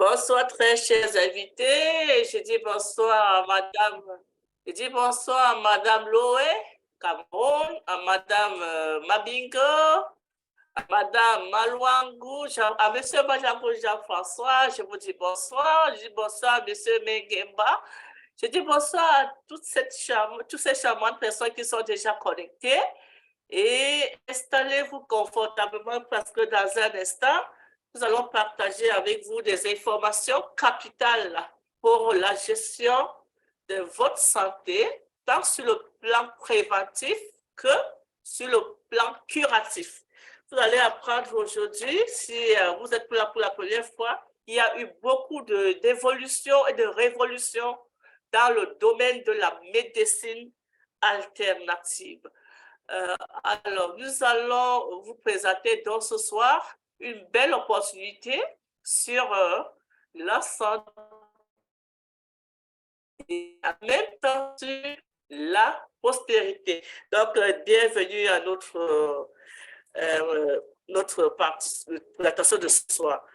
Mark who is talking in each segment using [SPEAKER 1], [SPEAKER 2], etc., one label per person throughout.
[SPEAKER 1] Bonsoir, très chers invités. Je dis bonsoir à Madame, je dis bonsoir à Madame Loé, Cameroun, à Madame Mabingo, à Madame Malouangou, à Monsieur Benjamin Jean-François. Je vous dis bonsoir. Je dis bonsoir à Monsieur Mengemba. Je dis bonsoir à toutes ces charmantes personnes qui sont déjà connectées. Et installez-vous confortablement parce que dans un instant, nous allons partager avec vous des informations capitales pour la gestion de votre santé, tant sur le plan préventif que sur le plan curatif. Vous allez apprendre aujourd'hui, si vous êtes là pour la première fois, il y a eu beaucoup d'évolutions et de révolutions dans le domaine de la médecine alternative. Alors, nous allons vous présenter donc ce soir une belle opportunité sur la santé et en même temps sur la prospérité. Donc, bienvenue à notre présentation de ce soir.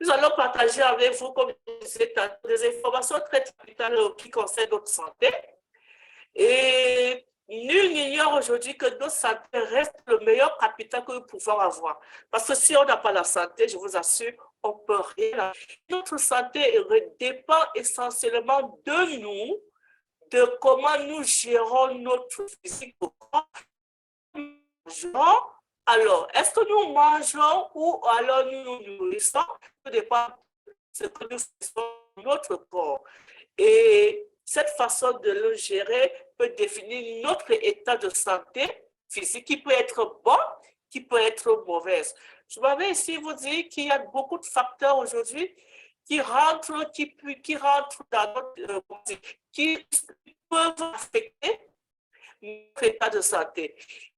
[SPEAKER 1] Nous allons partager avec vous, comme je disais, des informations très capitales qui concernent notre santé. Et nul n'ignore aujourd'hui que notre santé reste le meilleur capital que nous pouvons avoir. Parce que si on n'a pas la santé, je vous assure, on ne peut rien. Notre santé dépend essentiellement de nous, de comment nous gérons notre physique. Alors, est-ce que nous mangeons ou alors nous nous nourrissons? Ça dépend de ce que nous faisons notre corps. Et cette façon de le gérer peut définir notre état de santé physique qui peut être bon, qui peut être mauvaise. Je m'avais ici vous dire qu'il y a beaucoup de facteurs aujourd'hui qui rentrent dans notre qui peuvent affecter notre état de santé.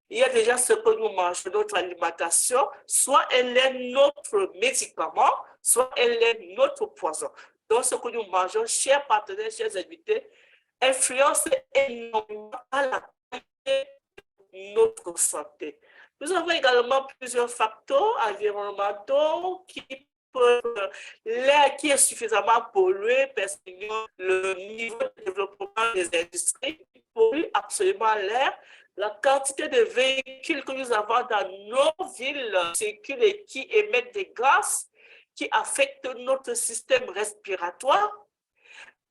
[SPEAKER 1] Il y a déjà ce que nous mangeons, notre alimentation, soit elle est notre médicament, soit elle est notre poison. Donc, ce que nous mangeons, chers partenaires, chers invités, influence énormément à la qualité de notre santé. Nous avons également plusieurs facteurs environnementaux qui peuvent, l'air qui est suffisamment pollué, parce que le niveau de développement des industries pollue absolument l'air. La quantité de véhicules que nous avons dans nos villes circulent et qui émettent des gaz qui affectent notre système respiratoire.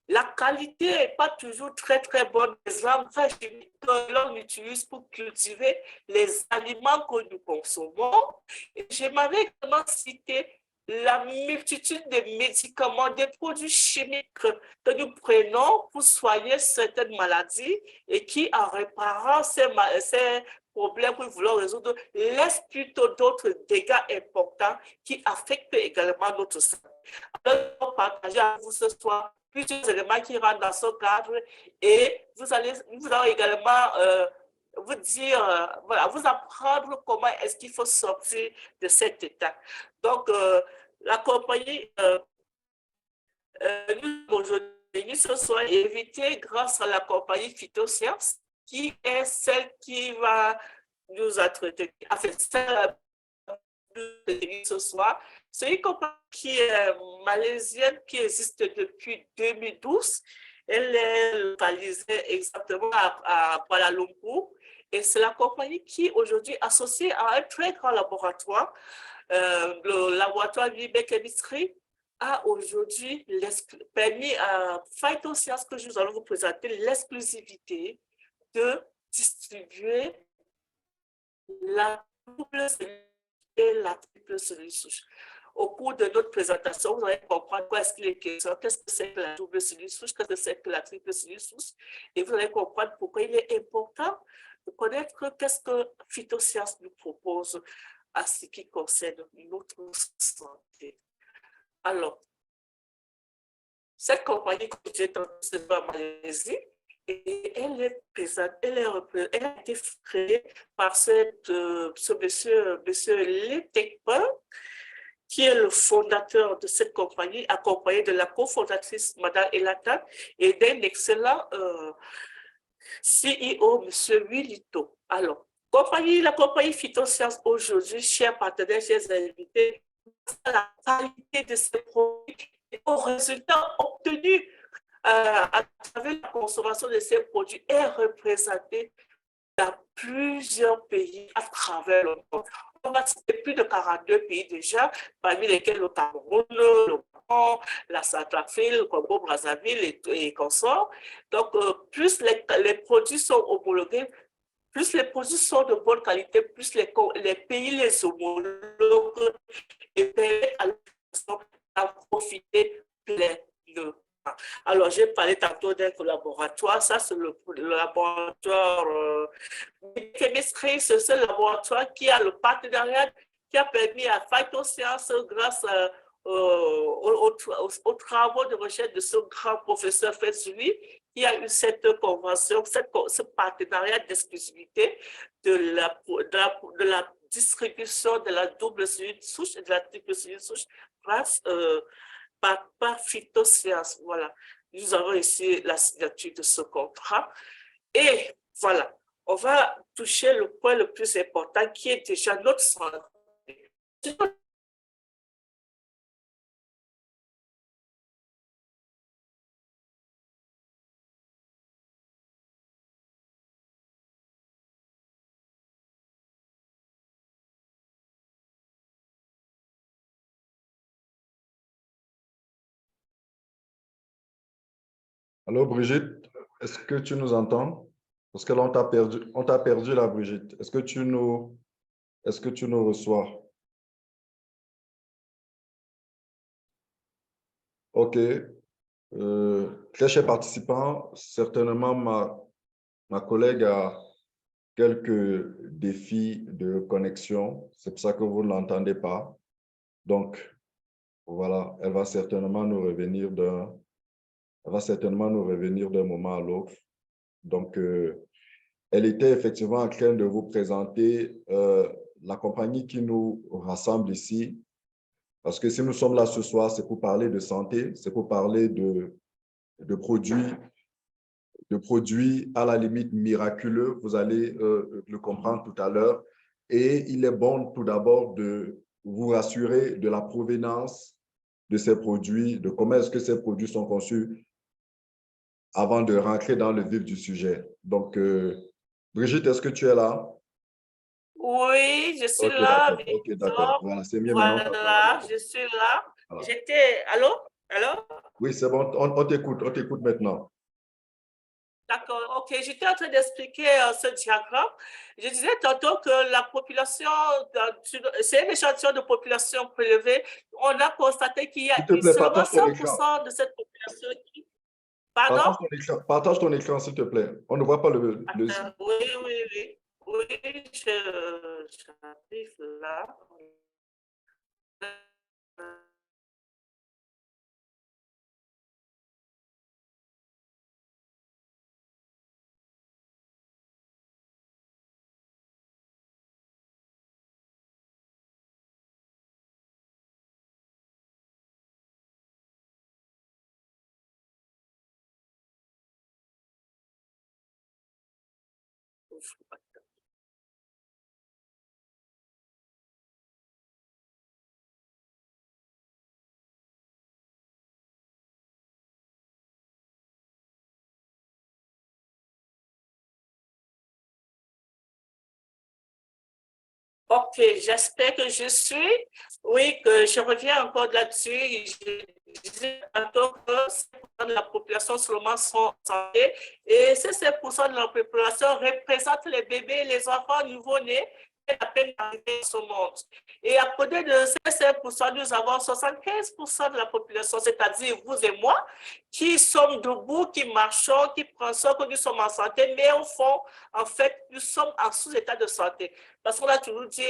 [SPEAKER 1] La qualité n'est pas toujours très, très bonne des engrais chimiques que l'on utilise pour cultiver les aliments que nous consommons. Et je m'avais également cité la multitude de médicaments, des produits chimiques que nous prenons pour soigner certaines maladies et qui, en réparant ces problèmes que nous voulons résoudre, laissent plutôt d'autres dégâts importants qui affectent également notre santé. Alors, nous allons partager avec vous ce soir plusieurs éléments qui rentrent dans ce cadre et vous allez également vous dire, voilà, vous apprendre comment est-ce qu'il faut sortir de cet état. Donc, la compagnie, nous aujourd'hui, ce soir, invité grâce à la compagnie Phytosciences, qui est celle qui va nous entretenir. Enfin, celle ce soir. C'est une compagnie qui est malaisienne, qui existe depuis 2012. Elle est localisée exactement à Kuala Lumpur. Et c'est la compagnie qui, aujourd'hui, associée à un très grand laboratoire, le laboratoire Libe Chemistry, a aujourd'hui permis à Phytosciences, que nous allons vous présenter, l'exclusivité de distribuer la double et la triple cellule souche. Au cours de notre présentation, vous allez comprendre quoi est-ce qu'il est question, qu'est-ce que c'est que la double cellule souche, qu'est-ce que c'est que la triple cellule souche, et vous allez comprendre pourquoi il est important de connaître qu'est-ce que Phytosciences nous propose à ce qui concerne notre santé. Alors, cette compagnie que j'ai tentée en Malaisie, et elle a été créée par ce monsieur Lee Tekpan, qui est le fondateur de cette compagnie, accompagné de la cofondatrice, Madame Elatan, et d'un excellent CEO, monsieur Willito. Alors, la compagnie Phytosciences aujourd'hui, chers partenaires, chers invités, la qualité de ces produits et au résultat obtenu à travers la consommation de ces produits est représenté dans plusieurs pays à travers le monde. On va citer plus de 42 pays déjà, parmi lesquels le Cameroun, le Gabon, la Centrafrique, le Congo-Brazzaville et consorts. Donc, plus les produits sont homologués, plus les produits sont de bonne qualité, plus les pays les homologuent et permettent à l'opération d'en profiter pleinement. Alors, j'ai parlé tantôt d'un laboratoire. Ça, c'est le laboratoire Chemistry. C'est ce laboratoire qui a le partenariat qui a permis à Phytosciences, grâce aux travaux de recherche de ce grand professeur Fetsuli, qui a eu cette convention, ce partenariat d'exclusivité de la distribution de la double cellule souche et de la triple cellule souche grâce par Phytosciences. Voilà. Nous avons ici la signature de ce contrat. Et voilà, on va toucher le point le plus important qui est déjà notre santé.
[SPEAKER 2] Allô, Brigitte, est-ce que tu nous entends? Parce que là, on t'a perdu là, Brigitte. Est-ce que tu nous reçois? OK. Très chers participants, certainement ma collègue a quelques défis de connexion. C'est pour ça que vous ne l'entendez pas. Donc, voilà, elle va certainement nous revenir d'un moment à l'autre. Donc, elle était effectivement en train de vous présenter la compagnie qui nous rassemble ici. Parce que si nous sommes là ce soir, c'est pour parler de santé, c'est pour parler de produits à la limite miraculeux. Vous allez le comprendre tout à l'heure. Et il est bon tout d'abord de vous rassurer de la provenance de ces produits, de comment est-ce que ces produits sont conçus avant de rentrer dans le vif du sujet. Donc, Brigitte, est-ce que tu es là?
[SPEAKER 1] Oui, je suis
[SPEAKER 2] Ok,
[SPEAKER 1] là,
[SPEAKER 2] d'accord. Ok, d'accord.
[SPEAKER 1] Victor.
[SPEAKER 2] Voilà, c'est mieux maintenant.
[SPEAKER 1] Voilà, je suis là.
[SPEAKER 2] Voilà.
[SPEAKER 1] Allô? Allô?
[SPEAKER 2] Oui, c'est bon. On t'écoute maintenant.
[SPEAKER 1] D'accord, ok. J'étais en train d'expliquer ce diagramme. Je disais tantôt que la population, c'est un échantillon de population prélevée. On a constaté qu'il y a
[SPEAKER 2] S'il te
[SPEAKER 1] eu
[SPEAKER 2] plaît,
[SPEAKER 1] seulement
[SPEAKER 2] partage ton écran.
[SPEAKER 1] 100% de cette population qui... Pardon?
[SPEAKER 2] Partage ton écran, s'il te plaît. On ne voit pas le...
[SPEAKER 1] Oui, oui, oui. Oui, j'arrive là. Ok, j'espère que je suis. Oui, que je reviens encore là-dessus. Je disais tantôt que 7% de la population seulement sont en santé et ces 7% de la population représentent les bébés, les enfants nouveau-nés et à peine arrivés à ce monde. Et à côté de ces 7%, nous avons 75% de la population, c'est-à-dire vous et moi, qui sommes debout, qui marchons, qui pensons que nous sommes en santé, mais au fond, en fait, nous sommes en sous-état de santé. Parce qu'on a toujours dit,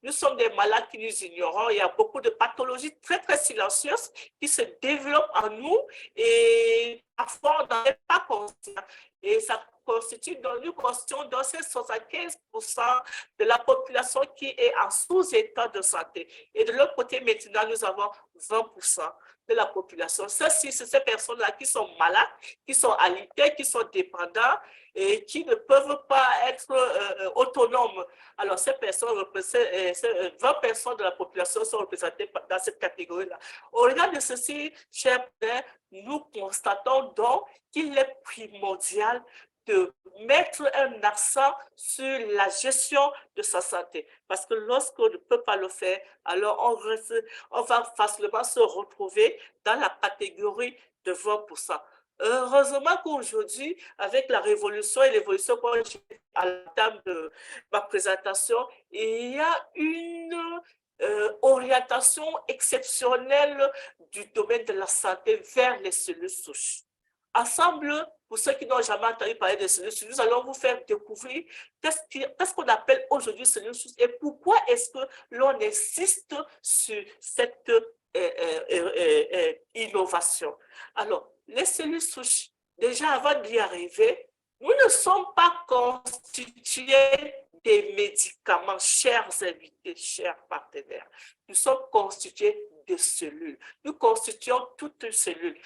[SPEAKER 1] nous sommes des malades qui nous ignorons. Il y a beaucoup de pathologies très, très silencieuses qui se développent en nous et parfois on n'en est pas conscient. Et ça constitue, nous constituons dans ces 75% de la population qui est en sous-état de santé. Et de l'autre côté, maintenant, nous avons 20%. de la population. Ceci, c'est ces personnes-là qui sont malades, qui sont alitées, qui sont dépendants et qui ne peuvent pas être autonomes. Alors, ces personnes, 20 personnes de la population sont représentées dans cette catégorie-là. Au regard de ceci, chers frères, nous constatons donc qu'il est primordial de mettre un accent sur la gestion de sa santé. Parce que lorsqu'on ne peut pas le faire, alors on va facilement se retrouver dans la catégorie de 20%. Heureusement qu'aujourd'hui, avec la révolution et l'évolution qu'on j'ai à la table de ma présentation, il y a une orientation exceptionnelle du domaine de la santé vers les cellules souches. Ensemble, pour ceux qui n'ont jamais entendu parler de cellules souches, nous allons vous faire découvrir qu'est-ce qu'on appelle aujourd'hui cellules souches et pourquoi est-ce que l'on insiste sur cette innovation. Alors, les cellules souches, déjà avant d'y arriver, nous ne sommes pas constitués des médicaments, chers invités, chers partenaires. Nous sommes constitués de cellules. Nous constituons toute une cellule.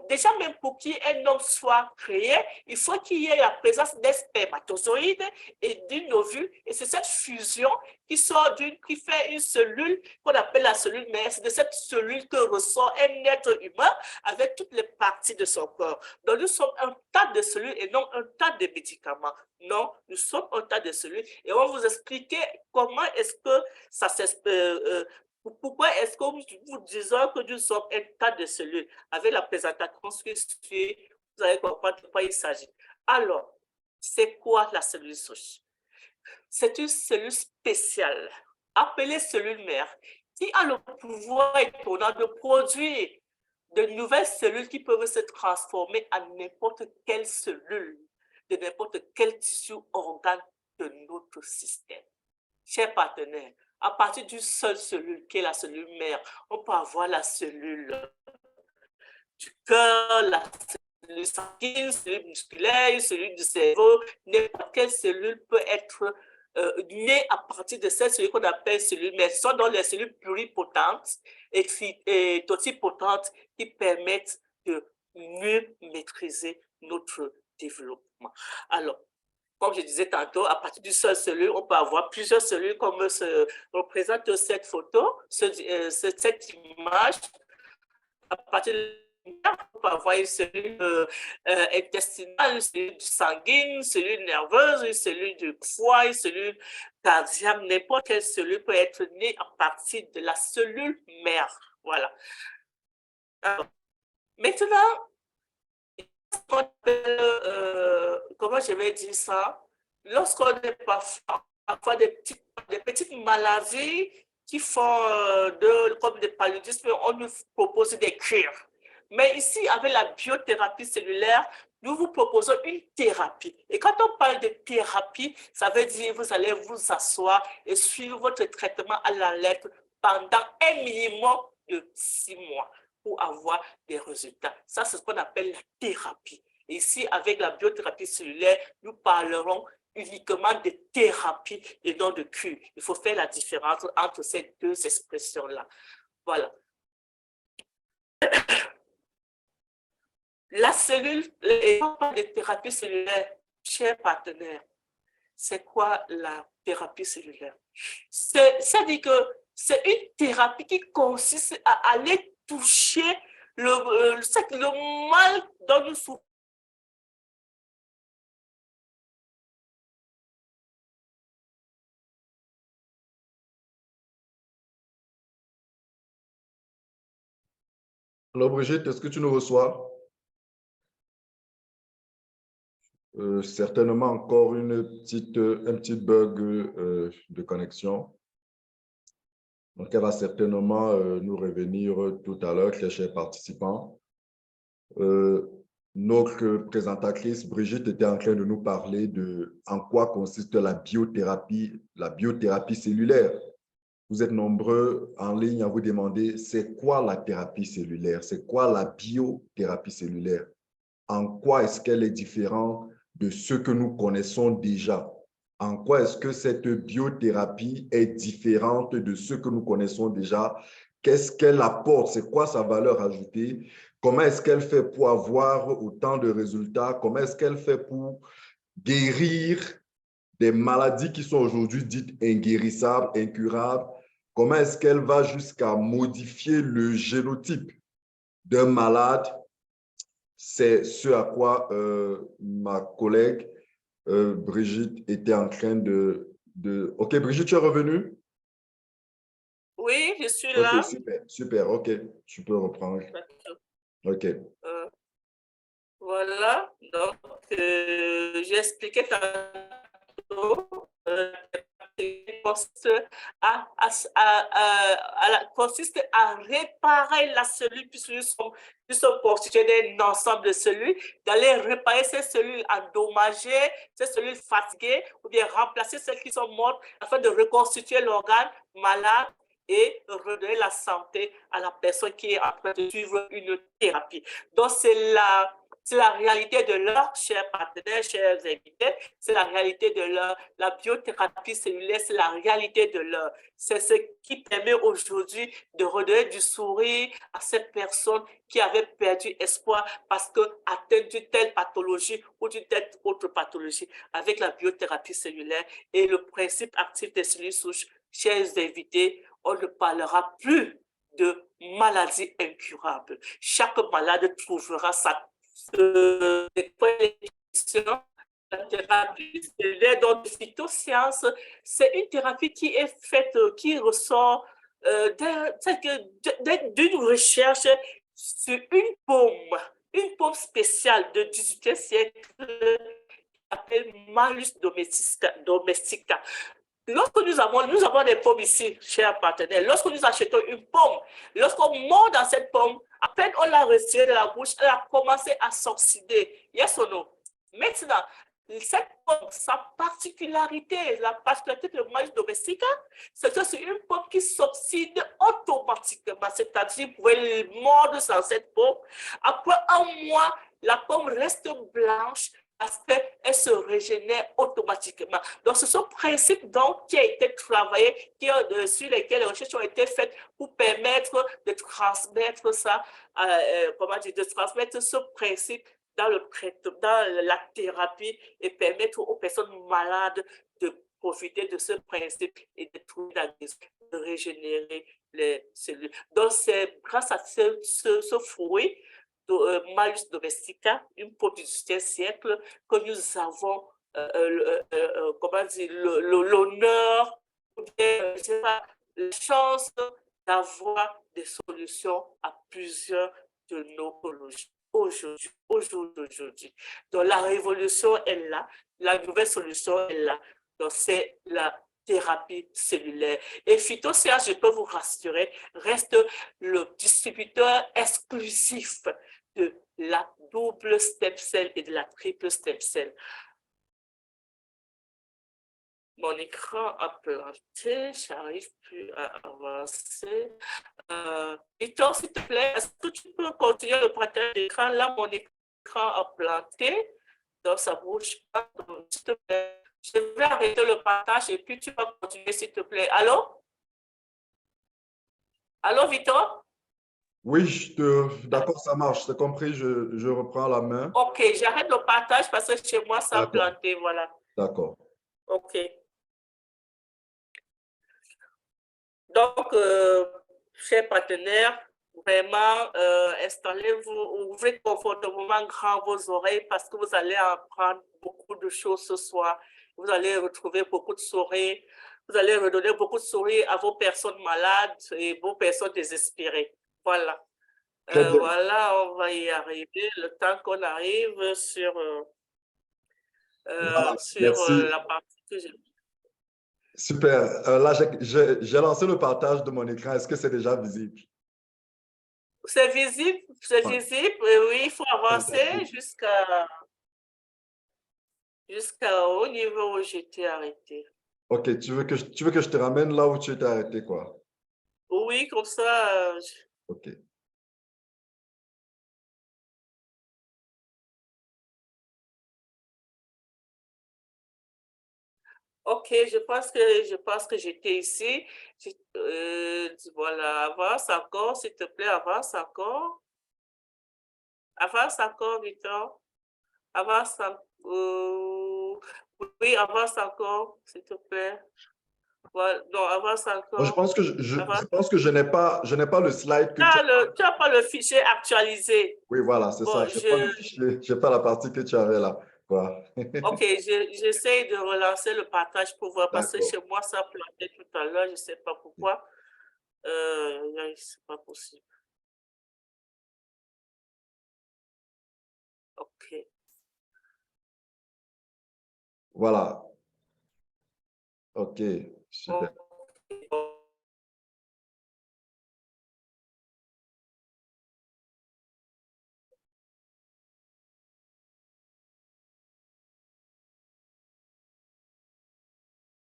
[SPEAKER 1] Déjà, même pour qu'un homme soit créé, il faut qu'il y ait la présence d'un spermatozoïde et d'une ovule. Et c'est cette fusion qui sort qui fait une cellule qu'on appelle la cellule mère. C'est de cette cellule que ressort un être humain avec toutes les parties de son corps. Donc, nous sommes un tas de cellules et non un tas de médicaments. Non, nous sommes un tas de cellules. Et on va vous expliquer comment est-ce que ça s'exprime. Pourquoi est-ce que vous disons que nous sommes un tas de cellules? Avec la présentation qui suit, vous allez comprendre de quoi il s'agit. Alors, c'est quoi la cellule souche? C'est une cellule spéciale, appelée cellule mère, qui a le pouvoir étonnant de produire de nouvelles cellules qui peuvent se transformer en n'importe quelle cellule, de n'importe quel tissu, organe de notre système. Chers partenaires, à partir d'une seule cellule, qui est la cellule mère, on peut avoir la cellule du cœur, la cellule sanguine, cellule musculaire, cellule du cerveau. N'importe quelle cellule peut être née à partir de cette cellule qu'on appelle cellule mère. Ce sont donc les cellules pluripotentes et totipotentes qui permettent de mieux maîtriser notre développement. Alors, comme je disais tantôt, à partir d'une seule cellule, on peut avoir plusieurs cellules, comme se représente cette photo, cette image. À partir de on peut avoir une cellule intestinale, une cellule sanguine, une cellule nerveuse, une cellule du foie, une cellule cardiaque. N'importe quelle cellule peut être née à partir de la cellule mère. Voilà. Alors, maintenant, comment je vais dire ça? Lorsqu'on est parfois des petites maladies qui font comme des paludismes, on nous propose des cures. Mais ici, avec la biothérapie cellulaire, nous vous proposons une thérapie. Et quand on parle de thérapie, ça veut dire que vous allez vous asseoir et suivre votre traitement à la lettre pendant un minimum de 6 mois pour avoir des résultats. Ça, c'est ce qu'on appelle la thérapie. Et ici, avec la biothérapie cellulaire, nous parlerons uniquement de thérapie et non de cure. Il faut faire la différence entre ces deux expressions-là. Voilà. La cellule, et on parle de thérapie cellulaire, chers partenaires, c'est quoi la thérapie cellulaire? C'est-à-dire que c'est une thérapie qui consiste à aller toucher le mal dont nous souffrons.
[SPEAKER 2] Alors, Brigitte, est-ce que tu nous reçois? Certainement encore un petit bug de connexion. Donc, elle va certainement nous revenir tout à l'heure, très chers participants. Notre présentatrice, Brigitte, était en train de nous parler de en quoi consiste la biothérapie cellulaire. Vous êtes nombreux en ligne à vous demander c'est quoi la thérapie cellulaire, c'est quoi la biothérapie cellulaire, en quoi est-ce qu'elle est différente de ce que nous connaissons déjà, en quoi est-ce que cette biothérapie est différente de ce que nous connaissons déjà qu'est-ce qu'elle apporte, c'est quoi sa valeur ajoutée, comment est-ce qu'elle fait pour avoir autant de résultats, comment est-ce qu'elle fait pour guérir des maladies qui sont aujourd'hui dites inguérissables, incurables, comment est-ce qu'elle va jusqu'à modifier le génotype d'un malade. C'est ce à quoi ma collègue Brigitte était en train de... OK, Brigitte, tu es revenue?
[SPEAKER 1] Oui, je suis
[SPEAKER 2] OK,
[SPEAKER 1] là.
[SPEAKER 2] super, super, OK, tu peux reprendre. OK.
[SPEAKER 1] Voilà, donc j'ai expliqué tantôt, consiste consiste à réparer la cellule, puisque nous sommes constitués d'un ensemble de cellules, d'aller réparer ces cellules endommagées, ces cellules fatiguées, ou bien remplacer celles qui sont mortes, afin de reconstituer l'organe malade et redonner la santé à la personne qui est en train de suivre une thérapie. Donc, c'est la réalité de leur, chers partenaires, chers invités, c'est la réalité de leur, la biothérapie cellulaire, c'est la réalité de leur. C'est ce qui permet aujourd'hui de redonner du sourire à cette personne qui avait perdu espoir parce qu'atteinte d'une telle pathologie ou d'une telle autre pathologie. Avec la biothérapie cellulaire et le principe actif des cellules souches, chers invités, on ne parlera plus de maladies incurables. Chaque malade trouvera sa la thérapie cellulaire, donc phytosciences, c'est une thérapie qui est faite, qui ressort d'une recherche sur une pomme spéciale de 18e siècle qui s'appelle Malus domestica. Lorsque nous avons des pommes ici, chers partenaires, lorsque nous achetons une pomme, lorsqu'on mord dans cette pomme, à peine on l'a retirée de la bouche, elle a commencé à s'oxyder. Yes or no? Maintenant, cette pomme, sa particularité, la particularité de Malus domestica, c'est que c'est une pomme qui s'oxyde automatiquement. C'est-à-dire, vous pouvez mordre dans cette pomme. Après un mois, la pomme reste blanche parce qu'elle se régénère automatiquement. Donc, ce sont principes donc, qui ont été travaillés, sur lesquels les recherches ont été faites pour permettre de transmettre ça, de transmettre ce principe dans la thérapie et permettre aux personnes malades de profiter de ce principe et de trouver la guérison, de régénérer les cellules. Donc, c'est grâce à ce fruit, Malus domestica, une pomme du 18e siècle, que nous avons comment dire, l'honneur, ou bien, je sais pas, la chance d'avoir des solutions à plusieurs de nos pathologies aujourd'hui. Donc, la révolution est là, la nouvelle solution est là. Donc, c'est la thérapie cellulaire. Et Phytosciences, je peux vous rassurer, reste le distributeur exclusif de la double stem cell et de la triple stem cell. Mon écran a planté, j'arrive plus à avancer. Victor, s'il te plaît, est-ce que tu peux continuer le partage d'écran? Là, mon écran a planté, donc ça ne bouge pas. S'il te plaît, je vais arrêter le partage et puis tu vas continuer, s'il te plaît. Allô? Allô, Victor?
[SPEAKER 2] Oui, d'accord, ça marche, c'est compris, je reprends la main.
[SPEAKER 1] OK, j'arrête le partage parce que chez moi, ça a planté, voilà.
[SPEAKER 2] D'accord.
[SPEAKER 1] OK. Donc, chers partenaires, vraiment, installez-vous, ouvrez confortablement grand vos oreilles parce que vous allez apprendre beaucoup de choses ce soir. Vous allez retrouver beaucoup de sourires. Vous allez redonner beaucoup de sourires à vos personnes malades et vos personnes désespérées. Voilà. Voilà, on va y arriver. Le temps qu'on arrive sur,
[SPEAKER 2] Voilà, merci.
[SPEAKER 1] la partie que j'ai.
[SPEAKER 2] Super. Là, j'ai lancé le partage de mon écran. Est-ce que c'est déjà visible?
[SPEAKER 1] C'est visible,
[SPEAKER 2] Ouais.
[SPEAKER 1] oui, il faut avancer jusqu'au niveau où j'étais arrêté.
[SPEAKER 2] OK, tu veux que je te ramène là où tu étais arrêté, quoi?
[SPEAKER 1] Oui, comme ça,
[SPEAKER 2] OK.
[SPEAKER 1] Ok, je pense que j'étais ici. Voilà, avance encore, s'il te plaît, avance encore. Avance encore, Victor. Avance oui, avance encore, s'il te plaît. Voilà, non, avance
[SPEAKER 2] Bon, je
[SPEAKER 1] encore.
[SPEAKER 2] pense que
[SPEAKER 1] Avance.
[SPEAKER 2] je pense que je n'ai pas le slide que tu as.
[SPEAKER 1] Tu as pas le fichier actualisé.
[SPEAKER 2] Oui, voilà, c'est
[SPEAKER 1] Bon,
[SPEAKER 2] ça. Je n'ai pas le fichier, j'ai pas la partie que tu avais là. Voilà.
[SPEAKER 1] ok, j'essaie de relancer le partage pour voir parce que
[SPEAKER 2] D'accord.
[SPEAKER 1] chez moi, ça a planté tout à l'heure, je ne sais pas pourquoi. C'est pas possible. Ok.
[SPEAKER 2] Voilà. OK. Super.
[SPEAKER 1] Ok.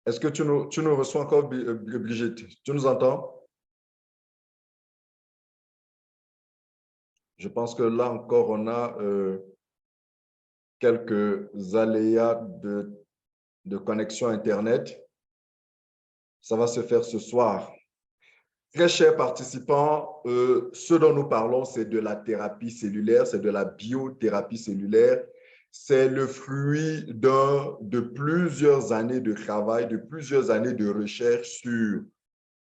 [SPEAKER 2] Est-ce que tu nous reçois encore, Brigitte? Tu nous entends? Je pense que là encore, on a quelques aléas de connexion Internet. Ça va se faire ce soir. Très chers participants, ce dont nous parlons, c'est de la thérapie cellulaire, c'est de la biothérapie cellulaire. C'est le fruit de plusieurs années de travail, de plusieurs années de recherche sur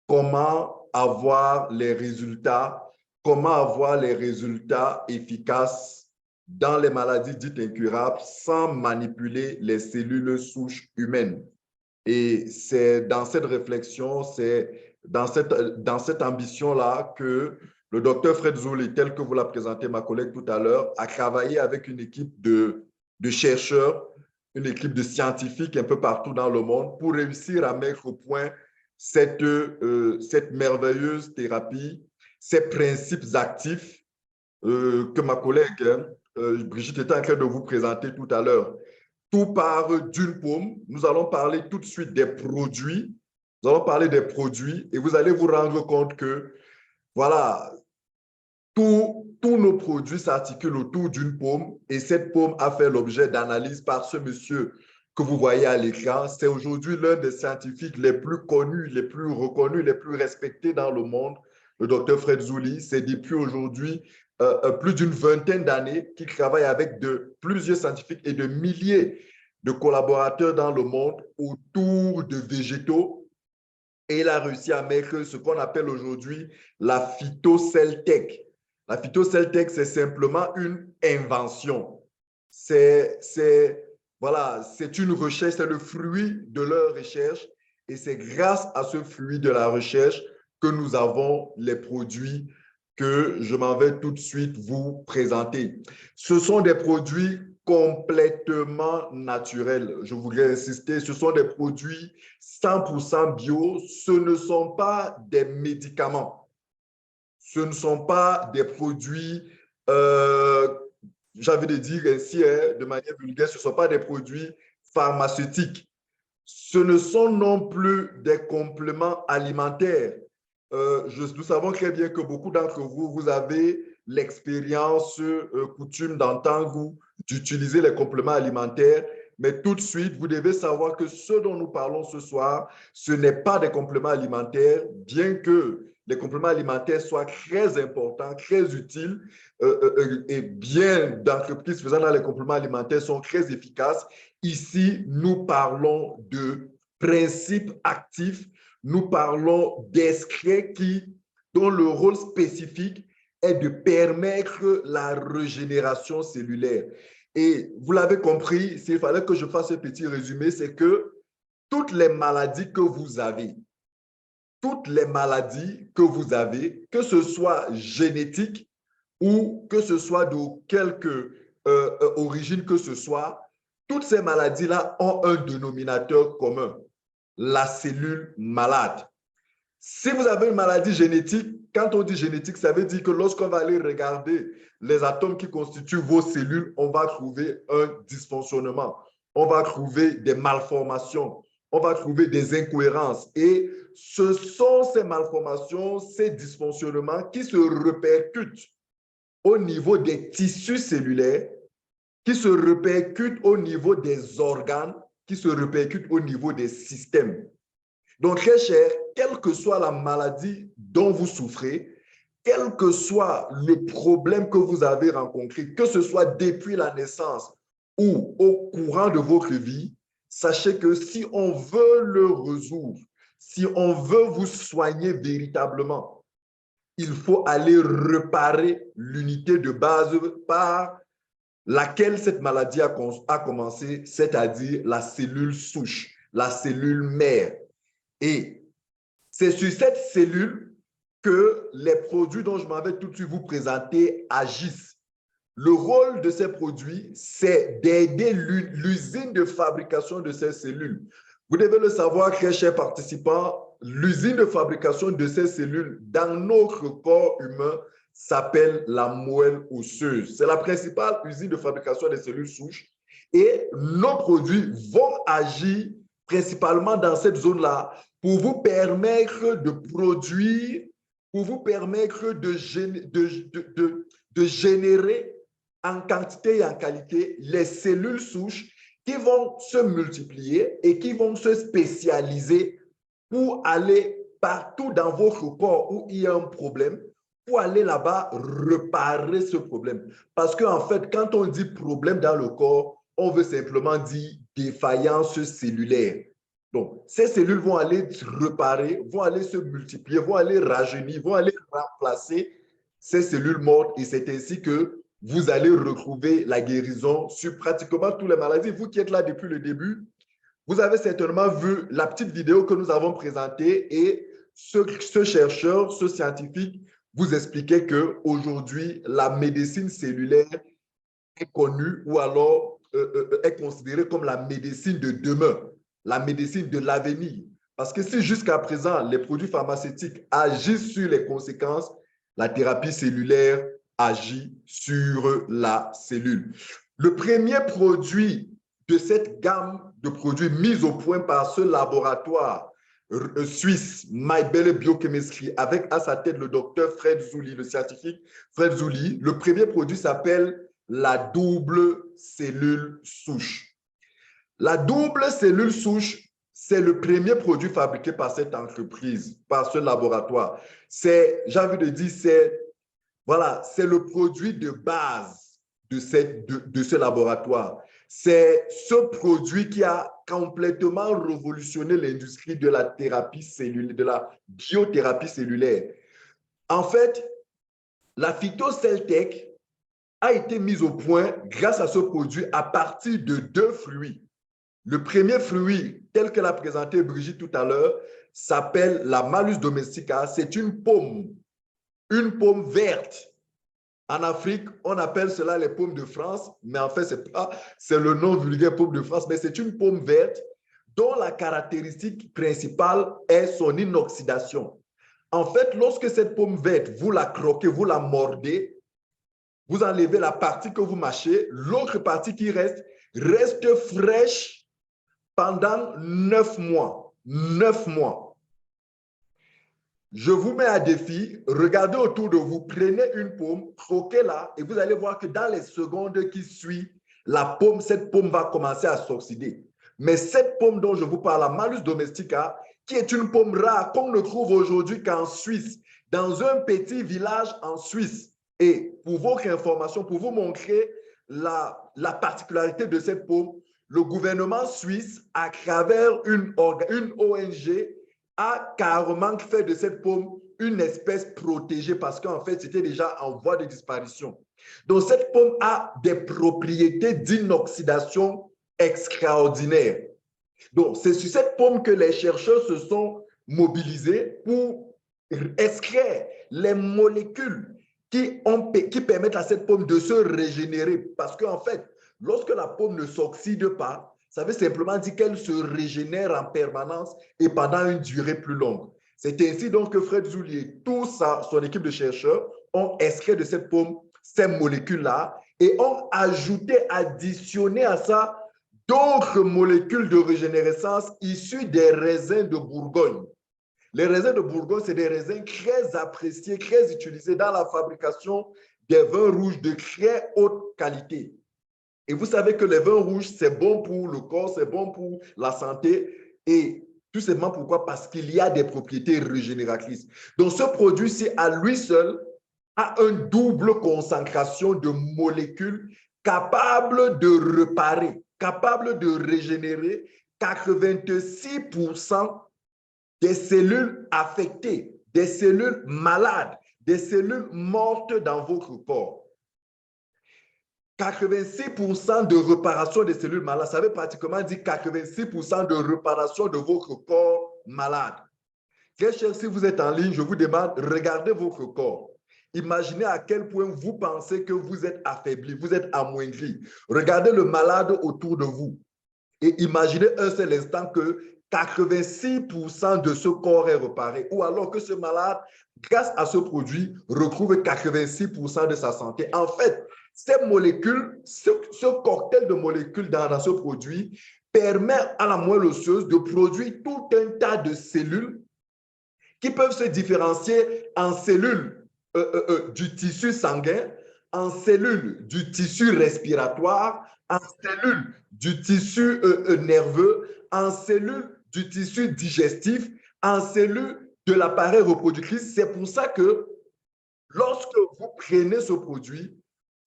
[SPEAKER 2] comment avoir les résultats efficaces dans les maladies dites incurables sans manipuler les cellules souches humaines. Et c'est dans cette réflexion, c'est dans cette ambition-là que le docteur Fred Zouli, tel que vous l'a présenté ma collègue tout à l'heure, a travaillé avec une équipe de chercheurs, une équipe de scientifiques un peu partout dans le monde pour réussir à mettre au point cette merveilleuse thérapie, ces principes actifs que ma collègue Brigitte était en train de vous présenter tout à l'heure. Tout part d'une paume. Nous allons parler tout de suite des produits. Nous allons parler des produits et vous allez vous rendre compte que, voilà, tous nos produits s'articulent autour d'une paume et cette paume a fait l'objet d'analyses par ce monsieur que vous voyez à l'écran. C'est aujourd'hui l'un des scientifiques les plus connus, les plus reconnus, les plus respectés dans le monde, le docteur Fred Zouli. C'est depuis aujourd'hui plus d'une vingtaine d'années qu'il travaille avec plusieurs scientifiques et de milliers de collaborateurs dans le monde autour de végétaux. Et il a réussi à mettre ce qu'on appelle aujourd'hui la phytocelltech. La phytocelltech, c'est simplement une invention. Voilà, c'est une recherche, c'est le fruit de leur recherche. Et c'est grâce à ce fruit de la recherche que nous avons les produits que je m'en vais tout de suite vous présenter. Ce sont des produits complètement naturels. Je voudrais insister, ce sont des produits 100% bio. Ce ne sont pas des médicaments. Ce ne sont pas des produits, j'ai envie de dire ainsi, de manière vulgaire, ce ne sont pas des produits pharmaceutiques. Ce ne sont non plus des compléments alimentaires. Nous savons très bien que beaucoup d'entre vous, vous avez l'expérience coutume d'entendre ou d'utiliser les compléments alimentaires, mais tout de suite, vous devez savoir que ce dont nous parlons ce soir, ce n'est pas des compléments alimentaires, bien que les compléments alimentaires soient très importants, très utiles, et bien d'entreprises faisant dans les compléments alimentaires sont très efficaces. Ici, nous parlons de principes actifs, nous parlons d'extraits dont le rôle spécifique est de permettre la régénération cellulaire. Et vous l'avez compris, s'il fallait que je fasse un petit résumé, c'est que toutes les maladies que vous avez, que ce soit génétique ou que ce soit de quelque origine que ce soit, toutes ces maladies-là ont un dénominateur commun, la cellule malade. Si vous avez une maladie génétique, quand on dit génétique, ça veut dire que lorsqu'on va aller regarder les atomes qui constituent vos cellules, on va trouver un dysfonctionnement, on va trouver des malformations, on va trouver des incohérences. Et ce sont ces malformations, ces dysfonctionnements qui se répercutent au niveau des tissus cellulaires, qui se répercutent au niveau des organes, qui se répercutent au niveau des systèmes. Donc, très cher, quelle que soit la maladie dont vous souffrez, quel que soit le problème que vous avez rencontré, que ce soit depuis la naissance ou au courant de votre vie, sachez que si on veut le résoudre, si on veut vous soigner véritablement, il faut aller réparer l'unité de base par laquelle cette maladie a commencé, c'est-à-dire la cellule souche, la cellule mère. Et c'est sur cette cellule que les produits dont je m'en vais tout de suite vous présenter agissent. Le rôle de ces produits, c'est d'aider l'usine de fabrication de ces cellules. Vous devez le savoir, très chers participants, l'usine de fabrication de ces cellules dans notre corps humain s'appelle la moelle osseuse. C'est la principale usine de fabrication des cellules souches et nos produits vont agir principalement dans cette zone-là pour vous permettre de produire, pour vous permettre de générer en quantité et en qualité les cellules souches qui vont se multiplier et qui vont se spécialiser pour aller partout dans votre corps où il y a un problème, pour aller là-bas réparer ce problème. Parce qu'en fait, quand on dit problème dans le corps, on veut simplement dire défaillance cellulaire. Donc, ces cellules vont aller réparer, vont aller se multiplier, vont aller rajeunir, vont aller remplacer ces cellules mortes et c'est ainsi que vous allez retrouver la guérison sur pratiquement toutes les maladies. Vous qui êtes là depuis le début, vous avez certainement vu la petite vidéo que nous avons présentée et ce chercheur, ce scientifique vous expliquait qu'aujourd'hui, la médecine cellulaire est connue ou alors est considérée comme la médecine de demain, la médecine de l'avenir. Parce que si jusqu'à présent, les produits pharmaceutiques agissent sur les conséquences, la thérapie cellulaire agit sur la cellule. Le premier produit de cette gamme de produits mis au point par ce laboratoire suisse, MyBelle Biochemistry, avec à sa tête le docteur Fred Zouli, le scientifique Fred Zouli, le premier produit s'appelle la double cellule souche. La double cellule souche, c'est le premier produit fabriqué par cette entreprise, par ce laboratoire. C'est, j'ai envie de dire, voilà, c'est le produit de base de ce laboratoire. C'est ce produit qui a complètement révolutionné l'industrie de la thérapie cellulaire, de la biothérapie cellulaire. En fait, la PhytoCellTech a été mise au point grâce à ce produit à partir de 2 fruits. Le premier fruit, tel que l'a présenté Brigitte tout à l'heure, s'appelle la Malus domestica. C'est une pomme verte. En Afrique, on appelle cela les pommes de France, mais en fait, c'est le nom vulgaire pomme de France, mais c'est une pomme verte dont la caractéristique principale est son inoxydation. En fait, lorsque cette pomme verte, vous la croquez, vous la mordez, vous enlevez la partie que vous mâchez, l'autre partie qui reste fraîche pendant 9 mois. 9 mois. Je vous mets à défi, regardez autour de vous, prenez une pomme, croquez-la et vous allez voir que dans les secondes qui suivent, cette pomme va commencer à s'oxyder. Mais cette pomme dont je vous parle, la Malus domestica, qui est une pomme rare qu'on ne trouve aujourd'hui qu'en Suisse, dans un petit village en Suisse. Et pour votre information, pour vous montrer la particularité de cette pomme, le gouvernement suisse, à travers une ONG, a carrément fait de cette pomme une espèce protégée parce qu'en fait, c'était déjà en voie de disparition. Donc, cette pomme a des propriétés d'inoxydation extraordinaires. Donc, c'est sur cette pomme que les chercheurs se sont mobilisés pour extraire les molécules qui permettent à cette pomme de se régénérer. Parce qu'en fait, lorsque la pomme ne s'oxyde pas, ça veut simplement dire qu'elle se régénère en permanence et pendant une durée plus longue. C'est ainsi donc que Fred Zouli et toute son équipe de chercheurs ont extrait de cette pomme ces molécules-là et ont additionné à ça d'autres molécules de régénérescence issues des raisins de Bourgogne. Les raisins de Bourgogne, c'est des raisins très appréciés, très utilisés dans la fabrication des vins rouges de très haute qualité. Et vous savez que les vins rouges, c'est bon pour le corps, c'est bon pour la santé. Et tout simplement pourquoi? Parce qu'il y a des propriétés régénératrices. Donc, ce produit-ci, à lui seul, a une double concentration de molécules capables de réparer, capables de régénérer 86% des cellules affectées, des cellules malades, des cellules mortes dans votre corps. 86% de réparation des cellules malades, ça veut pratiquement dire 86% de réparation de votre corps malade. Très cher, si vous êtes en ligne, je vous demande, regardez votre corps. Imaginez à quel point vous pensez que vous êtes affaibli, vous êtes amoindri. Regardez le malade autour de vous et imaginez un seul instant que 86% de ce corps est réparé, ou alors que ce malade, grâce à ce produit, retrouve 86% de sa santé. En fait, ces molécules, ce cocktail de molécules dans ce produit permet à la moelle osseuse de produire tout un tas de cellules qui peuvent se différencier en cellules du tissu sanguin, en cellules du tissu respiratoire, en cellules du tissu nerveux, en cellules du tissu digestif, en cellules de l'appareil reproductif. C'est pour ça que lorsque vous prenez ce produit,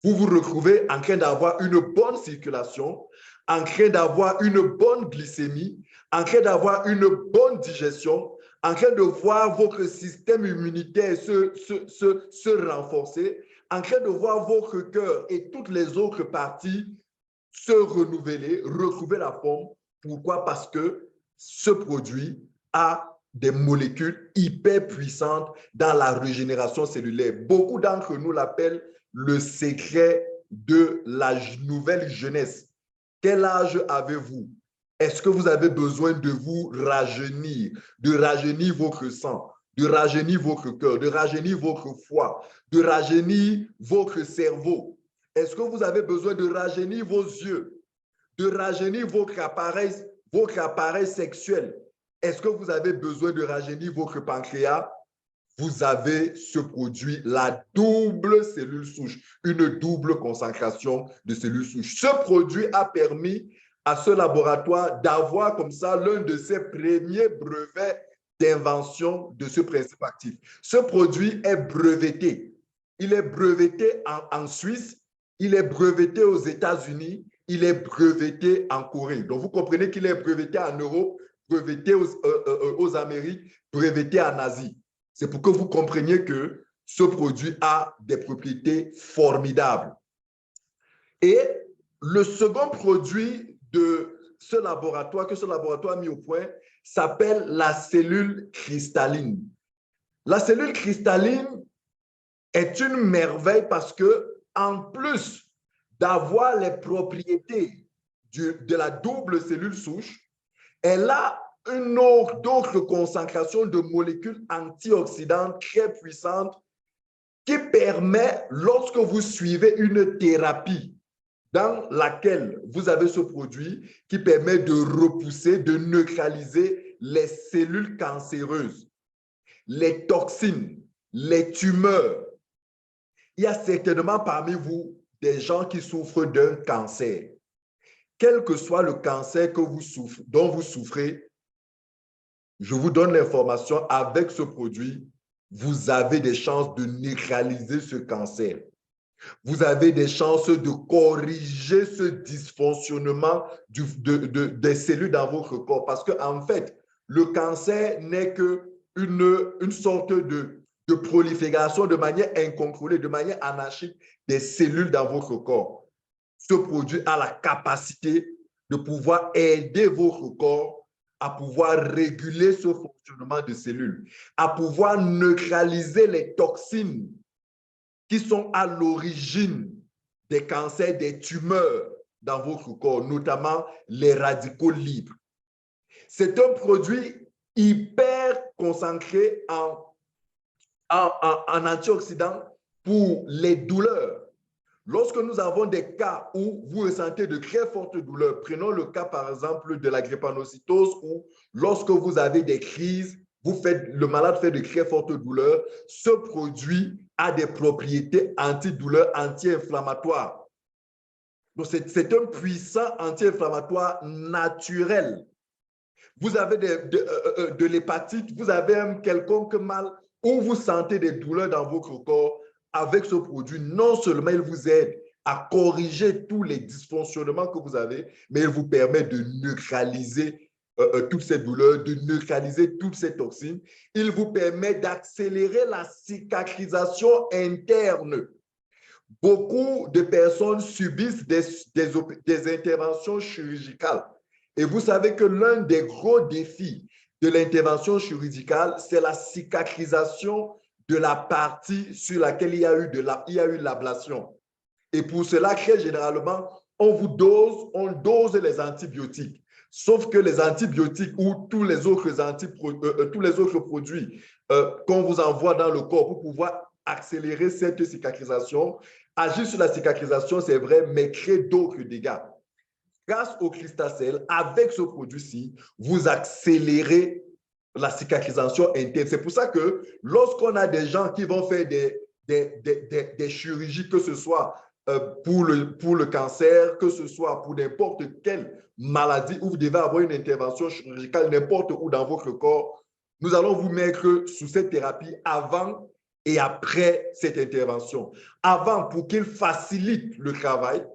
[SPEAKER 2] vous vous retrouvez en train d'avoir une bonne circulation, en train d'avoir une bonne glycémie, en train d'avoir une bonne digestion, en train de voir votre système immunitaire se renforcer, en train de voir votre cœur et toutes les autres parties se renouveler, retrouver la forme. Pourquoi? Parce que ce produit a des molécules hyper puissantes dans la régénération cellulaire. Beaucoup d'entre nous l'appellent le secret de la nouvelle jeunesse. Quel âge avez-vous? Est-ce que vous avez besoin de vous rajeunir, de rajeunir votre sang, de rajeunir votre cœur, de rajeunir votre foie, de rajeunir votre cerveau? Est-ce que vous avez besoin de rajeunir vos yeux, de rajeunir votre appareil sexuel? Est-ce que vous avez besoin de rajeunir votre pancréas? Vous avez ce produit, la double cellule souche, une double concentration de cellules souches. Ce produit a permis à ce laboratoire d'avoir comme ça l'un de ses premiers brevets d'invention de ce principe actif. Ce produit est breveté. Il est breveté en Suisse, il est breveté aux États-Unis, il est breveté en Corée. Donc, vous comprenez qu'il est breveté en Europe, breveté aux Amériques, breveté en Asie. C'est pour que vous compreniez que ce produit a des propriétés formidables. Et le second produit de ce laboratoire, que ce laboratoire a mis au point, s'appelle la cellule cristalline. La cellule cristalline est une merveille parce que, en plus d'avoir les propriétés de la double cellule souche, elle a une autre concentration de molécules antioxydantes très puissantes qui permet, lorsque vous suivez une thérapie dans laquelle vous avez ce produit, qui permet de repousser, de neutraliser les cellules cancéreuses, les toxines, les tumeurs. Il y a certainement parmi vous des gens qui souffrent d'un cancer. Quel que soit le cancer dont vous souffrez, je vous donne l'information, avec ce produit, vous avez des chances de neutraliser ce cancer. Vous avez des chances de corriger ce dysfonctionnement des cellules dans votre corps. Parce qu'en fait, le cancer n'est qu'une sorte de prolifération de manière incontrôlée, de manière anarchique des cellules dans votre corps. Ce produit a la capacité de pouvoir aider votre corps à pouvoir réguler ce fonctionnement de cellules, à pouvoir neutraliser les toxines qui sont à l'origine des cancers, des tumeurs dans votre corps, notamment les radicaux libres. C'est un produit hyper concentré en antioxydants pour les douleurs. Lorsque nous avons des cas où vous ressentez de très fortes douleurs, prenons le cas par exemple de la drépanocytose, où lorsque vous avez des crises, le malade fait de très fortes douleurs, ce produit a des propriétés antidouleurs, anti-inflammatoires. Donc, c'est un puissant anti-inflammatoire naturel. Vous avez de l'hépatite, vous avez un quelconque mal ou vous sentez des douleurs dans votre corps, avec ce produit, non seulement il vous aide à corriger tous les dysfonctionnements que vous avez, mais il vous permet de neutraliser toutes ces douleurs, de neutraliser toutes ces toxines. Il vous permet d'accélérer la cicatrisation interne. Beaucoup de personnes subissent des interventions chirurgicales. Et vous savez que l'un des gros défis de l'intervention chirurgicale, c'est la cicatrisation de la partie sur laquelle il y a eu l'ablation. Et pour cela, très généralement, on dose les antibiotiques. Sauf que les antibiotiques ou tous les autres produits qu'on vous envoie dans le corps pour pouvoir accélérer cette cicatrisation, agir sur la cicatrisation, c'est vrai, mais créer d'autres dégâts. Grâce au Cristacell, avec ce produit-ci, vous accélérez la cicatrisation interne. C'est pour ça que lorsqu'on a des gens qui vont faire des chirurgies, que ce soit pour le cancer, que ce soit pour n'importe quelle maladie où vous devez avoir une intervention chirurgicale n'importe où dans votre corps, nous allons vous mettre sous cette thérapie avant et après cette intervention. Avant, pour qu'il facilite le travail,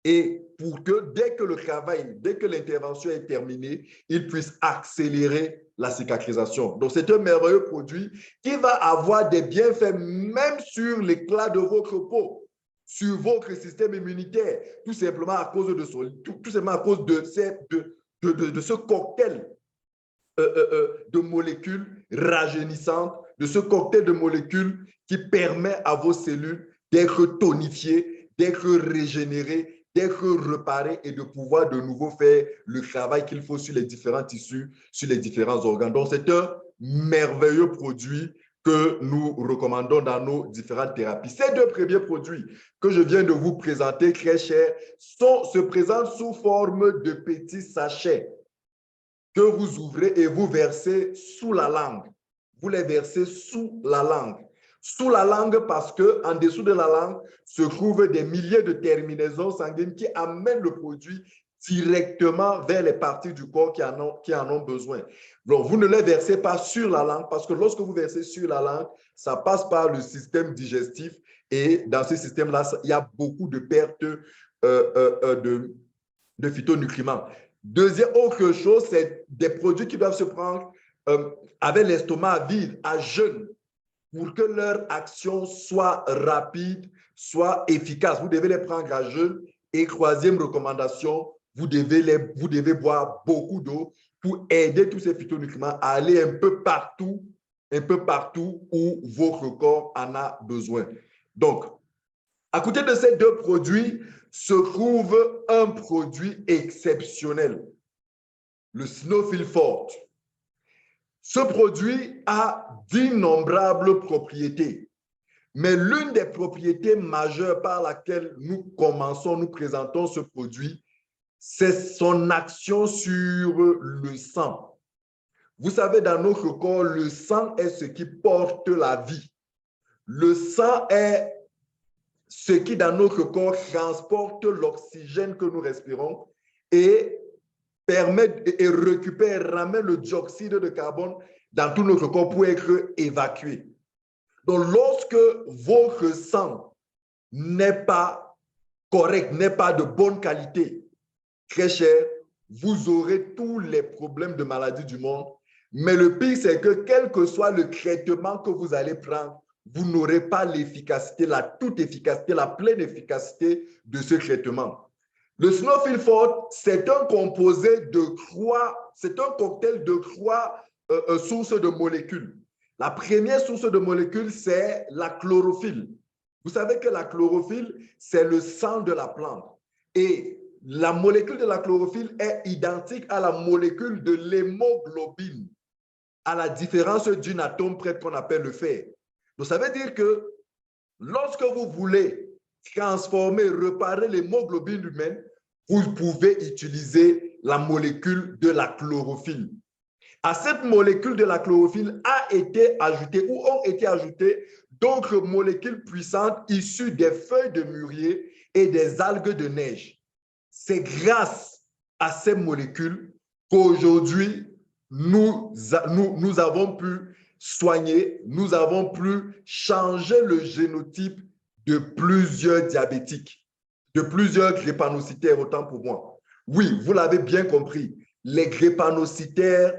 [SPEAKER 2] et pour que dès que l'intervention est terminée, il puisse accélérer la cicatrisation. Donc, c'est un merveilleux produit qui va avoir des bienfaits même sur l'éclat de votre peau, sur votre système immunitaire, tout simplement à cause de ce cocktail de molécules rajeunissantes, de ce cocktail de molécules qui permet à vos cellules d'être tonifiées, d'être régénérées, d'être reparées et de pouvoir de nouveau faire le travail qu'il faut sur les différents tissus, sur les différents organes. Donc, c'est un merveilleux produit que nous recommandons dans nos différentes thérapies. Ces deux premiers produits que je viens de vous présenter, très chers, se présentent sous forme de petits sachets que vous ouvrez et vous versez sous la langue. Vous les versez sous la langue. Sous la langue parce qu'en dessous de la langue se trouvent des milliers de terminaisons sanguines qui amènent le produit directement vers les parties du corps qui en ont besoin. Donc, vous ne les versez pas sur la langue parce que lorsque vous versez sur la langue, ça passe par le système digestif et dans ce système-là, il y a beaucoup de pertes de phytonutriments. Deuxième autre chose, c'est des produits qui doivent se prendre avec l'estomac vide, à jeûne, pour que leur action soit rapide, soit efficace. Vous devez les prendre à jeûne. Et troisième recommandation, vous devez boire beaucoup d'eau pour aider tous ces phytonutriments à aller un peu partout où votre corps en a besoin. Donc, à côté de ces deux produits, se trouve un produit exceptionnel, le Snowfield Forte. Ce produit a d'innombrables propriétés, mais l'une des propriétés majeures par laquelle nous présentons ce produit, c'est son action sur le sang. Vous savez, dans notre corps, le sang est ce qui porte la vie. Le sang est ce qui, dans notre corps, transporte l'oxygène que nous respirons et permet et récupère, ramène le dioxyde de carbone dans tout notre corps pour être évacué. Donc, lorsque votre sang n'est pas correct, n'est pas de bonne qualité, très cher, vous aurez tous les problèmes de maladie du monde. Mais le pire, c'est que quel que soit le traitement que vous allez prendre, vous n'aurez pas l'efficacité, la toute efficacité, la pleine efficacité de ce traitement. Le Snowfield Forte, c'est un composé de trois, c'est un cocktail de trois sources de molécules. La première source de molécules, c'est la chlorophylle. Vous savez que la chlorophylle, c'est le sang de la plante. Et la molécule de la chlorophylle est identique à la molécule de l'hémoglobine, à la différence d'un atome près qu'on appelle le fer. Donc, ça veut dire que lorsque vous voulez transformer, réparer l'hémoglobine humaine, vous pouvez utiliser la molécule de la chlorophylle. À cette molécule de la chlorophylle a été ajoutée ou ont été ajoutées d'autres molécules puissantes issues des feuilles de mûrier et des algues de neige. c'est grâce à ces molécules qu'aujourd'hui, nous avons pu soigner, nous avons pu changer le génotype de plusieurs diabétiques, de plusieurs drépanocytaires, autant pour moi. Oui, vous l'avez bien compris, les drépanocytaires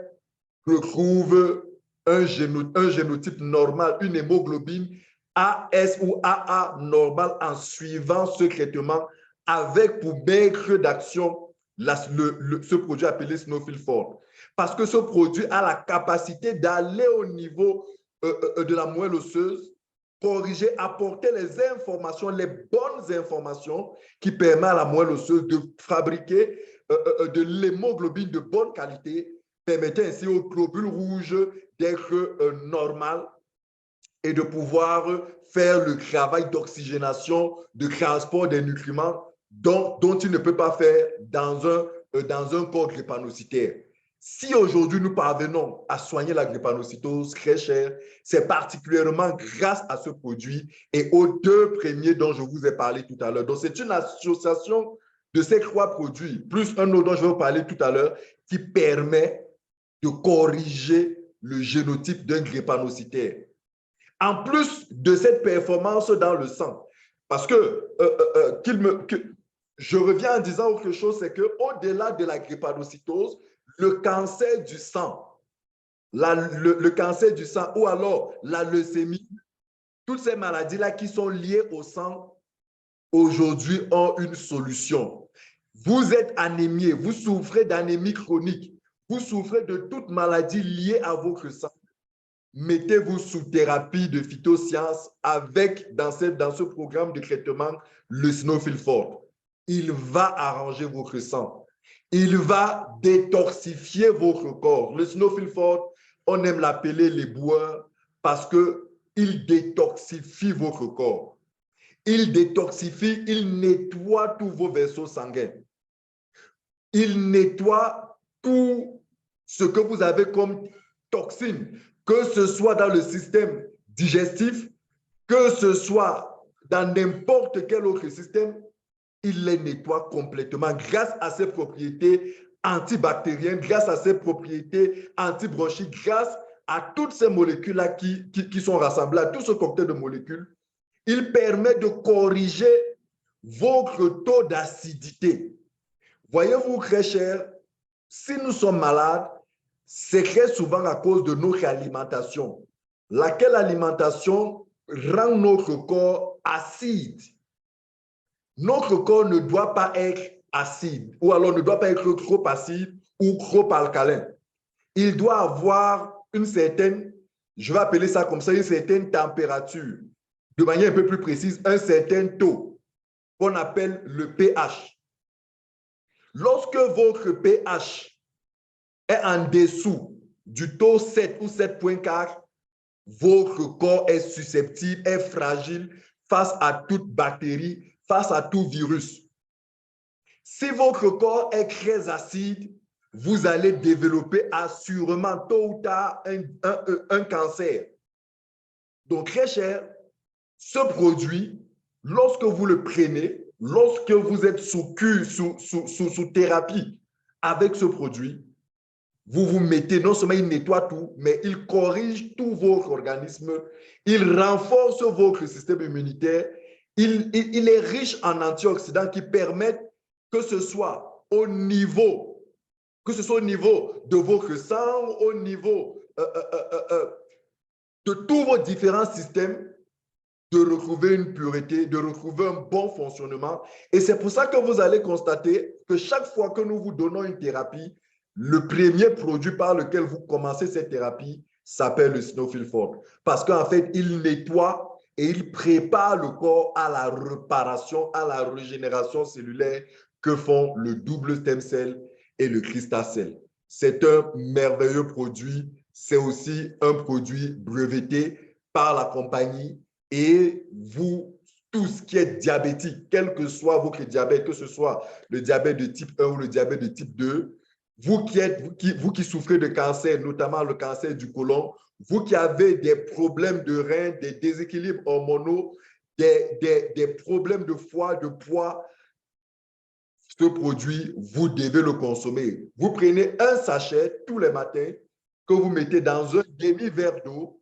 [SPEAKER 2] retrouvent un génotype normal, une hémoglobine AS ou AA normal en suivant ce traitement avec pour maigre d'action ce produit appelé Snowfilford. Parce que ce produit a la capacité d'aller au niveau de la moelle osseuse, corriger, apporter les informations, les bonnes informations qui permettent à la moelle osseuse de fabriquer de l'hémoglobine de bonne qualité, permettant ainsi aux globules rouges d'être normales et de pouvoir faire le travail d'oxygénation, de transport des nutriments dont il ne peut pas faire dans un corps drépanocytaire. Si aujourd'hui nous parvenons à soigner la drépanocytose très chère, c'est particulièrement grâce à ce produit et aux deux premiers dont je vous ai parlé tout à l'heure. Donc, c'est une association de ces trois produits, plus un autre dont je vais vous parler tout à l'heure, qui permet de corriger le génotype d'un drépanocytaire. En plus de cette performance dans le sang, parce que je reviens en disant autre chose, c'est qu'au-delà de la drépanocytose, le cancer du sang, le cancer du sang ou alors la leucémie, toutes ces maladies-là qui sont liées au sang, aujourd'hui ont une solution. Vous êtes anémié, vous souffrez d'anémie chronique, vous souffrez de toute maladie liée à votre sang. Mettez-vous sous thérapie de phytosciences avec, dans ce programme de traitement, le Snowfilford. Il va arranger votre sang. Il va détoxifier votre corps. Le Snowfilford, on aime l'appeler les boueurs parce qu'il détoxifie votre corps. Il détoxifie, il nettoie tous vos vaisseaux sanguins. Il nettoie tout ce que vous avez comme toxines, que ce soit dans le système digestif, que ce soit dans n'importe quel autre système, il les nettoie complètement grâce à ses propriétés antibactériennes, grâce à ses propriétés antibronchiques, grâce à toutes ces molécules-là qui sont rassemblées, à tout ce cocktail de molécules. Il permet de corriger votre taux d'acidité. Voyez-vous, très cher, si nous sommes malades, c'est très souvent à cause de notre alimentation. Laquelle alimentation rend notre corps acide. Notre corps ne doit pas être acide, ou alors ne doit pas être trop acide ou trop alcalin. Il doit avoir une certaine, je vais appeler ça comme ça, une certaine température, de manière un peu plus précise, un certain taux qu'on appelle le pH. Lorsque votre pH est en dessous du taux 7 ou 7,4, votre corps est susceptible, est fragile face à toute bactérie, face à tout virus. Si votre corps est très acide, vous allez développer assurément tôt ou tard un cancer. Donc, très cher, ce produit, lorsque vous le prenez, lorsque vous êtes sous thérapie avec ce produit, vous vous mettez, non seulement il nettoie tout, mais il corrige tout votre organisme, il renforce votre système immunitaire, il est riche en antioxydants qui permettent que ce soit au niveau de votre sang, au niveau de tous vos différents systèmes, de retrouver une pureté, de retrouver un bon fonctionnement. Et c'est pour ça que vous allez constater que chaque fois que nous vous donnons une thérapie, le premier produit par lequel vous commencez cette thérapie s'appelle le Snowfilford. Parce qu'en fait, il nettoie et il prépare le corps à la réparation, à la régénération cellulaire que font le double stem cell et le crystal cell. C'est un merveilleux produit. C'est aussi un produit breveté par la compagnie. Et vous, tous qui êtes diabétiques, quel que soit votre diabète, que ce soit le diabète de type 1 ou le diabète de type 2, vous qui souffrez de cancer, notamment le cancer du côlon, vous qui avez des problèmes de reins, des déséquilibres hormonaux, des problèmes de foie, de poids, ce produit, vous devez le consommer. Vous prenez un sachet tous les matins que vous mettez dans un demi-verre d'eau,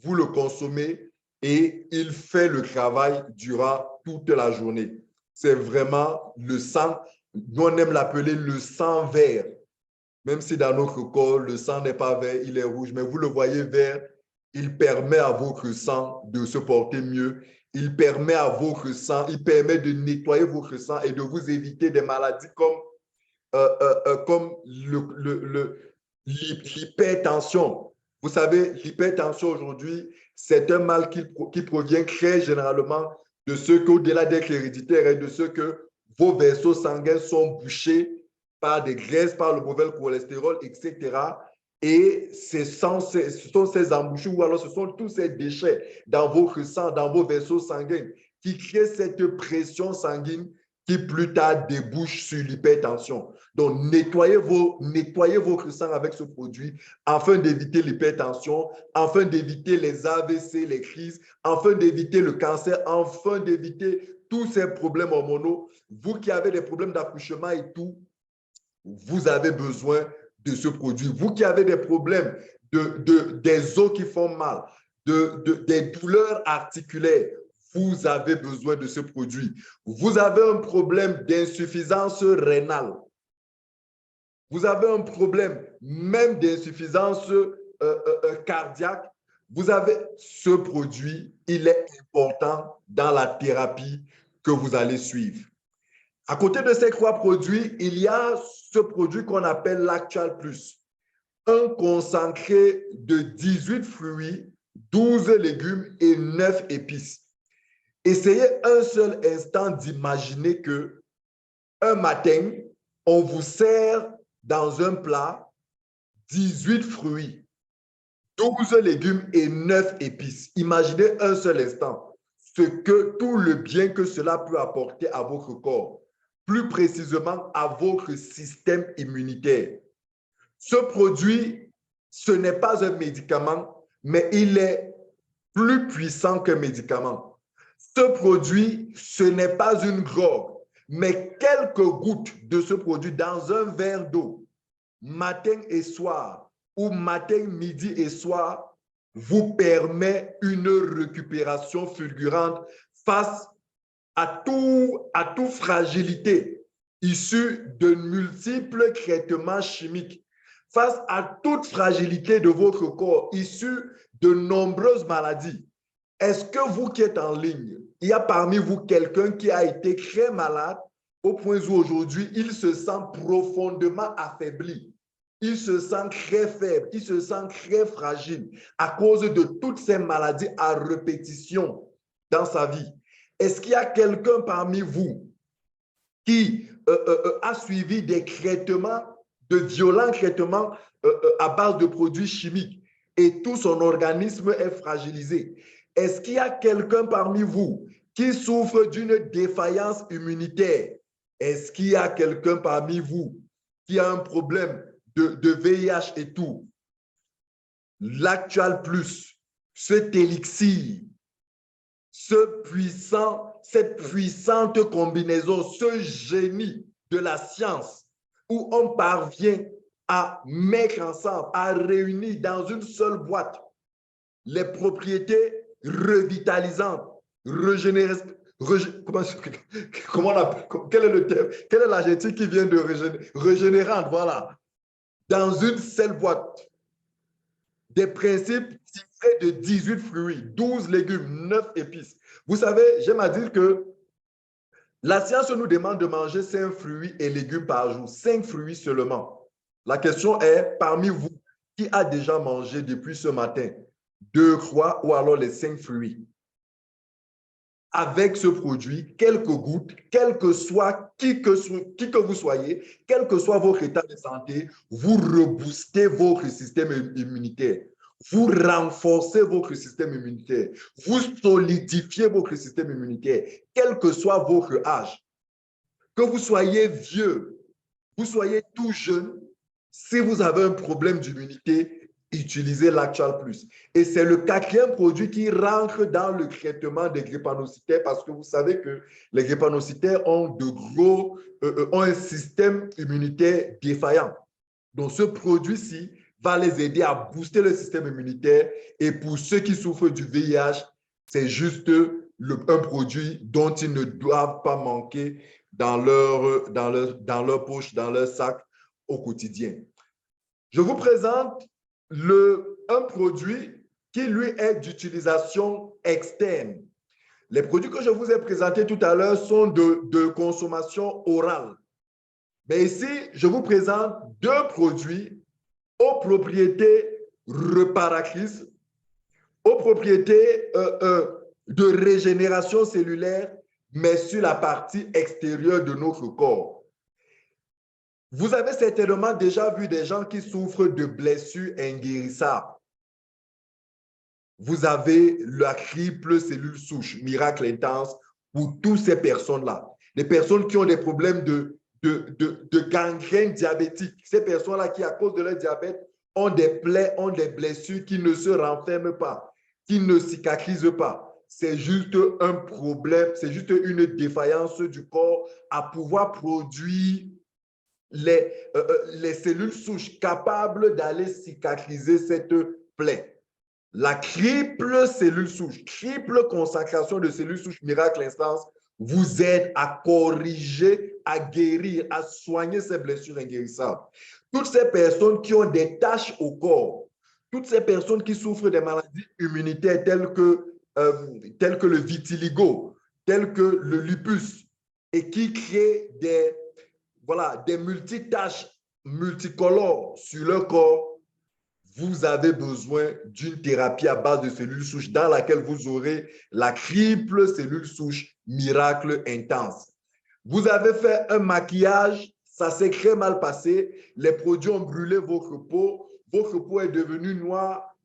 [SPEAKER 2] vous le consommez et il fait le travail durant toute la journée. C'est vraiment le sang, nous on aime l'appeler le sang vert. Même si dans notre corps, le sang n'est pas vert, il est rouge, mais vous le voyez vert, il permet à votre sang de se porter mieux. Il permet à votre sang, il permet de nettoyer votre sang et de vous éviter des maladies comme l'hypertension. Vous savez, l'hypertension aujourd'hui, c'est un mal qui provient très généralement de ce qu'au-delà d'être héréditaire et de ce que vos vaisseaux sanguins sont bouchés par des graisses, par le mauvais cholestérol, etc. Et ce sont ces embouchures ou alors ce sont tous ces déchets dans votre sang, dans vos vaisseaux sanguins qui créent cette pression sanguine qui plus tard débouche sur l'hypertension. Donc, nettoyez votre sang avec ce produit afin d'éviter l'hypertension, afin d'éviter les AVC, les crises, afin d'éviter le cancer, afin d'éviter tous ces problèmes hormonaux. Vous qui avez des problèmes d'accouchement et tout, vous avez besoin de ce produit. Vous qui avez des problèmes des os qui font mal, des douleurs articulaires, vous avez besoin de ce produit. Vous avez un problème d'insuffisance rénale. Vous avez un problème même d'insuffisance cardiaque. Vous avez ce produit, il est important dans la thérapie que vous allez suivre. À côté de ces 3 produits, il y a ce produit qu'on appelle l'Actual Plus, un concentré de 18 fruits, 12 légumes et 9 épices. Essayez un seul instant d'imaginer que un matin, on vous sert dans un plat 18 fruits, 12 légumes et 9 épices. Imaginez un seul instant tout le bien que cela peut apporter à votre corps, plus précisément à votre système immunitaire. Ce produit, ce n'est pas un médicament, mais il est plus puissant qu'un médicament. Ce produit, ce n'est pas une drogue, mais quelques gouttes de ce produit dans un verre d'eau, matin et soir, ou matin, midi et soir, vous permet une récupération fulgurante face à toute fragilité issue de multiples traitements chimiques, face à toute fragilité de votre corps issue de nombreuses maladies. Est-ce que vous qui êtes en ligne, il y a parmi vous quelqu'un qui a été très malade au point où aujourd'hui, il se sent profondément affaibli. Il se sent très faible, il se sent très fragile à cause de toutes ces maladies à répétition dans sa vie. Est-ce qu'il y a quelqu'un parmi vous qui a suivi des traitements, de violents traitements à base de produits chimiques et tout son organisme est fragilisé? Est-ce qu'il y a quelqu'un parmi vous qui souffre d'une défaillance immunitaire? Est-ce qu'il y a quelqu'un parmi vous qui a un problème de VIH et tout? L'Actual Plus, cet élixir, cette puissante combinaison, ce génie de la science où on parvient à mettre ensemble, à réunir dans une seule boîte les propriétés revitalisantes, régénérantes. Quel est le terme? Quel est l'adjectif qui vient de régénérante? Voilà. Dans une seule boîte, des principes tirés de 18 fruits, 12 légumes, 9 épices. Vous savez, j'aime à dire que la science nous demande de manger 5 fruits et légumes par jour, 5 fruits seulement. La question est, parmi vous, qui a déjà mangé depuis ce matin 2, 3 ou alors les 5 fruits? Avec ce produit, quelques gouttes, quel que soit qui que vous soyez, quel que soit votre état de santé, vous reboostez votre système immunitaire. Vous renforcez votre système immunitaire. Vous solidifiez votre système immunitaire, quel que soit votre âge. Que vous soyez vieux, vous soyez tout jeune, si vous avez un problème d'immunité, utilisez l'Actual Plus. Et c'est le 4e produit qui rentre dans le traitement des drépanocytaires parce que vous savez que les drépanocytaires ont de gros ont un système immunitaire défaillant. Donc, ce produit-ci va les aider à booster le système immunitaire. Et pour ceux qui souffrent du VIH, c'est juste un produit dont ils ne doivent pas manquer dans leur poche, dans leur sac au quotidien. Je vous présente un produit qui, lui, est d'utilisation externe. Les produits que je vous ai présentés tout à l'heure sont de consommation orale. Mais ici, je vous présente deux produits aux propriétés réparatrices, aux propriétés de régénération cellulaire, mais sur la partie extérieure de notre corps. Vous avez certainement déjà vu des gens qui souffrent de blessures inguérissables. Vous avez la triple cellule souche, miracle intense, pour toutes ces personnes-là. Les personnes qui ont des problèmes de gangrène diabétique. Ces personnes-là qui, à cause de leur diabète, ont des plaies, ont des blessures qui ne se renferment pas, qui ne cicatrisent pas. C'est juste un problème, c'est juste une défaillance du corps à pouvoir produire les cellules souches capables d'aller cicatriser cette plaie. La triple cellule souche, triple consacration de cellules souches miracle instance vous aide à corriger, à guérir, à soigner ces blessures inguérissables. Toutes ces personnes qui ont des taches au corps, toutes ces personnes qui souffrent des maladies immunitaires telles que le vitiligo, telles que le lupus, et qui créent des multitaches multicolores sur leur corps, vous avez besoin d'une thérapie à base de cellules souches dans laquelle vous aurez la triple cellule souche miracle intense. Vous avez fait un maquillage, ça s'est très mal passé, les produits ont brûlé votre peau est devenue noire,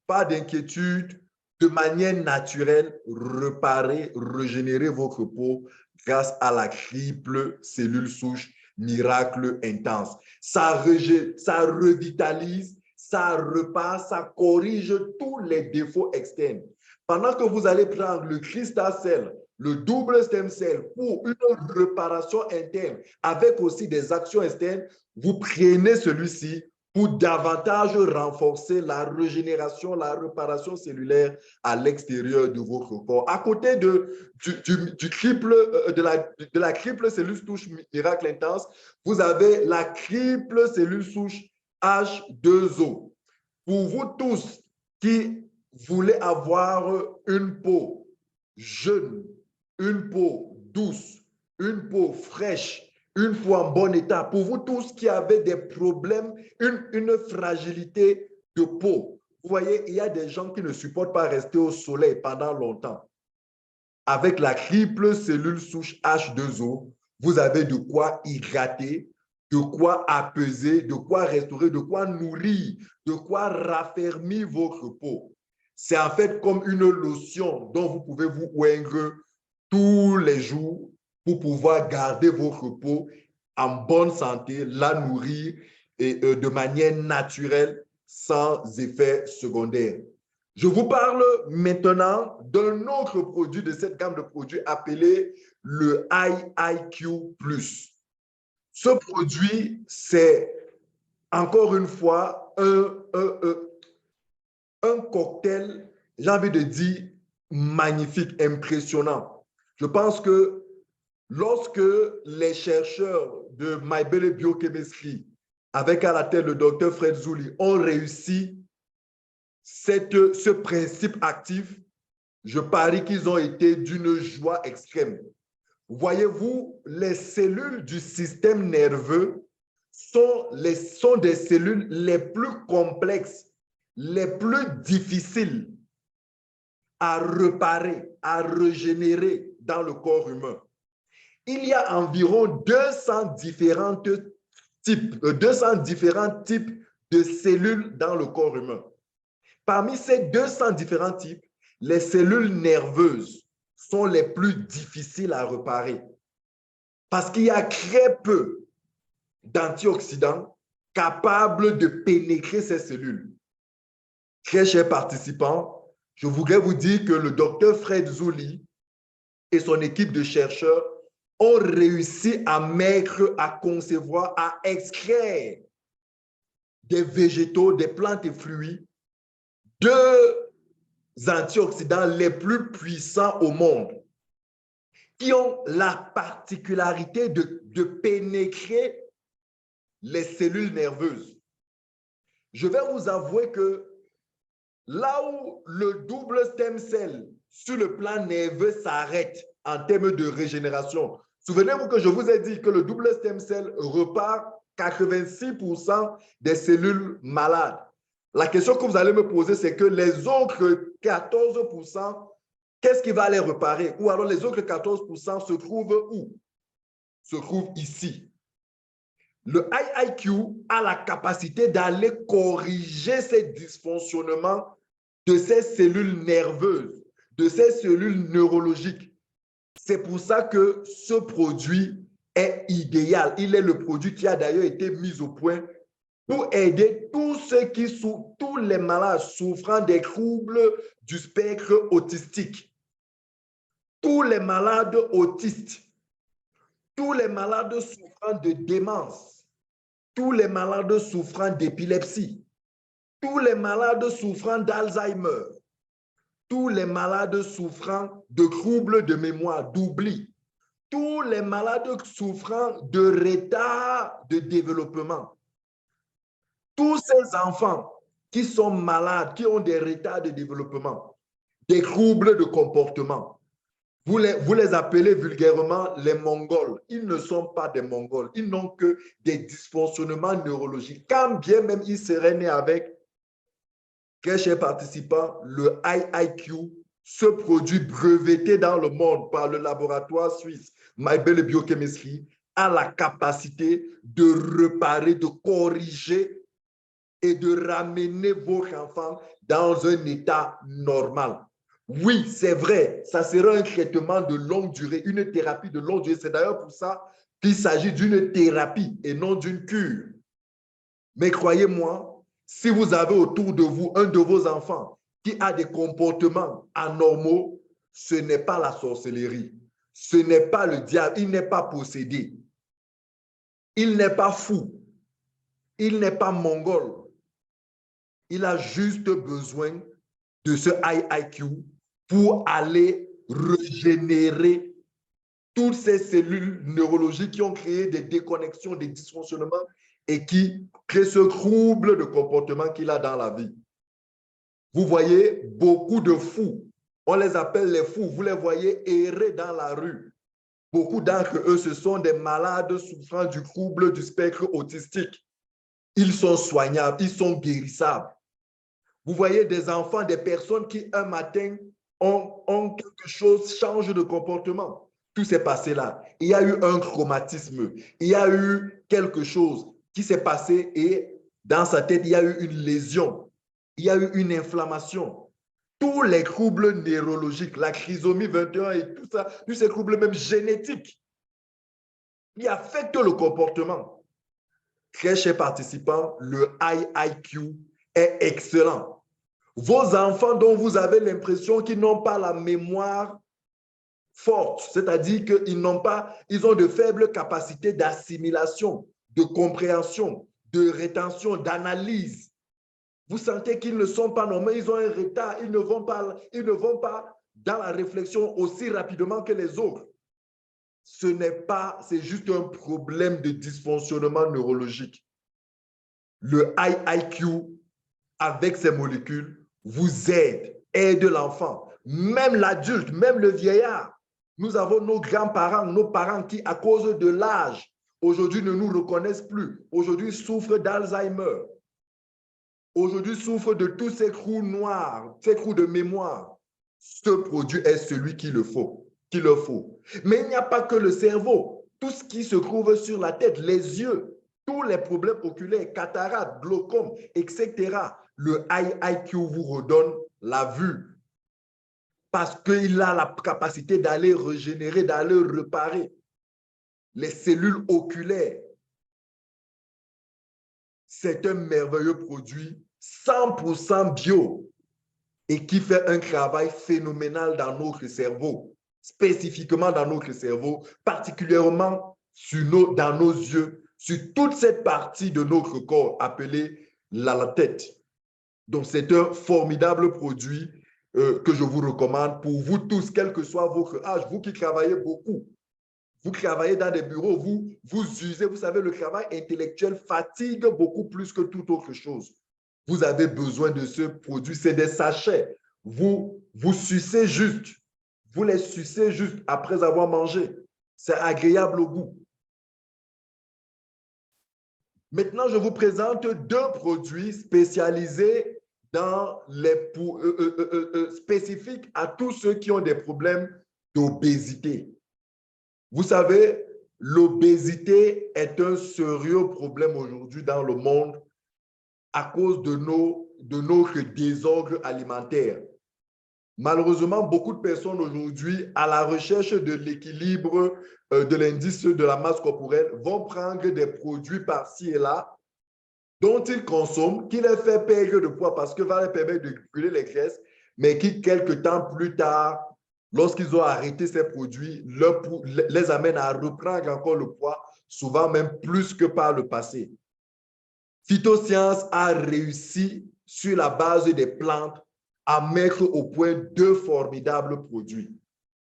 [SPEAKER 2] pas d'inquiétude, de manière naturelle, réparer, régénérer votre peau grâce à la triple cellule souche miracle intense. Ça revitalise, ça repart, ça corrige tous les défauts externes. Pendant que vous allez prendre le Crystal Cell, le double stem cell pour une réparation interne avec aussi des actions externes, vous prenez celui-ci pour davantage renforcer la régénération, la réparation cellulaire à l'extérieur de votre corps. À côté de la triple cellule souche miracle intense, vous avez la triple cellule souche H2O. Pour vous tous qui voulez avoir une peau jeune, une peau douce, une peau fraîche, une peau en bon état, pour vous tous qui avez des problèmes, une fragilité de peau. Vous voyez, il y a des gens qui ne supportent pas rester au soleil pendant longtemps. Avec la triple cellule souche H2O, vous avez de quoi hydrater, de quoi apaiser, de quoi restaurer, de quoi nourrir, de quoi raffermir votre peau. C'est en fait comme une lotion dont vous pouvez vous oindre tous les jours pour pouvoir garder votre peau en bonne santé, la nourrir et de manière naturelle, sans effet secondaire. Je vous parle maintenant d'un autre produit de cette gamme de produits appelé le IIQ+. Ce produit, c'est encore une fois un cocktail, j'ai envie de dire, magnifique, impressionnant. Je pense que lorsque les chercheurs de MyBelle Biochemistry, avec à la tête le docteur Fred Zouli, ont réussi ce principe actif, je parie qu'ils ont été d'une joie extrême. Voyez-vous, les cellules du système nerveux sont des cellules les plus complexes, les plus difficiles à réparer, à régénérer dans le corps humain. Il y a environ 200 différents types de cellules dans le corps humain. Parmi ces 200 différents types, les cellules nerveuses sont les plus difficiles à réparer parce qu'il y a très peu d'antioxydants capables de pénétrer ces cellules. Très chers participants, je voudrais vous dire que le docteur Fred Zouli et son équipe de chercheurs ont réussi à mettre, à concevoir, à extraire des végétaux, des plantes et fruits, deux antioxydants les plus puissants au monde, qui ont la particularité de pénétrer les cellules nerveuses. Je vais vous avouer que là où le double stem cell sur le plan nerveux s'arrête en termes de régénération, souvenez-vous que je vous ai dit que le double stem cell repart 86% des cellules malades. La question que vous allez me poser, c'est que les autres 14%, qu'est-ce qui va les réparer? Ou alors les autres 14% se trouvent où? Se trouvent ici. Le IIQ a la capacité d'aller corriger ces dysfonctionnements de ces cellules nerveuses, de ces cellules neurologiques. C'est pour ça que ce produit est idéal. Il est le produit qui a d'ailleurs été mis au point pour aider tous les malades souffrant des troubles du spectre autistique, tous les malades autistes, tous les malades souffrant de démence, tous les malades souffrant d'épilepsie, tous les malades souffrant d'Alzheimer, tous les malades souffrant de troubles de mémoire, d'oubli, tous les malades souffrant de retard de développement, tous ces enfants qui sont malades, qui ont des retards de développement, des troubles de comportement, vous les appelez vulgairement les Mongols. Ils ne sont pas des Mongols. Ils n'ont que des dysfonctionnements neurologiques. Quand bien même ils seraient nés avec, très chers participants, le IIQ, ce produit breveté dans le monde par le laboratoire suisse Maibele Biochemistry, a la capacité de réparer, de corriger et de ramener votre enfant dans un état normal. Oui, c'est vrai, ça sera un traitement de longue durée, une thérapie de longue durée. C'est d'ailleurs pour ça qu'il s'agit d'une thérapie et non d'une cure. Mais croyez-moi, si vous avez autour de vous un de vos enfants qui a des comportements anormaux, ce n'est pas la sorcellerie, ce n'est pas le diable, il n'est pas possédé, il n'est pas fou, il n'est pas mongol. Il a juste besoin de ce IIQ pour aller régénérer toutes ces cellules neurologiques qui ont créé des déconnexions, des dysfonctionnements et qui créent ce trouble de comportement qu'il a dans la vie. Vous voyez beaucoup de fous, on les appelle les fous, vous les voyez errer dans la rue. Beaucoup d'entre eux, ce sont des malades souffrant du trouble du spectre autistique. Ils sont soignables, ils sont guérissables. Vous voyez des enfants, des personnes qui un matin ont quelque chose, changent de comportement. Tout s'est passé là. Il y a eu un traumatisme. Il y a eu quelque chose qui s'est passé et dans sa tête, il y a eu une lésion. Il y a eu une inflammation. Tous les troubles neurologiques, la trisomie 21 et tout ça, tous ces troubles même génétiques, qui affectent le comportement. Très chers participants, le IIQ est excellent. Vos enfants dont vous avez l'impression qu'ils n'ont pas la mémoire forte, c'est-à-dire qu'ils ils ont de faibles capacités d'assimilation, de compréhension, de rétention, d'analyse. Vous sentez qu'ils ne sont pas normaux, ils ont un retard, ils ne vont pas dans la réflexion aussi rapidement que les autres. Ce n'est pas, c'est juste un problème de dysfonctionnement neurologique. Le IIQ, avec ces molécules, vous aide l'enfant, même l'adulte, même le vieillard. Nous avons nos grands-parents, nos parents qui, à cause de l'âge, aujourd'hui ne nous reconnaissent plus. Aujourd'hui souffrent d'Alzheimer. Aujourd'hui souffrent de tous ces trous noirs, ces trous de mémoire. Ce produit est celui qu'il leur faut. Mais il n'y a pas que le cerveau. Tout ce qui se trouve sur la tête, les yeux, tous les problèmes oculaires, cataracte, glaucome, etc. Le IIQ vous redonne la vue parce qu'il a la capacité d'aller régénérer, d'aller réparer les cellules oculaires. C'est un merveilleux produit 100% bio et qui fait un travail phénoménal dans notre cerveau. spécifiquement dans notre cerveau, particulièrement dans nos yeux, sur toute cette partie de notre corps appelée la tête. Donc, c'est un formidable produit que je vous recommande pour vous tous, quel que soit votre âge, vous qui travaillez beaucoup. Vous travaillez dans des bureaux, vous usez, vous savez, le travail intellectuel fatigue beaucoup plus que toute autre chose. Vous avez besoin de ce produit, c'est des sachets. Vous sucez juste, vous les sucez juste après avoir mangé. C'est agréable au goût. Maintenant, je vous présente deux produits spécialisés dans spécifiques à tous ceux qui ont des problèmes d'obésité. Vous savez, l'obésité est un sérieux problème aujourd'hui dans le monde à cause de notre désordre alimentaire. Malheureusement, beaucoup de personnes aujourd'hui, à la recherche de l'équilibre de l'indice de la masse corporelle, vont prendre des produits par-ci et là dont ils consomment, qui les fait perdre de poids parce que va leur permettre de brûler les graisses, mais qui, quelques temps plus tard, lorsqu'ils ont arrêté ces produits, les amènent à reprendre encore le poids, souvent même plus que par le passé. Phytosciences a réussi, sur la base des plantes, à mettre au point deux formidables produits.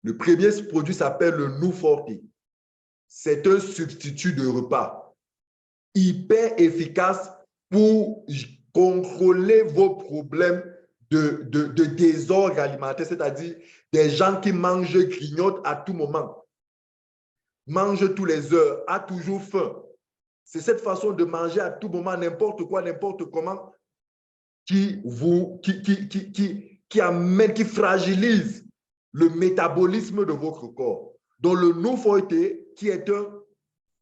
[SPEAKER 2] Le premier produit s'appelle le Nuforte. C'est un substitut de repas hyper efficace pour contrôler vos problèmes de désordre alimentaire, c'est-à-dire des gens qui mangent, grignotent à tout moment, mangent tous les heures, a toujours faim. C'est cette façon de manger à tout moment, n'importe quoi, n'importe comment, qui fragilise le métabolisme de votre corps. Donc, le Nuforte, qui est un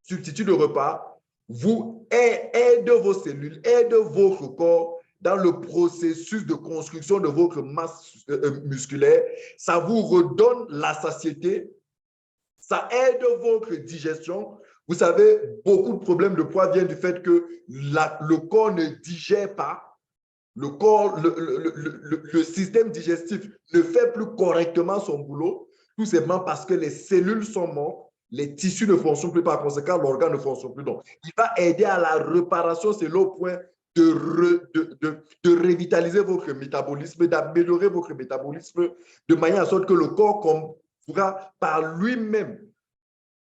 [SPEAKER 2] substitut de repas, vous aide vos cellules, aide votre corps dans le processus de construction de votre masse musculaire. Ça vous redonne la satiété, ça aide votre digestion. Vous savez, beaucoup de problèmes de poids viennent du fait que le corps ne digère pas. Le système digestif ne fait plus correctement son boulot, tout simplement parce que les cellules sont mortes, les tissus ne fonctionnent plus, par conséquent, l'organe ne fonctionne plus. Donc, il va aider à la réparation, c'est le point de revitaliser votre métabolisme, d'améliorer votre métabolisme de manière à sorte que le corps pourra par lui-même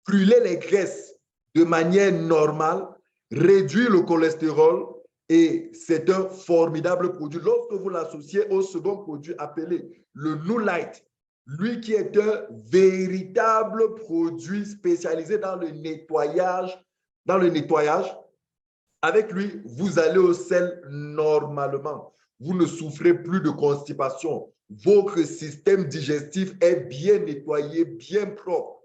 [SPEAKER 2] brûler les graisses de manière normale, réduire le cholestérol, et c'est un formidable produit. Lorsque vous l'associez au second produit appelé le Nulite, lui qui est un véritable produit spécialisé dans le nettoyage, avec lui, vous allez au sel normalement. Vous ne souffrez plus de constipation. Votre système digestif est bien nettoyé, bien propre.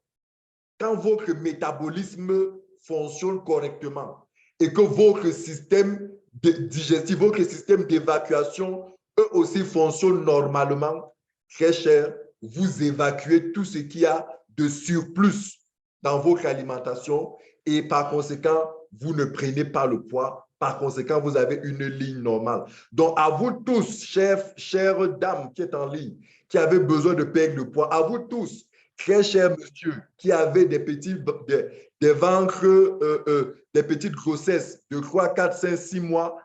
[SPEAKER 2] Quand votre métabolisme fonctionne correctement et que votre système digestif, votre système d'évacuation, eux aussi fonctionnent normalement, très cher, vous évacuez tout ce qu'il y a de surplus dans votre alimentation et par conséquent, vous ne prenez pas le poids. Par conséquent, vous avez une ligne normale. Donc, à vous tous, chère dame qui est en ligne, qui avez besoin de perdre le poids, à vous tous, très cher monsieur, qui avez des ventres, des petites grossesses de 3, 4, 5, 6 mois,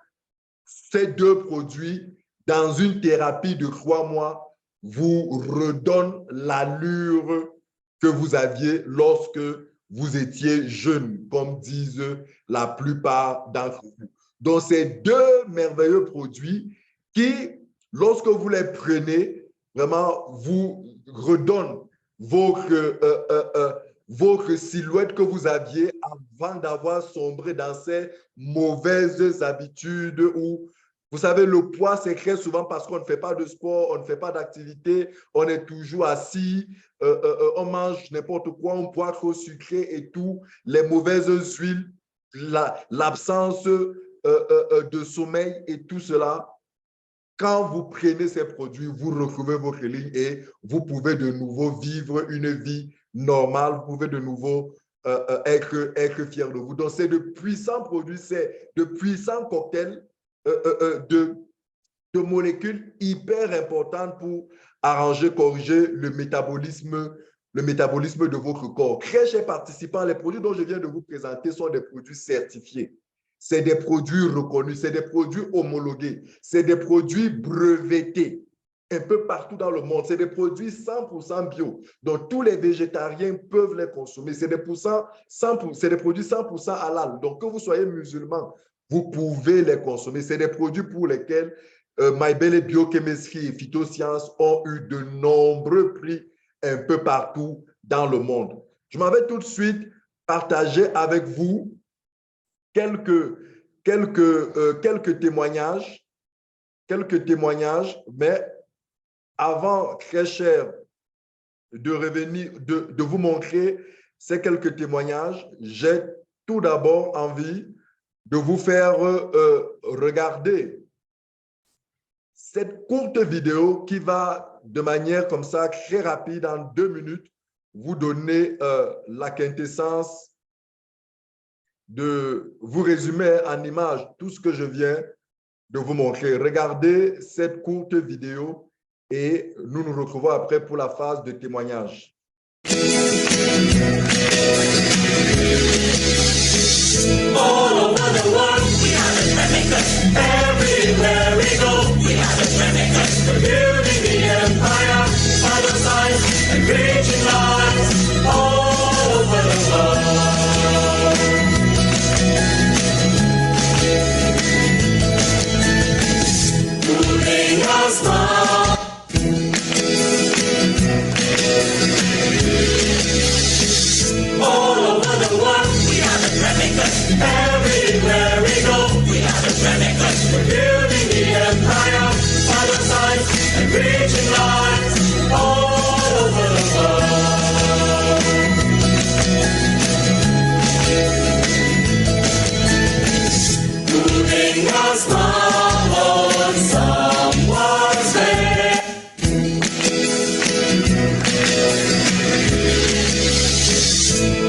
[SPEAKER 2] ces deux produits, dans une thérapie de 3 mois, vous redonnent l'allure que vous aviez lorsque vous étiez jeune, comme disent la plupart d'entre vous. Donc, ces deux merveilleux produits qui, lorsque vous les prenez, vraiment vous redonnent votre silhouette que vous aviez avant d'avoir sombré dans ces mauvaises habitudes où, vous savez, le poids s'écrit souvent parce qu'on ne fait pas de sport, on ne fait pas d'activité, on est toujours assis, on mange n'importe quoi, on boit trop sucré et tout, les mauvaises huiles, l'absence de sommeil et tout cela. Quand vous prenez ces produits, vous retrouvez votre ligne et vous pouvez de nouveau vivre une vie normale, vous pouvez de nouveau être fier de vous. Donc, c'est de puissants produits, c'est de puissants cocktails de molécules hyper importantes pour arranger, corriger le métabolisme le métabolisme de votre corps. Très chers participants, les produits dont je viens de vous présenter sont des produits certifiés. C'est des produits reconnus, c'est des produits homologués, c'est des produits brevetés un peu partout dans le monde. C'est des produits 100% bio, donc tous les végétariens peuvent les consommer. C'est des produits 100% halal, donc que vous soyez musulman, vous pouvez les consommer. C'est des produits pour lesquels MyBelle Biochemistry et Phytosciences ont eu de nombreux prix un peu partout dans le monde. Je m'en vais tout de suite partager avec vous quelques témoignages, mais avant, très cher, de revenir, de vous montrer ces quelques témoignages, j'ai tout d'abord envie de vous faire regarder cette courte vidéo qui va de manière comme ça très rapide, en 2 minutes, vous donner la quintessence de vous résumer en images tout ce que je viens de vous montrer. Regardez cette courte vidéo et nous nous retrouvons après pour la phase de témoignage.
[SPEAKER 3] All over the world, we are the Trendmakers. Everywhere we go, we are the Trendmakers. We're building the empire by the science and reaching lives all over the world. Moving us now. All over the world, we are the Trendmakers. Everywhere we go, we are the Trendmakers. We're building the empire by the science and reaching lives all over the world. Moving us now on someone's day.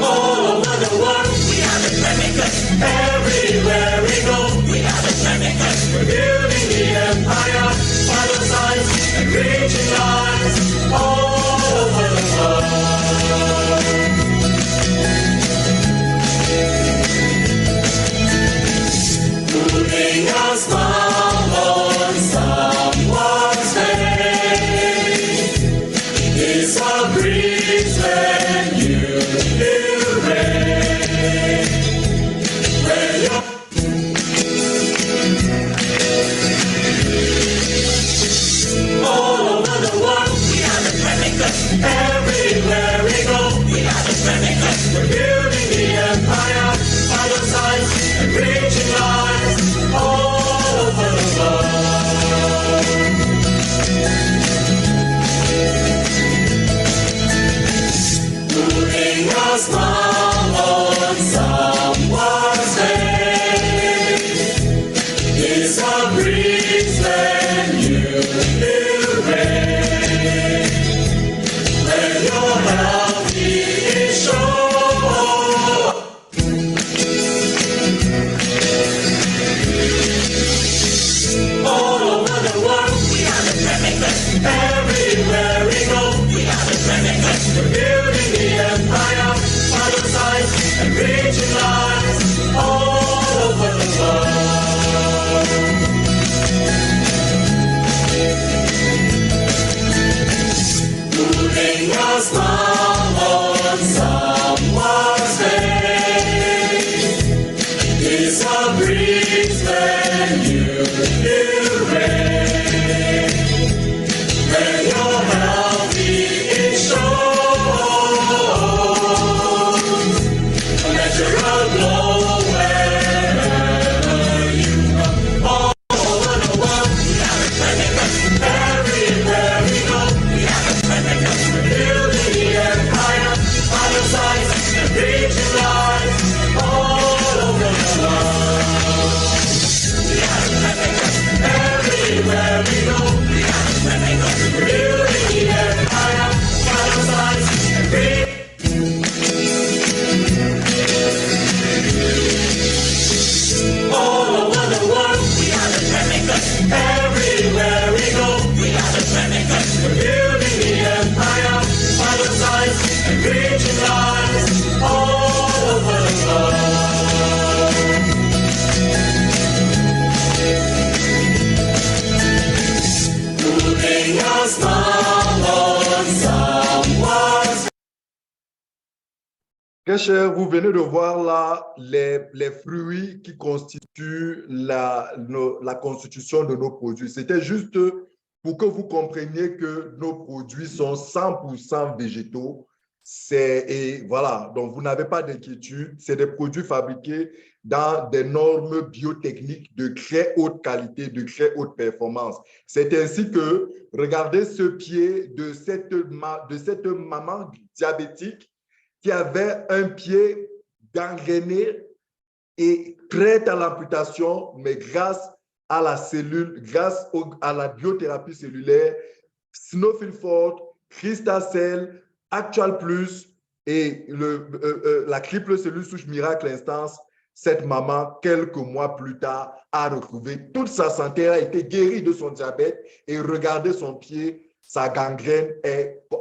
[SPEAKER 3] All over the world, we are the Trendmakers. Everywhere we go, we are the Trendmakers. We're building the empire by the science and reaching lives all over the world. Moving us now on someone's day. It's a breeze when you rain. When you're all over the world, we are the Trendmakers. Everywhere we go, we are the Trendmakers. We're building the empire by the science and reaching lives all over the world. Moving us now on someone's day. It's a breeze when you rain. When you're healthy, it's sure. All over the world, we are the Trendmakers. Everywhere we go, we are the Trendmakers. We're building the empire by the science and reaching lives all over the world. Moving us now on someone's day. It's a breeze when you rain. When you're healthy, it shows. A natural glow wherever you are. All over the world, we are the Trendmakers. Everywhere we go, we are the Trendmakers. We're building the empire by the science and reaching lives all over the world. We are the Trendmakers. Everywhere we go, we are the Trendmakers. We're building the empire by the science and reaching.
[SPEAKER 2] Très cher, vous venez de voir là les fruits qui constituent la constitution de nos produits. C'était juste pour que vous compreniez que nos produits sont 100% végétaux. Et voilà, donc vous n'avez pas d'inquiétude. C'est des produits fabriqués dans des normes biotechniques de très haute qualité, de très haute performance. C'est ainsi que, regardez ce pied de cette maman diabétique qui avait un pied gangréné et prêt à l'amputation, mais grâce à la cellule, à la biothérapie cellulaire, Snowfield Fort, Cristacell, Actual Plus et la triple cellule souche miracle instance, cette maman, quelques mois plus tard, a retrouvé toute sa santé, elle a été guérie de son diabète et regardez son pied, sa gangrène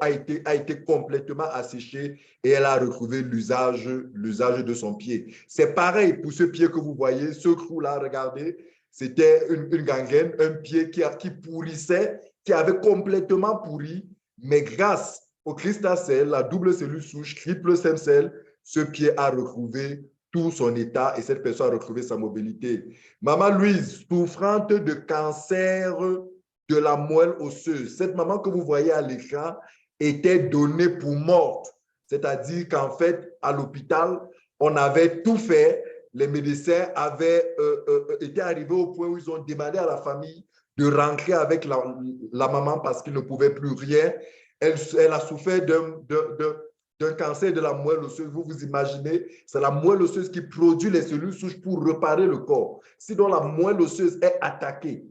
[SPEAKER 2] a été complètement asséchée et elle a retrouvé l'usage de son pied. C'est pareil pour ce pied que vous voyez, ce trou-là, regardez, c'était une gangrène, un pied qui pourrissait, qui avait complètement pourri, mais grâce au Cristacell, la double cellule souche, triple stem cell, ce pied a retrouvé tout son état et cette personne a retrouvé sa mobilité. Maman Louise, souffrante de cancer de la moelle osseuse, cette maman que vous voyez à l'écran était donnée pour morte. C'est-à-dire qu'en fait, à l'hôpital, on avait tout fait. Les médecins avaient été arrivés au point où ils ont demandé à la famille de rentrer avec la maman parce qu'ils ne pouvaient plus rien. Elle a souffert d'un cancer de la moelle osseuse. Vous vous imaginez, c'est la moelle osseuse qui produit les cellules souches pour réparer le corps. Sinon, la moelle osseuse est attaquée.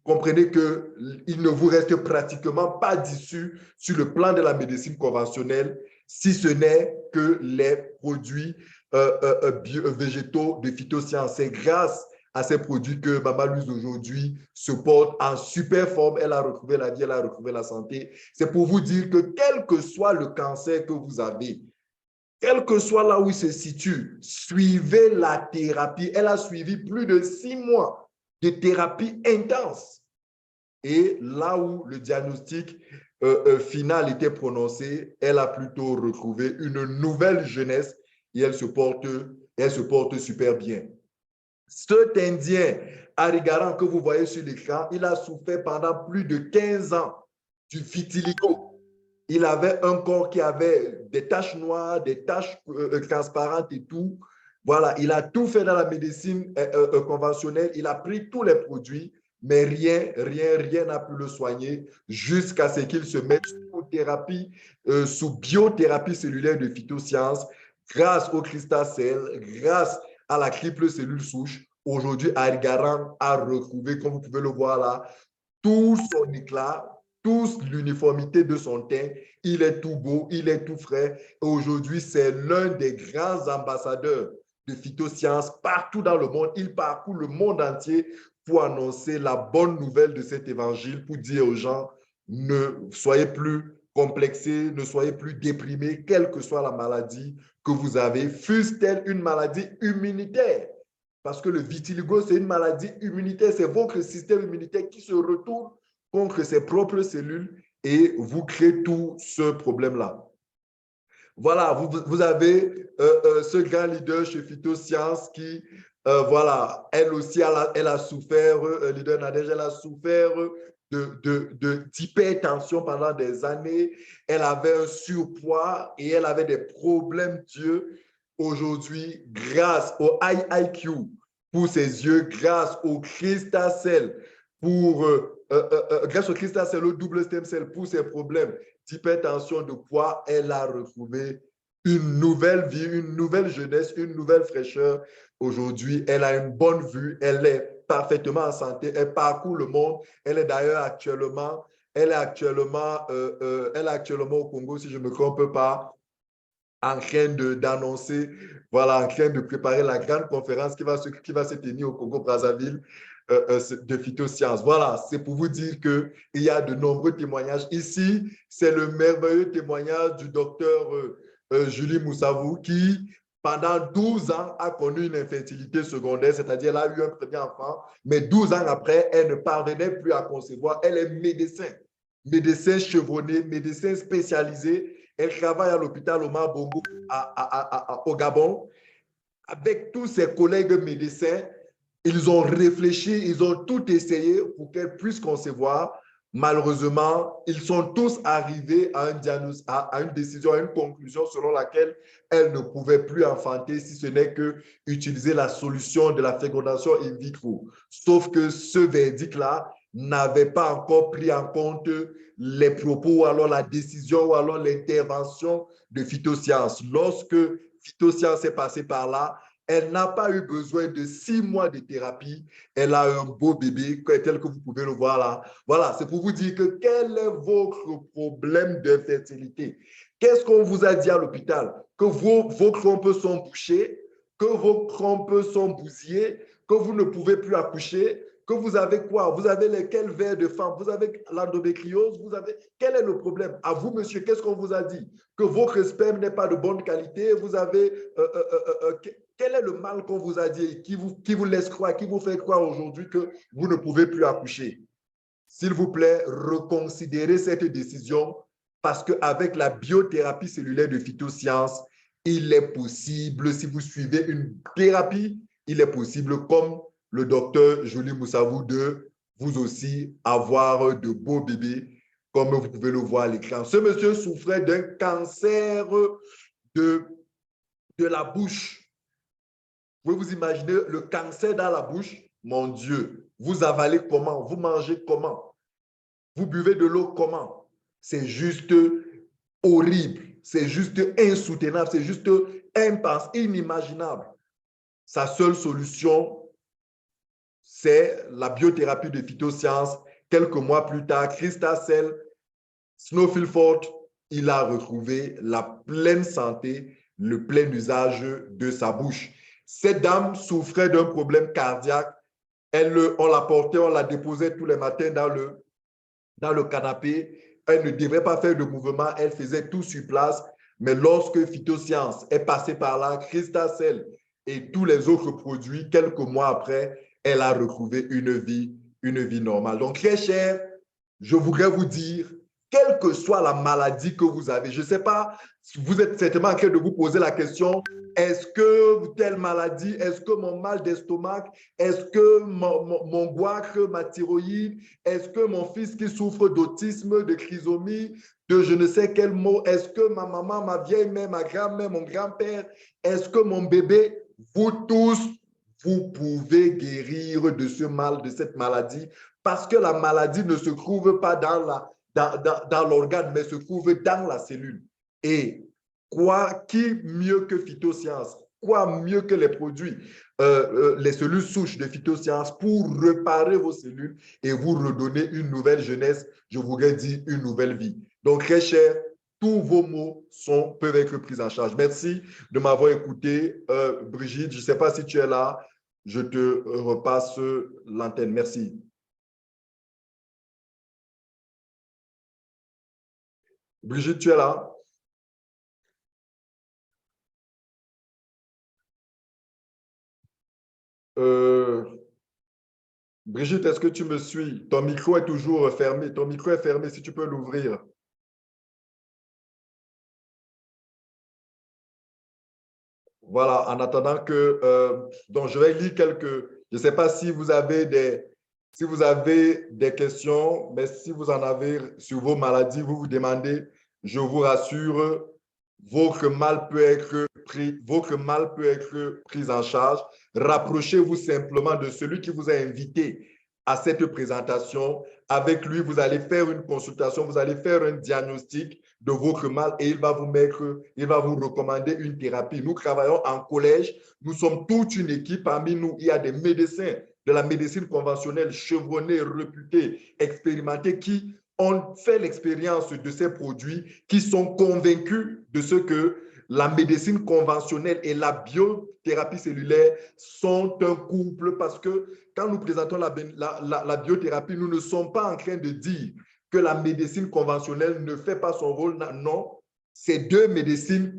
[SPEAKER 2] Comprenez qu'il ne vous reste pratiquement pas d'issue sur le plan de la médecine conventionnelle, si ce n'est que les produits végétaux de phytosciences. C'est grâce à ces produits que Maman Louise aujourd'hui se porte en super forme. Elle a retrouvé la vie, elle a retrouvé la santé. C'est pour vous dire que quel que soit le cancer que vous avez, quel que soit là où il se situe, suivez la thérapie. Elle a suivi plus de 6 mois de thérapie intense. Et là où le diagnostic final était prononcé, elle a plutôt retrouvé une nouvelle jeunesse et elle se porte super bien. Cet Indien, Harigaran, que vous voyez sur l'écran, il a souffert pendant plus de 15 ans du vitiligo. Il avait un corps qui avait des taches noires, des taches transparentes et tout. Voilà, il a tout fait dans la médecine conventionnelle. Il a pris tous les produits, mais rien n'a pu le soigner jusqu'à ce qu'il se mette sous thérapie, sous biothérapie cellulaire de phytosciences, grâce au Cristacell, grâce à la triple cellule souche. Aujourd'hui, Harigaran a retrouvé, comme vous pouvez le voir là, tout son éclat, toute l'uniformité de son teint. Il est tout beau, il est tout frais. Aujourd'hui, c'est l'un des grands ambassadeurs de phytosciences partout dans le monde. Il parcourt le monde entier pour annoncer la bonne nouvelle de cet évangile, pour dire aux gens, ne soyez plus complexés, ne soyez plus déprimés, quelle que soit la maladie que vous avez, fût-elle une maladie immunitaire. Parce que le vitiligo, c'est une maladie immunitaire, c'est votre système immunitaire qui se retourne contre ses propres cellules et vous créez tout ce problème-là. Voilà, vous avez ce grand leader chez Phytosciences qui, voilà, elle aussi, elle a souffert, leader Nadège, elle a souffert d'hypertension pendant des années. Elle avait un surpoids et elle avait des problèmes d'yeux. Aujourd'hui, grâce au IIQ pour ses yeux, grâce au Cristacell grâce au Cristacell, au double stem cell pour ses problèmes d'hypertension, de poids, elle a retrouvé une nouvelle vie, une nouvelle jeunesse, une nouvelle fraîcheur. Aujourd'hui, elle a une bonne vue, elle est parfaitement en santé, elle parcourt le monde. Elle est d'ailleurs actuellement au Congo, si je ne me trompe pas, en train d'annoncer, voilà, en train de préparer la grande conférence qui va se tenir au Congo-Brazzaville de phytosciences. Voilà, c'est pour vous dire qu'il y a de nombreux témoignages. Ici, c'est le merveilleux témoignage du docteur Julie Moussavou qui, pendant 12 ans, a connu une infertilité secondaire, c'est-à-dire elle a eu un premier enfant, mais 12 ans après, elle ne parvenait plus à concevoir. Elle est médecin chevronné, médecin spécialisé. Elle travaille à l'hôpital Omar Bongo au Gabon. Avec tous ses collègues médecins, ils ont réfléchi, ils ont tout essayé pour qu'elle puisse concevoir. Malheureusement, ils sont tous arrivés à une décision, à une conclusion selon laquelle elle ne pouvait plus enfanter si ce n'est que utiliser la solution de la fécondation in vitro. Sauf que ce verdict-là n'avait pas encore pris en compte les propos ou alors la décision ou alors l'intervention de Phytosciences. Lorsque Phytosciences est passée par là, elle n'a pas eu besoin de 6 mois de thérapie. Elle a un beau bébé, tel que vous pouvez le voir là. Voilà, c'est pour vous dire que quel est votre problème d'infertilité? Qu'est-ce qu'on vous a dit à l'hôpital? Que vos trompes sont bouchées, que vos trompes sont bousillées, que vous ne pouvez plus accoucher, que vous avez quoi? Vous avez lesquels vers de femme? Vous avez l'endométriose? Quel est le problème? À vous, monsieur, qu'est-ce qu'on vous a dit? Que votre sperme n'est pas de bonne qualité? Vous avez... quel est le mal qu'on vous a dit qui vous laisse croire, qui vous fait croire aujourd'hui que vous ne pouvez plus accoucher? S'il vous plaît, reconsidérez cette décision parce qu'avec la biothérapie cellulaire de Phytosciences, il est possible, si vous suivez une thérapie, il est possible, comme le docteur Joly Moussavou, de vous aussi avoir de beaux bébés, comme vous pouvez le voir à l'écran. Ce monsieur souffrait d'un cancer de la bouche. Vous pouvez vous imaginer le cancer dans la bouche? Mon Dieu, vous avalez comment? Vous mangez comment? Vous buvez de l'eau comment? C'est juste horrible, c'est juste insoutenable, c'est juste inimaginable. Sa seule solution, c'est la biothérapie de Phytosciences. Quelques mois plus tard, Christa Cell, Snowfield Ford, il a retrouvé la pleine santé, le plein usage de sa bouche. Cette dame souffrait d'un problème cardiaque. On la portait, on la déposait tous les matins dans le canapé. Elle ne devait pas faire de mouvement, elle faisait tout sur place. Mais lorsque Phytosciences est passé par là, Christa Cell et tous les autres produits, quelques mois après, elle a retrouvé une vie normale. Donc, très cher, je voudrais vous dire, quelle que soit la maladie que vous avez, je ne sais pas, vous êtes certainement en train de vous poser la question, est-ce que telle maladie, est-ce que mon mal d'estomac, est-ce que mon goitre, ma thyroïde, est-ce que mon fils qui souffre d'autisme, de trisomie, de je ne sais quel mot, est-ce que ma maman, ma vieille mère, ma grand-mère, mon grand-père, est-ce que mon bébé, vous tous, vous pouvez guérir de ce mal, de cette maladie, parce que la maladie ne se trouve pas dans l'organe, mais se trouve dans la cellule. Et qui mieux que Phytosciences, quoi mieux que les produits, les cellules souches de Phytosciences pour réparer vos cellules et vous redonner une nouvelle jeunesse, je voudrais dire une nouvelle vie. Donc, très cher, tous vos mots peuvent être pris en charge. Merci de m'avoir écouté. Brigitte, je ne sais pas si tu es là, je te repasse l'antenne. Merci. Brigitte, tu es là? Brigitte, est-ce que tu me suis? Ton micro est toujours fermé. Ton micro est fermé, si tu peux l'ouvrir. Voilà, en attendant que... donc, je vais lire quelques... Je ne sais pas si vous avez des questions, mais si vous en avez sur vos maladies, vous vous demandez, je vous rassure, votre mal peut être pris en charge. Rapprochez-vous simplement de celui qui vous a invité à cette présentation. Avec lui, vous allez faire une consultation, vous allez faire un diagnostic de votre mal et il va vous recommander une thérapie. Nous travaillons en collège, nous sommes toute une équipe. Parmi nous, il y a des médecins de la médecine conventionnelle, chevronnés, réputés, expérimentés, qui ont fait l'expérience de ces produits, qui sont convaincus de ce que la médecine conventionnelle et la biothérapie cellulaire sont un couple, parce que quand nous présentons la biothérapie, nous ne sommes pas en train de dire que la médecine conventionnelle ne fait pas son rôle. Non, ces deux médecines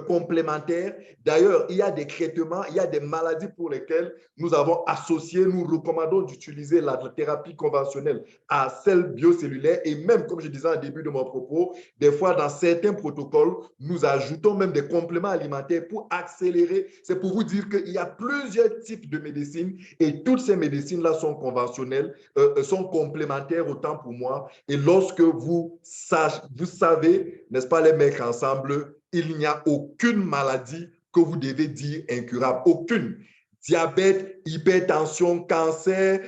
[SPEAKER 2] complémentaires. D'ailleurs, il y a des traitements, il y a des maladies pour lesquelles nous avons associé, nous recommandons d'utiliser la thérapie conventionnelle à celle biocellulaire. Et même, comme je disais en début de mon propos, des fois, dans certains protocoles, nous ajoutons même des compléments alimentaires pour accélérer. C'est pour vous dire qu'il y a plusieurs types de médecines et toutes ces médecines-là sont conventionnelles, sont complémentaires autant pour moi. Et lorsque vous savez, n'est-ce pas, les mettre ensemble, il n'y a aucune maladie que vous devez dire incurable. Aucune. Diabète, hypertension, cancer,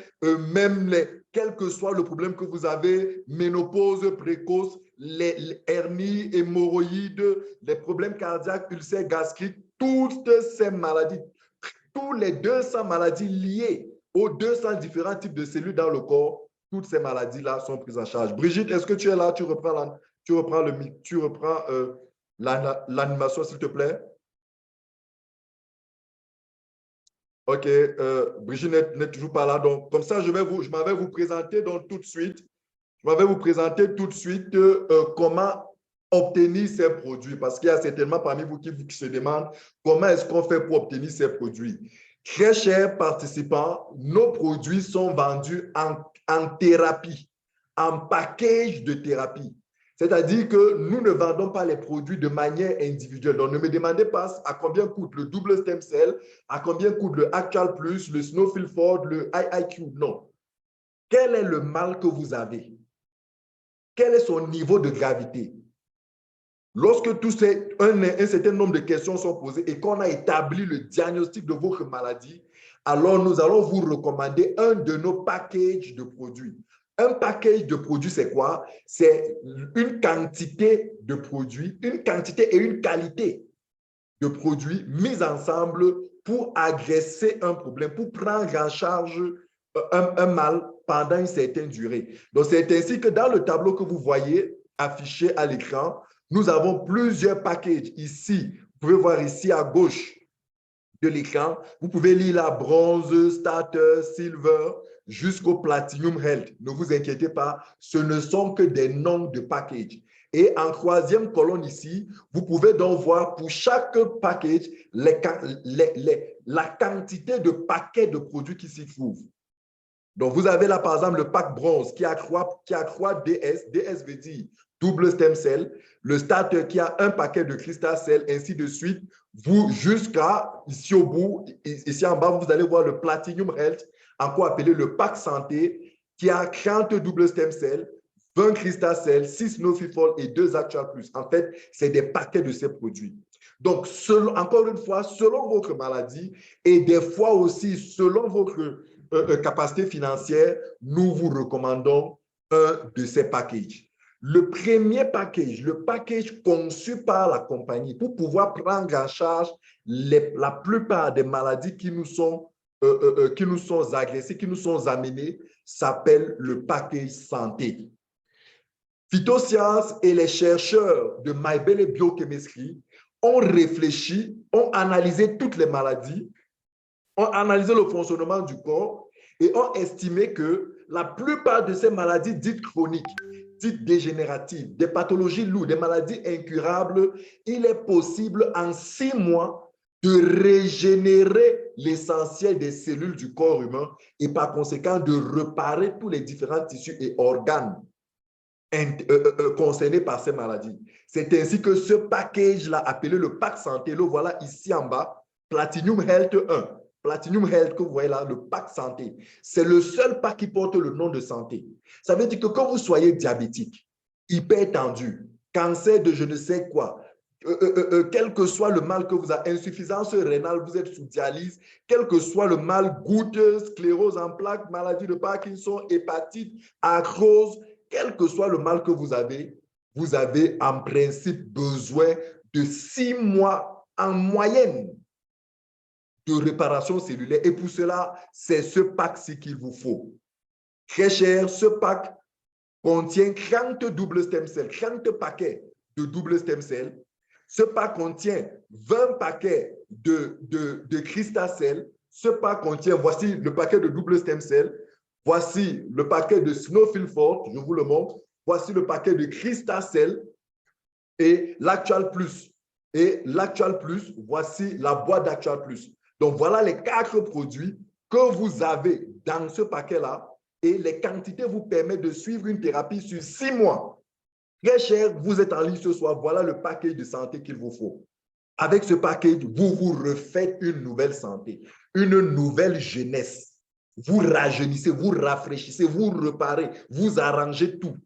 [SPEAKER 2] quel que soit le problème que vous avez, ménopause précoce, les hernies, hémorroïdes, les problèmes cardiaques, ulcères gastriques, toutes ces maladies, tous les 200 maladies liées aux 200 différents types de cellules dans le corps, toutes ces maladies-là sont prises en charge. Brigitte, est-ce que tu es là? Tu reprends l'animation, s'il te plaît. OK, Brigitte n'est toujours pas là. Donc, comme ça, je m'en vais vous présenter donc tout de suite. Je m'en vais vous présenter tout de suite comment obtenir ces produits. Parce qu'il y a certainement parmi vous qui se demandent comment est-ce qu'on fait pour obtenir ces produits. Très chers participants, nos produits sont vendus en thérapie, en package de thérapie. C'est-à-dire que nous ne vendons pas les produits de manière individuelle. Donc, ne me demandez pas à combien coûte le double stem cell, à combien coûte le Actual Plus, le Snowfield Ford, le IIQ. Non. Quel est le mal que vous avez? Quel est son niveau de gravité? Lorsque un certain nombre de questions sont posées et qu'on a établi le diagnostic de votre maladie, alors nous allons vous recommander un de nos packages de produits. Un package de produits, c'est quoi? C'est une quantité de produits, une quantité et une qualité de produits mis ensemble pour agresser un problème, pour prendre en charge un mal pendant une certaine durée. Donc, c'est ainsi que dans le tableau que vous voyez affiché à l'écran, nous avons plusieurs packages. Ici, vous pouvez voir ici à gauche de l'écran, vous pouvez lire la bronze, starter, silver, jusqu'au Platinum Health. Ne vous inquiétez pas, ce ne sont que des noms de packages. Et en troisième colonne ici, vous pouvez donc voir pour chaque package la quantité de paquets de produits qui s'y trouvent. Donc, vous avez là, par exemple, le pack bronze qui accroît DS. DS veut dire double stem cell. Le starter qui a un paquet de crystal cell, ainsi de suite. Vous, jusqu'à ici au bout, ici en bas, vous allez voir le Platinum Health, encore appelé le pack santé, qui a 30 double stem cell, 20 crystal cell, 6 Nofifol et 2 Actual Plus. En fait, c'est des paquets de ces produits. Donc, encore une fois, selon votre maladie et des fois aussi selon votre capacité financière, nous vous recommandons un de ces packages. Le premier package, le package conçu par la compagnie pour pouvoir prendre en charge la plupart des maladies qui nous sont agressées, qui nous sont amenées, s'appelle le package santé. Phytosciences et les chercheurs de MyBelle Biochemistry ont réfléchi, ont analysé toutes les maladies, ont analysé le fonctionnement du corps et ont estimé que la plupart de ces maladies dites chroniques, dites dégénératives, des pathologies lourdes, des maladies incurables, il est possible en 6 mois de régénérer l'essentiel des cellules du corps humain et par conséquent de réparer tous les différents tissus et organes concernés par ces maladies. C'est ainsi que ce package-là, appelé le pack santé, le voilà ici en bas, Platinum Health 1. Platinum Health que vous voyez là, le pack santé. C'est le seul pack qui porte le nom de santé. Ça veut dire que quand vous soyez diabétique, hypertendu, cancer de je ne sais quoi, quel que soit le mal que vous avez, insuffisance rénale, vous êtes sous dialyse, quel que soit le mal, goutte, sclérose en plaques, maladie de Parkinson, hépatite, arthrose, quel que soit le mal que vous avez en principe besoin de 6 mois en moyenne de réparation cellulaire. Et pour cela, c'est ce pack-ci qu'il vous faut. Très cher, ce pack contient 30 double stem cells, 30 paquets de double stem cells. Ce pack contient 20 paquets de crystal cells. Ce pack contient, voici le paquet de double stem cells. Voici le paquet de Snowfield Fort, je vous le montre. Voici le paquet de crystal cells. et l'Actual Plus. Et l'Actual Plus, voici la boîte d'Actual Plus. Donc, voilà les 4 produits que vous avez dans ce paquet-là et les quantités vous permettent de suivre une thérapie sur 6 mois. Très cher, vous êtes en ligne ce soir, voilà le package de santé qu'il vous faut. Avec ce package, vous vous refaites une nouvelle santé, une nouvelle jeunesse. Vous rajeunissez, vous rafraîchissez, vous reparez, vous arrangez tout.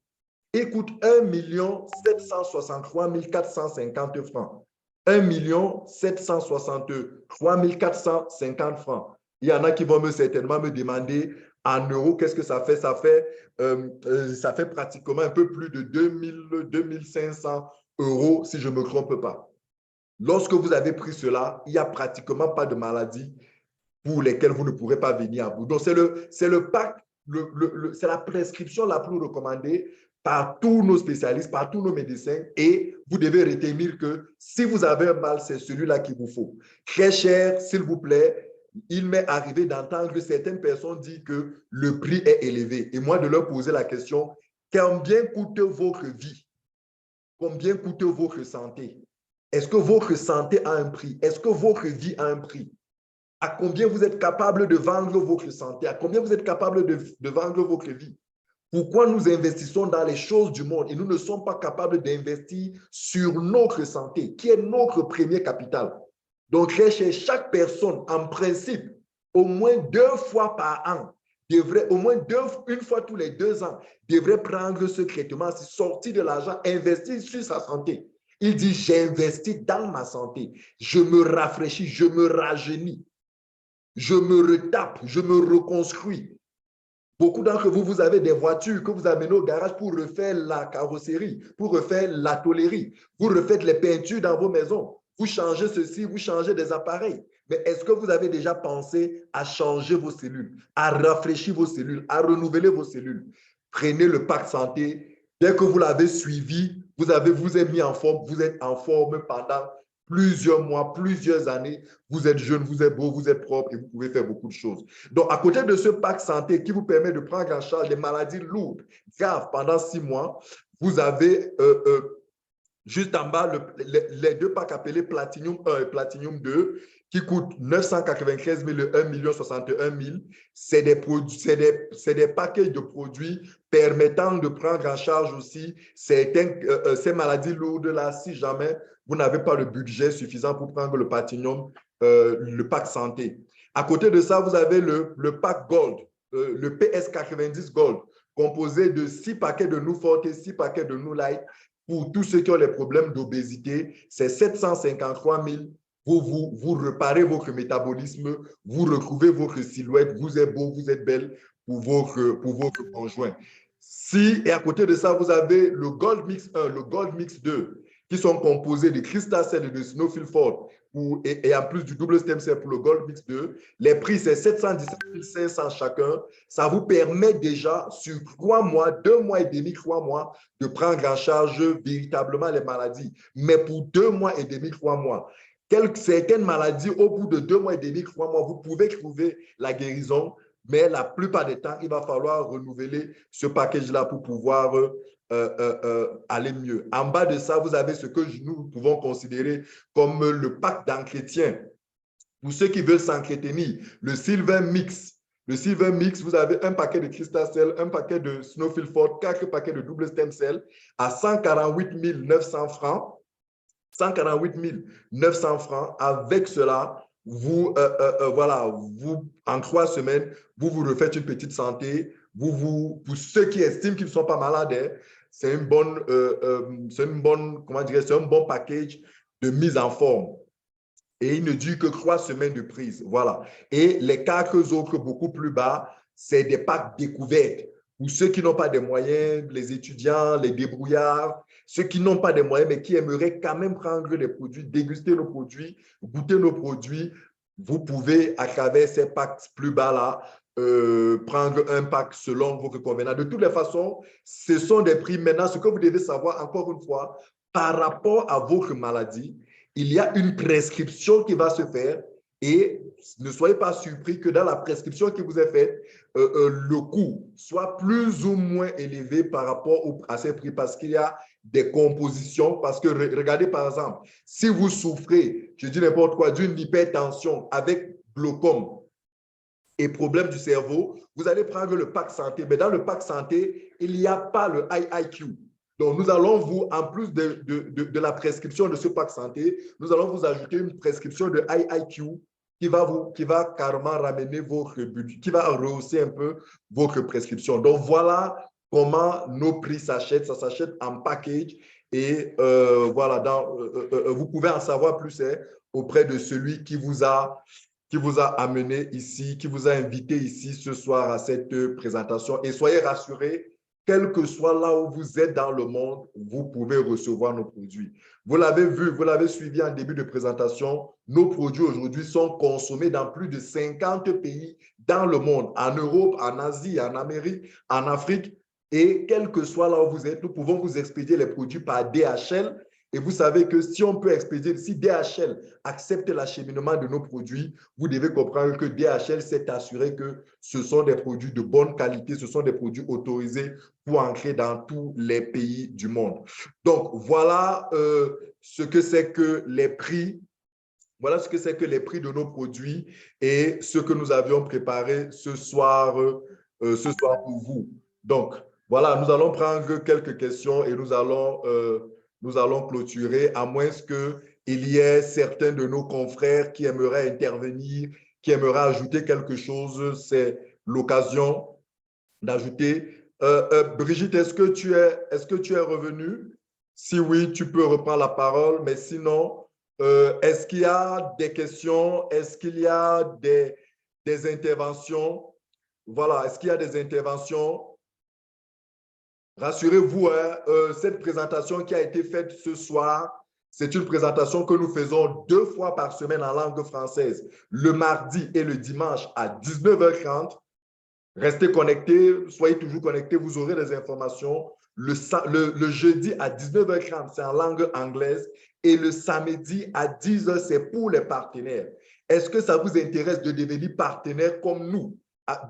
[SPEAKER 2] Et coûte 1 763 450 francs. 1 763 450 francs. Il y en a qui vont certainement me demander en euros, qu'est-ce que ça fait? Ça fait pratiquement un peu plus de 2 500 euros, si je ne me trompe pas. Lorsque vous avez pris cela, il n'y a pratiquement pas de maladie pour lesquelles vous ne pourrez pas venir à bout. Donc, c'est le pack, c'est la prescription la plus recommandée par tous nos spécialistes, par tous nos médecins. Et vous devez retenir que si vous avez un mal, c'est celui-là qu'il vous faut. Très cher, s'il vous plaît. Il m'est arrivé d'entendre que certaines personnes disent que le prix est élevé. Et moi, de leur poser la question, combien coûte votre vie? Combien coûte votre santé? Est-ce que votre santé a un prix? Est-ce que votre vie a un prix? À combien vous êtes capable de vendre votre santé? À combien vous êtes capable de vendre votre vie? Pourquoi nous investissons dans les choses du monde et nous ne sommes pas capables d'investir sur notre santé, qui est notre premier capital? Donc, chaque personne, en principe, au moins 2 fois par an, devrait, au moins une fois tous les 2 ans, devrait prendre ce traitement, sortir de l'argent, investir sur sa santé. Il dit, j'investis dans ma santé, je me rafraîchis, je me rajeunis, je me retape, je me reconstruis. Beaucoup d'entre vous, vous avez des voitures que vous amenez au garage pour refaire la carrosserie, pour refaire la tôlerie. Vous refaites les peintures dans vos maisons. Vous changez ceci, vous changez des appareils. Mais est-ce que vous avez déjà pensé à changer vos cellules, à rafraîchir vos cellules, à renouveler vos cellules? Prenez le pack santé. Dès que vous l'avez suivi, vous êtes mis en forme, vous êtes en forme pendant plusieurs mois, plusieurs années. Vous êtes jeune, vous êtes beau, vous êtes propre et vous pouvez faire beaucoup de choses. Donc, à côté de ce pack santé qui vous permet de prendre en charge les maladies lourdes, graves pendant 6 mois, vous avez juste en bas les 2 packs appelés Platinum 1 et Platinum 2 qui coûtent 995 000 et 1 061 000. C'est des packages de produits permettant de prendre en charge aussi ces maladies lourdes-là si jamais vous n'avez pas le budget suffisant pour prendre le Platinum, le pack santé. À côté de ça, vous avez le pack Gold, le PS90 Gold, composé de 6 paquets de New Forte et 6 paquets de New Light. Pour tous ceux qui ont les problèmes d'obésité, c'est 753 000. Vous reparez votre métabolisme, vous retrouvez votre silhouette, vous êtes beau, vous êtes belle pour votre conjoint. Et à côté de ça, vous avez le Gold Mix 1, le Gold Mix 2, qui sont composés de Crystal Cell et de Snowfield Fort, et en plus du double stem cell pour le Gold Mix 2. Les prix, c'est 717 500 chacun. Ça vous permet déjà, sur 3 mois, 2 mois et demi, 3 mois, de prendre en charge véritablement les maladies. Mais pour 2 mois et demi, 3 mois, certaines maladies, au bout de 2 mois et demi, 3 mois, vous pouvez trouver la guérison, mais la plupart des temps, il va falloir renouveler ce package-là pour pouvoir aller mieux. En bas de ça, vous avez ce que nous pouvons considérer comme le pack d'entretien. Pour ceux qui veulent s'entretenir, le Silver Mix. Le Silver Mix, vous avez un paquet de Crystal Cell, un paquet de Snowfield Fort, 4 paquets de double stem cell à 148 900 francs. 148 900 francs. Avec cela, voilà, en 3 semaines, vous refaites une petite santé. Pour ceux qui estiment qu'ils ne sont pas malades, c'est un bon package de mise en forme. Et il ne dure que 3 semaines de prise. Voilà. Et les 4 autres beaucoup plus bas, c'est des packs découvertes. Pour ceux qui n'ont pas de moyens, les étudiants, les débrouillards, ceux qui n'ont pas de moyens, mais qui aimeraient quand même prendre les produits, déguster nos produits, goûter nos produits, vous pouvez, à travers ces packs plus bas-là, prendre un pack selon votre convenance. De toutes les façons, ce sont des prix. Maintenant, ce que vous devez savoir, encore une fois, par rapport à votre maladie, il y a une prescription qui va se faire et ne soyez pas surpris que dans la prescription qui vous est faite, le coût soit plus ou moins élevé par rapport à ces prix parce qu'il y a des compositions, parce que regardez par exemple, si vous souffrez, je dis n'importe quoi, d'une hypertension avec glaucome et problème du cerveau, vous allez prendre le pack santé. Mais dans le pack santé, il n'y a pas le IIQ. Donc, nous allons vous, en plus de la prescription de ce pack santé, nous allons vous ajouter une prescription de IIQ qui va carrément ramener votre budget, qui va rehausser un peu votre prescription. Donc, voilà comment nos prix s'achètent. Ça s'achète en package et voilà, vous pouvez en savoir plus auprès de celui qui vous a amené ici, qui vous a invité ici ce soir à cette présentation. Et soyez rassurés, quel que soit là où vous êtes dans le monde, vous pouvez recevoir nos produits. Vous l'avez vu, vous l'avez suivi en début de présentation, nos produits aujourd'hui sont consommés dans plus de 50 pays dans le monde, en Europe, en Asie, en Amérique, en Afrique. Et quel que soit là où vous êtes, nous pouvons vous expédier les produits par DHL. Et vous savez que si on peut expédier, si DHL accepte l'acheminement de nos produits, vous devez comprendre que DHL s'est assuré que ce sont des produits de bonne qualité, ce sont des produits autorisés pour entrer dans tous les pays du monde. Donc, voilà ce que c'est que les prix. Voilà ce que c'est que les prix de nos produits et ce que nous avions préparé ce soir pour vous. Donc, voilà, nous allons prendre quelques questions et nous allons clôturer, à moins qu'il y ait certains de nos confrères qui aimeraient intervenir, qui aimeraient ajouter quelque chose. C'est l'occasion d'ajouter. Brigitte, est-ce que tu es revenue? Si oui, tu peux reprendre la parole, mais sinon, est-ce qu'il y a des questions? Est-ce qu'il y a des interventions? Voilà, est-ce qu'il y a des interventions? Rassurez-vous, hein, cette présentation qui a été faite ce soir, c'est une présentation que nous faisons 2 fois par semaine en langue française, le mardi et le dimanche à 19h30. Restez connectés, soyez toujours connectés, vous aurez des informations. Le jeudi à 19h30, c'est en langue anglaise et le samedi à 10h, c'est pour les partenaires. Est-ce que ça vous intéresse de devenir partenaire comme nous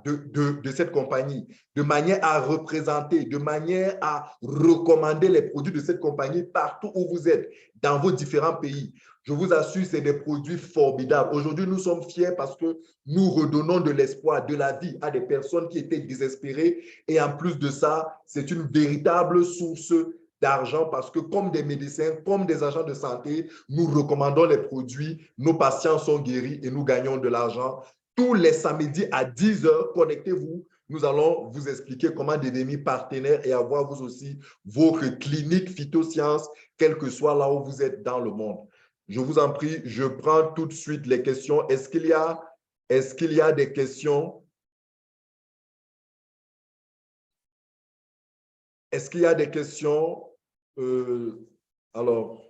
[SPEAKER 2] de cette compagnie, de manière à représenter, de manière à recommander les produits de cette compagnie partout où vous êtes, dans vos différents pays? Je vous assure, c'est des produits formidables. Aujourd'hui, nous sommes fiers parce que nous redonnons de l'espoir, de la vie à des personnes qui étaient désespérées. Et en plus de ça, c'est une véritable source d'argent parce que comme des médecins, comme des agents de santé, nous recommandons les produits, nos patients sont guéris et nous gagnons de l'argent. Tous les samedis à 10h, connectez-vous. Nous allons vous expliquer comment devenir partenaire et avoir vous aussi votre clinique phytosciences, quel que soit là où vous êtes dans le monde. Je vous en prie, je prends tout de suite les questions. Est-ce qu'il y a des questions? Est-ce qu'il y a des questions? Alors,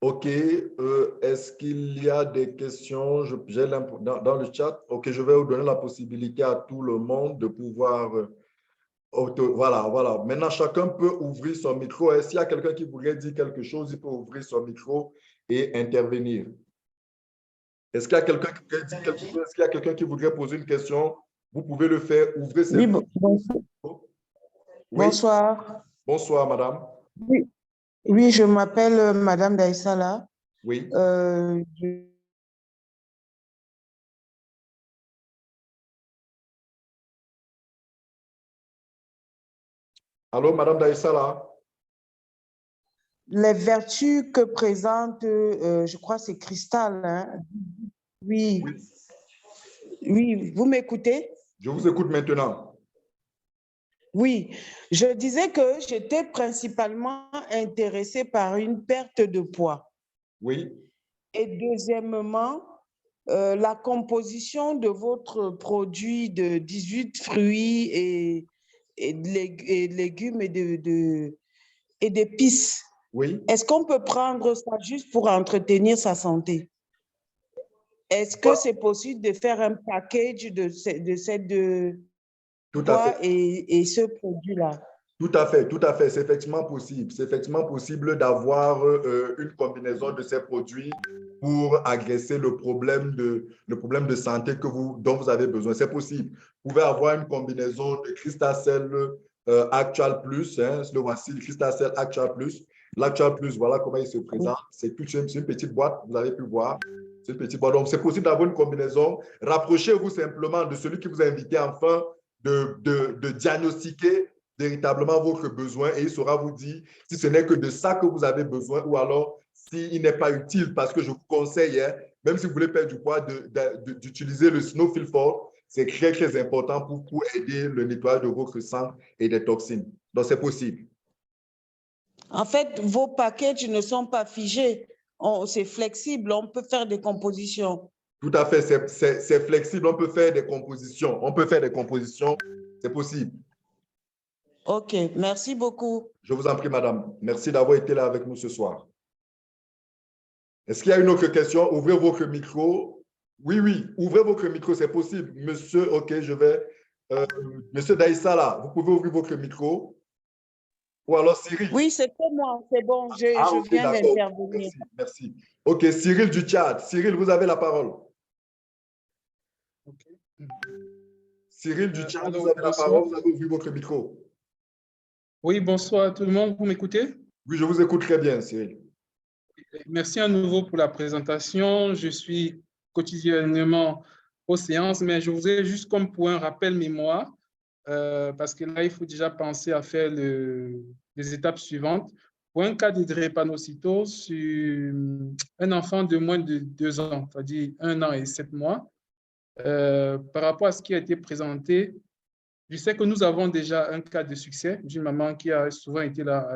[SPEAKER 2] OK. Est-ce qu'il y a des questions? J'ai dans le chat. OK, je vais vous donner la possibilité à tout le monde de pouvoir… Voilà. Maintenant, chacun peut ouvrir son micro. S'il y a quelqu'un qui voudrait dire quelque chose, il peut ouvrir son micro et intervenir. Est-ce qu'il y a quelqu'un qui voudrait dire quelque chose? Est-ce qu'il y a quelqu'un qui voudrait poser une question? Vous pouvez le faire. Ouvrez ses micros.
[SPEAKER 4] Bonsoir.
[SPEAKER 2] Oui.
[SPEAKER 4] Bonsoir.
[SPEAKER 2] Bonsoir, madame.
[SPEAKER 4] Oui, je m'appelle Madame Daïsala.
[SPEAKER 2] Oui. Allô, Madame Daïsala?
[SPEAKER 4] Les vertus que présente, je crois, c'est Cristal. Hein? Oui. Oui, vous m'écoutez?
[SPEAKER 2] Je vous écoute maintenant.
[SPEAKER 4] Oui, je disais que j'étais principalement intéressée par une perte de poids.
[SPEAKER 2] Oui.
[SPEAKER 4] Et deuxièmement, la composition de votre produit de 18 fruits et de légumes et d'épices.
[SPEAKER 2] Oui.
[SPEAKER 4] Est-ce qu'on peut prendre ça juste pour entretenir sa santé? Est-ce que c'est possible de faire un package de cette
[SPEAKER 2] Tout à fait.
[SPEAKER 4] et ce produit-là?
[SPEAKER 2] Tout à fait. C'est effectivement possible. C'est effectivement possible d'avoir une combinaison de ces produits pour agresser le problème de santé dont vous avez besoin. C'est possible. Vous pouvez avoir une combinaison de Cristacell Actual Plus, hein, le voici, le Crystal Actual Plus. L'Actual Plus, voilà comment il se présente. C'est une petite boîte, vous avez pu voir. C'est une petite boîte. Donc, c'est possible d'avoir une combinaison. Rapprochez-vous simplement de celui qui vous a invité afin de diagnostiquer véritablement votre besoin et il saura vous dire si ce n'est que de ça que vous avez besoin ou alors s'il n'est pas utile parce que je vous conseille, hein, même si vous voulez perdre du poids, d'utiliser le Snowfil Fort. C'est très, très important pour aider le nettoyage de votre sang et des toxines. Donc, c'est possible.
[SPEAKER 4] En fait, vos packages ne sont pas figés. C'est flexible, on peut faire des compositions.
[SPEAKER 2] Tout à fait, c'est flexible, on peut faire des compositions. On peut faire des compositions, c'est possible.
[SPEAKER 4] OK, merci beaucoup.
[SPEAKER 2] Je vous en prie, madame. Merci d'avoir été là avec nous ce soir. Est-ce qu'il y a une autre question? Ouvrez votre micro. Oui, oui, ouvrez votre micro, c'est possible. Monsieur, OK, je vais. Monsieur Daïssa, là, vous pouvez ouvrir votre micro. Ou alors Cyril.
[SPEAKER 4] Oui, c'est pour moi, c'est bon, je viens d'intervenir.
[SPEAKER 2] Merci, merci. OK, Cyril du Tchad. Cyril, vous avez la parole.
[SPEAKER 5] Okay.
[SPEAKER 2] Cyril du Tchad,
[SPEAKER 5] Alors,
[SPEAKER 2] vous avez la
[SPEAKER 5] bonsoir.
[SPEAKER 2] parole, vous avez ouvert votre micro.
[SPEAKER 5] Oui, bonsoir à tout le monde, vous m'écoutez?
[SPEAKER 2] Oui, je vous écoute très bien, Cyril.
[SPEAKER 5] Merci à nouveau pour la présentation. Je suis quotidiennement aux séances, mais je voudrais juste comme pour un rappel mémoire, parce que là, il faut déjà penser à faire les étapes suivantes. Pour un cas de drépanocytose sur un enfant de moins de 2 ans, c'est-à-dire 1 an et 7 mois, par rapport à ce qui a été présenté, je sais que nous avons déjà un cas de succès d'une maman qui a souvent été là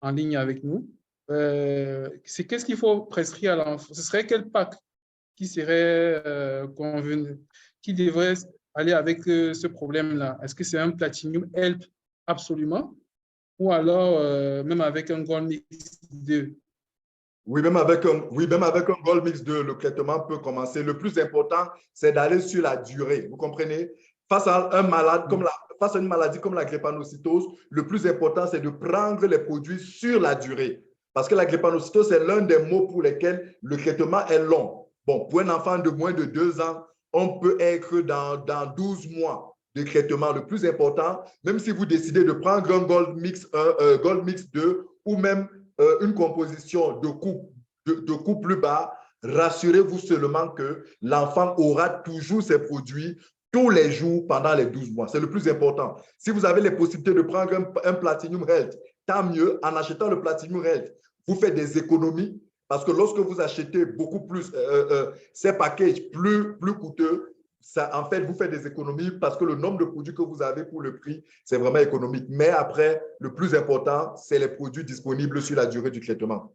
[SPEAKER 5] en ligne avec nous. C'est qu'est-ce qu'il faut prescrire à l'enfant? Ce serait quel pack qui serait convenu, qui devrait aller avec ce problème-là? Est-ce que c'est un Platinum Help absolument? Ou alors même avec un Gold Mix 2?
[SPEAKER 2] Oui, même avec un Gold Mix 2, le traitement peut commencer. Le plus important, c'est d'aller sur la durée. Vous comprenez? Face à face à une maladie comme la drépanocytose, le plus important, c'est de prendre les produits sur la durée. Parce que la drépanocytose, c'est l'un des mots pour lesquels le traitement est long. Bon, pour un enfant de moins de 2 ans, on peut être dans 12 mois de traitement. Le plus important, même si vous décidez de prendre un Gold Mix 2 ou même une composition de coût plus bas, rassurez-vous seulement que l'enfant aura toujours ses produits tous les jours pendant les 12 mois. C'est le plus important. Si vous avez les possibilités de prendre un Platinum Health, tant mieux. En achetant le Platinum Health, vous faites des économies parce que lorsque vous achetez beaucoup plus ces packages plus coûteux, ça, en fait, vous faites des économies parce que le nombre de produits que vous avez pour le prix, c'est vraiment économique. Mais après, le plus important, c'est les produits disponibles sur la durée du traitement.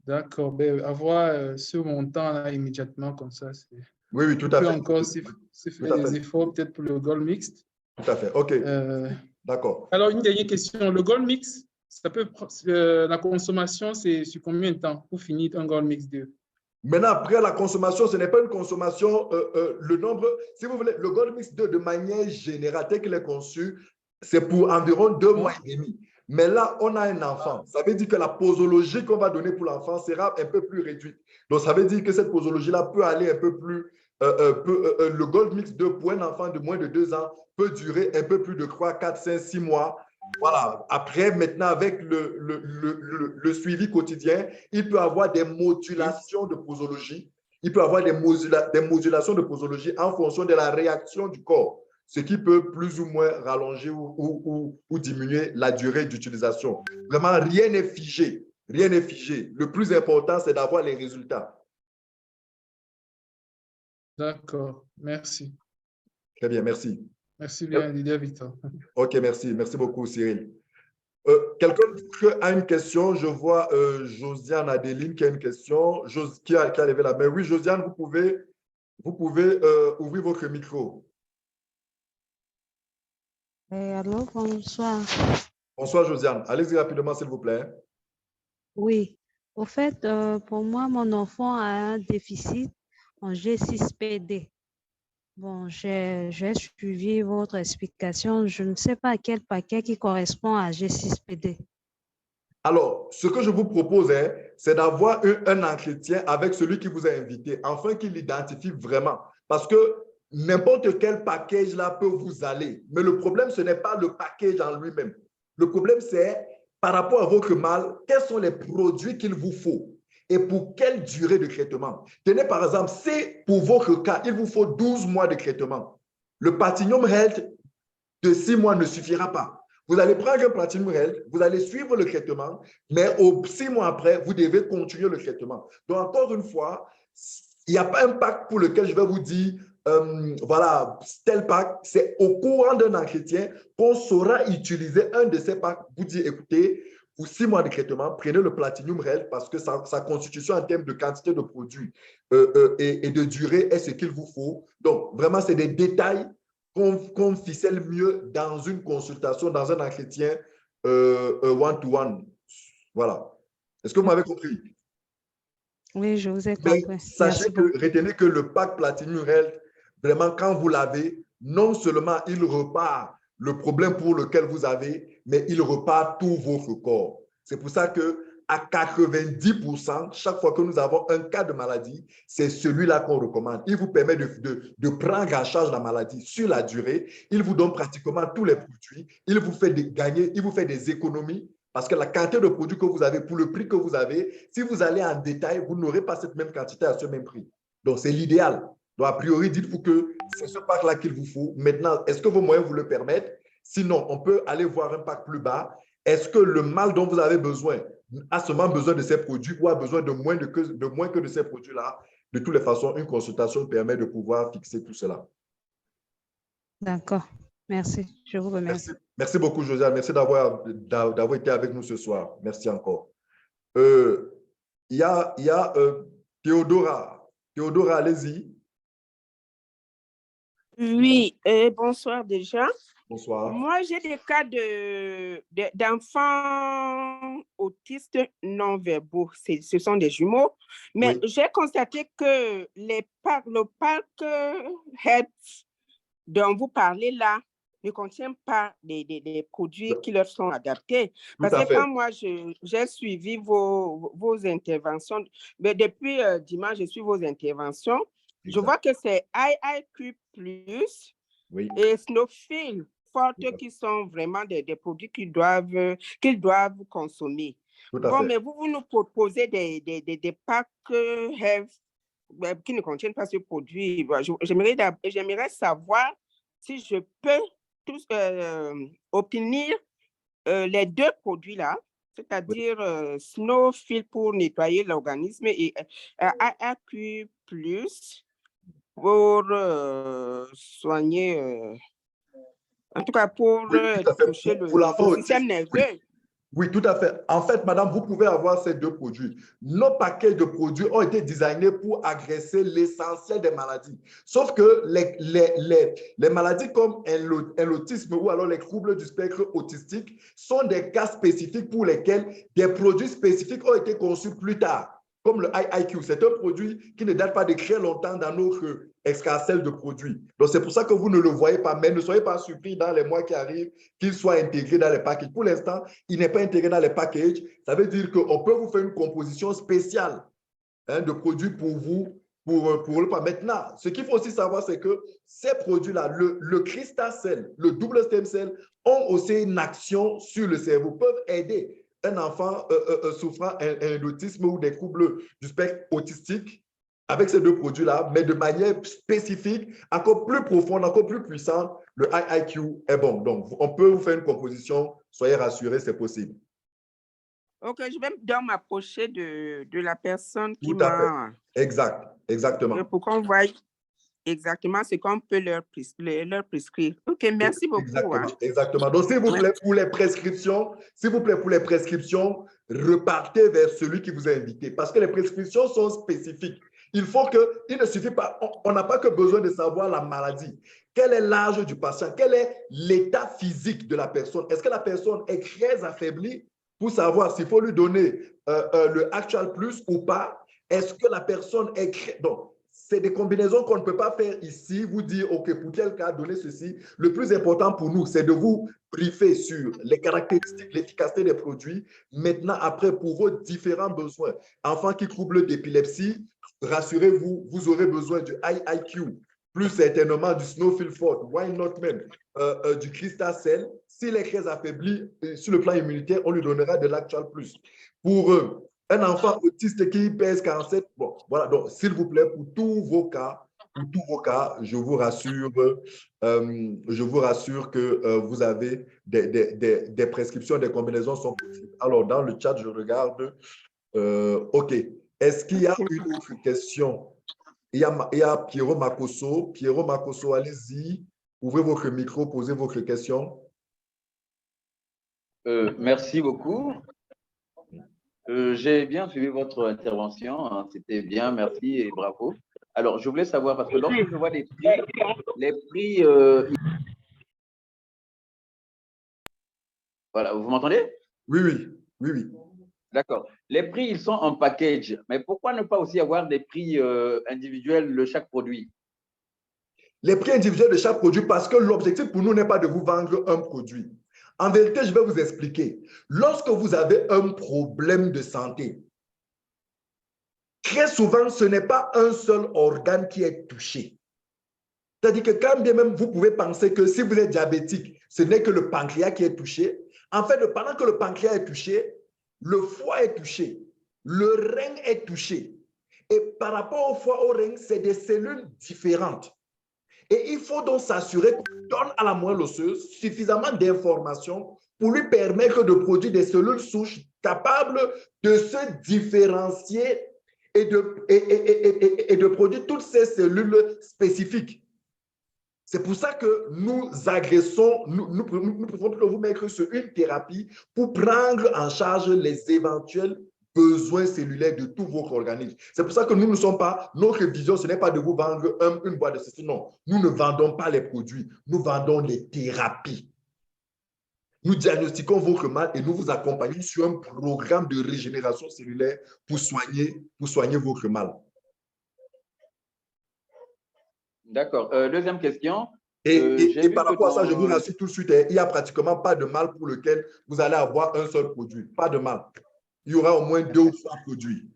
[SPEAKER 5] D'accord. Ben, avoir ce montant-là immédiatement comme ça, c'est…
[SPEAKER 2] Oui, oui, tout à fait.
[SPEAKER 5] Encore, c'est faire des efforts peut-être pour le Gold Mix.
[SPEAKER 2] Tout à fait. OK. D'accord.
[SPEAKER 5] Alors, une dernière question. Le Gold Mix, ça peut, la consommation, c'est sur combien de temps pour finir un Gold Mix 2?
[SPEAKER 2] Maintenant, après la consommation, ce n'est pas une consommation, le nombre, si vous voulez, le Gold Mix 2, de manière générale, tel qu'il est conçu, c'est pour environ 2 mois et demi. Mais là, on a un enfant. Ça veut dire que la posologie qu'on va donner pour l'enfant sera un peu plus réduite. Donc, ça veut dire que cette posologie-là peut aller un peu plus, le Gold Mix 2 pour un enfant de moins de 2 ans peut durer un peu plus de 3, 4, 5, 6 mois. Voilà. Après, maintenant, avec le suivi quotidien, il peut avoir des modulations de posologie. Il peut avoir des modulations de posologie en fonction de la réaction du corps, ce qui peut plus ou moins rallonger ou diminuer la durée d'utilisation. Vraiment, rien n'est figé. Rien n'est figé. Le plus important, c'est d'avoir les résultats.
[SPEAKER 5] D'accord. Merci.
[SPEAKER 2] Très bien, merci.
[SPEAKER 5] Merci bien, Didier Victor.
[SPEAKER 2] OK, merci. Merci beaucoup, Cyril. Quelqu'un a une question? Je vois Josiane Adeline qui a une question, qui a levé la main. Oui, Josiane, vous pouvez ouvrir votre micro.
[SPEAKER 6] Allô, bonsoir.
[SPEAKER 2] Bonsoir, Josiane. Allez-y rapidement, s'il vous plaît.
[SPEAKER 6] Oui, au fait, pour moi, mon enfant a un déficit en G6PD. Bon, j'ai suivi votre explication. Je ne sais pas quel paquet qui correspond à G6PD.
[SPEAKER 2] Alors, ce que je vous propose, c'est d'avoir un entretien avec celui qui vous a invité, afin qu'il l'identifie vraiment. Parce que n'importe quel package là peut vous aller. Mais le problème, ce n'est pas le package en lui-même. Le problème, c'est par rapport à votre mal, quels sont les produits qu'il vous faut et pour quelle durée de traitement. Tenez par exemple, si pour votre cas, il vous faut 12 mois de traitement, le Platinum Health de 6 mois ne suffira pas. Vous allez prendre un Platinum Health, vous allez suivre le traitement, mais 6 mois après, vous devez continuer le traitement. Donc, encore une fois, il n'y a pas un pack pour lequel je vais vous dire, voilà, tel pack, c'est au courant d'un entretien qu'on saura utiliser un de ces packs. Vous dire, écoutez, pour 6 mois de traitement, prenez le Platinum Health parce que sa constitution en termes de quantité de produits et de durée est ce qu'il vous faut. Donc, vraiment, c'est des détails qu'on ficelle mieux dans une consultation, dans un entretien one-to-one. Voilà. Est-ce que vous m'avez compris?
[SPEAKER 6] Oui, je vous ai
[SPEAKER 2] Mais
[SPEAKER 6] compris.
[SPEAKER 2] sachez que, retenez que le pack Platinum Health, vraiment, quand vous l'avez, non seulement il repart le problème pour lequel vous avez, mais il repart tout votre corps. C'est pour ça que à 90%, chaque fois que nous avons un cas de maladie, c'est celui-là qu'on recommande. Il vous permet de prendre en charge la maladie sur la durée. Il vous donne pratiquement tous les produits. Il vous fait gagner, il vous fait des économies parce que la quantité de produits que vous avez, pour le prix que vous avez, si vous allez en détail, vous n'aurez pas cette même quantité à ce même prix. Donc, c'est l'idéal. Donc, a priori, dites-vous que c'est ce pack-là qu'il vous faut. Maintenant, est-ce que vos moyens vous le permettent? Sinon, on peut aller voir un pack plus bas. Est-ce que le mal dont vous avez besoin a seulement besoin de ces produits ou a besoin de moins que de ces produits-là? De toutes les façons, une consultation permet de pouvoir fixer tout cela.
[SPEAKER 6] D'accord. Merci. Je vous remercie.
[SPEAKER 2] Merci beaucoup, Josiane. Merci d'avoir été avec nous ce soir. Merci encore. Il y a Théodora. Théodora, allez-y.
[SPEAKER 7] Oui, bonsoir déjà.
[SPEAKER 2] Bonsoir.
[SPEAKER 7] Moi, j'ai des cas d'enfants autistes non-verbaux. Ce sont des jumeaux. Mais
[SPEAKER 2] Oui.
[SPEAKER 7] j'ai constaté que le parc Health dont vous parlez là ne contient pas des produits qui leur sont adaptés. Parce que quand moi, j'ai suivi vos interventions, mais depuis dimanche, je suis vos interventions, je vois que c'est IIQ+,
[SPEAKER 2] oui,
[SPEAKER 7] et Snowfield Forte qui sont vraiment des produits qu'ils doivent consommer. Bon, mais vous nous proposez des packs health qui ne contiennent pas ce produit. J'aimerais savoir si je peux obtenir les deux produits-là, c'est-à-dire Snowfield pour nettoyer l'organisme et AAQ+ pour soigner, en tout cas pour toucher le système nerveux.
[SPEAKER 2] Oui, tout à fait. En fait, madame, vous pouvez avoir ces deux produits. Nos paquets de produits ont été designés pour agresser l'essentiel des maladies. Sauf que les maladies comme l'autisme ou alors les troubles du spectre autistique sont des cas spécifiques pour lesquels des produits spécifiques ont été conçus plus tard. Comme le IIQ, c'est un produit qui ne date pas de très longtemps dans notre escarcelle de produits. Donc, c'est pour ça que vous ne le voyez pas, mais ne soyez pas surpris dans les mois qui arrivent qu'il soit intégré dans les packages. Pour l'instant, il n'est pas intégré dans les packages. Ça veut dire qu'on peut vous faire une composition spéciale de produits pour vous, pour le pas. Maintenant, ce qu'il faut aussi savoir, c'est que ces produits-là, le Crystal Cell, le double stem cell, ont aussi une action sur le cerveau, peuvent aider un enfant souffrant d'un autisme ou des troubles du spectre autistique avec ces deux produits-là, mais de manière spécifique, encore plus profonde, encore plus puissante, le IIQ est bon. Donc, on peut vous faire une composition, soyez rassurés, c'est possible.
[SPEAKER 7] Ok, je vais donc m'approcher de la personne qui
[SPEAKER 2] Tout à
[SPEAKER 7] m'a…
[SPEAKER 2] fait. Exact, exactement.
[SPEAKER 7] Pour qu'on voie exactement ce qu'on peut leur prescrire. Ok, merci beaucoup.
[SPEAKER 2] Exactement, exactement. Donc, s'il vous plaît, pour les prescriptions, repartez vers celui qui vous a invité parce que les prescriptions sont spécifiques. Il ne suffit pas, on n'a pas que besoin de savoir la maladie. Quel est l'âge du patient? Quel est l'état physique de la personne? Est-ce que la personne est très affaiblie pour savoir s'il faut lui donner le Actual Plus ou pas? Est-ce que la personne est… Donc, c'est des combinaisons qu'on ne peut pas faire ici, vous dire, OK, pour quel cas donner ceci. Le plus important pour nous, c'est de vous briefer sur les caractéristiques, l'efficacité des produits. Maintenant, après, pour vos différents besoins, enfants qui troublent d'épilepsie, rassurez-vous, vous aurez besoin du IIQ plus certainement du Snowfield Fort, why not même du Crystal Cell. S'il est très affaibli sur le plan immunitaire, on lui donnera de l'Actual Plus. Pour un enfant autiste qui pèse 47, bon, voilà, donc s'il vous plaît, pour tous vos cas, je vous rassure que vous avez des prescriptions, des combinaisons sont possibles. Alors, dans le chat, je regarde. OK. Est-ce qu'il y a une autre question? Il y a Pierrot Makoso. Pierrot Makoso, allez-y. Ouvrez votre micro, posez votre question.
[SPEAKER 8] Merci beaucoup. J'ai bien suivi votre intervention. Hein, c'était bien, merci et bravo. Alors, je voulais savoir, parce que lorsque je vois les prix, voilà, vous m'entendez?
[SPEAKER 2] Oui.
[SPEAKER 8] D'accord. Les prix, ils sont en package, mais pourquoi ne pas aussi avoir des prix individuels de chaque produit?
[SPEAKER 2] Les prix individuels de chaque produit, parce que l'objectif pour nous n'est pas de vous vendre un produit. En vérité, je vais vous expliquer. Lorsque vous avez un problème de santé, très souvent, ce n'est pas un seul organe qui est touché. C'est-à-dire que quand bien même vous pouvez penser que si vous êtes diabétique, ce n'est que le pancréas qui est touché. En fait, pendant que le pancréas est touché, le foie est touché, le rein est touché. Et par rapport au foie, au rein, c'est des cellules différentes. Et il faut donc s'assurer qu'on donne à la moelle osseuse suffisamment d'informations pour lui permettre de produire des cellules souches capables de se différencier et de produire toutes ces cellules spécifiques. C'est pour ça que nous agressons, nous pouvons vous mettre sur une thérapie pour prendre en charge les éventuels besoins cellulaires de tout votre organisme. C'est pour ça que nous ne sommes pas, notre vision, ce n'est pas de vous vendre une boîte de ceci. Non, nous ne vendons pas les produits, nous vendons les thérapies. Nous diagnostiquons votre mal et nous vous accompagnons sur un programme de régénération cellulaire pour soigner votre mal.
[SPEAKER 8] D'accord. Deuxième question.
[SPEAKER 2] Et par rapport à ça, je vous rassure tout de suite, il n'y a pratiquement pas de mal pour lequel vous allez avoir un seul produit. Pas de mal. Il y aura au moins 2 ou 3 produits.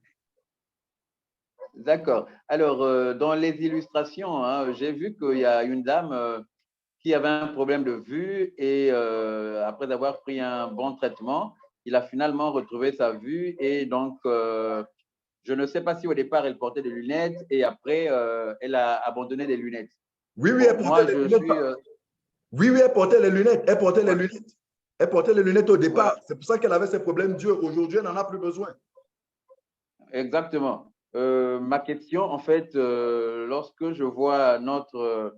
[SPEAKER 8] D'accord. Alors, dans les illustrations, hein, j'ai vu qu'il y a une dame qui avait un problème de vue et après avoir pris un bon traitement, il a finalement retrouvé sa vue et donc, je ne sais pas si au départ, elle portait des lunettes et après, elle a abandonné les lunettes.
[SPEAKER 2] Oui, elle portait les lunettes. Oui, elle portait les lunettes. Elle portait les lunettes. Elle portait les lunettes au départ. Voilà. C'est pour ça qu'elle avait ces problèmes d'yeux. Aujourd'hui, elle n'en a plus besoin.
[SPEAKER 8] Exactement. Ma question, en fait, lorsque je vois notre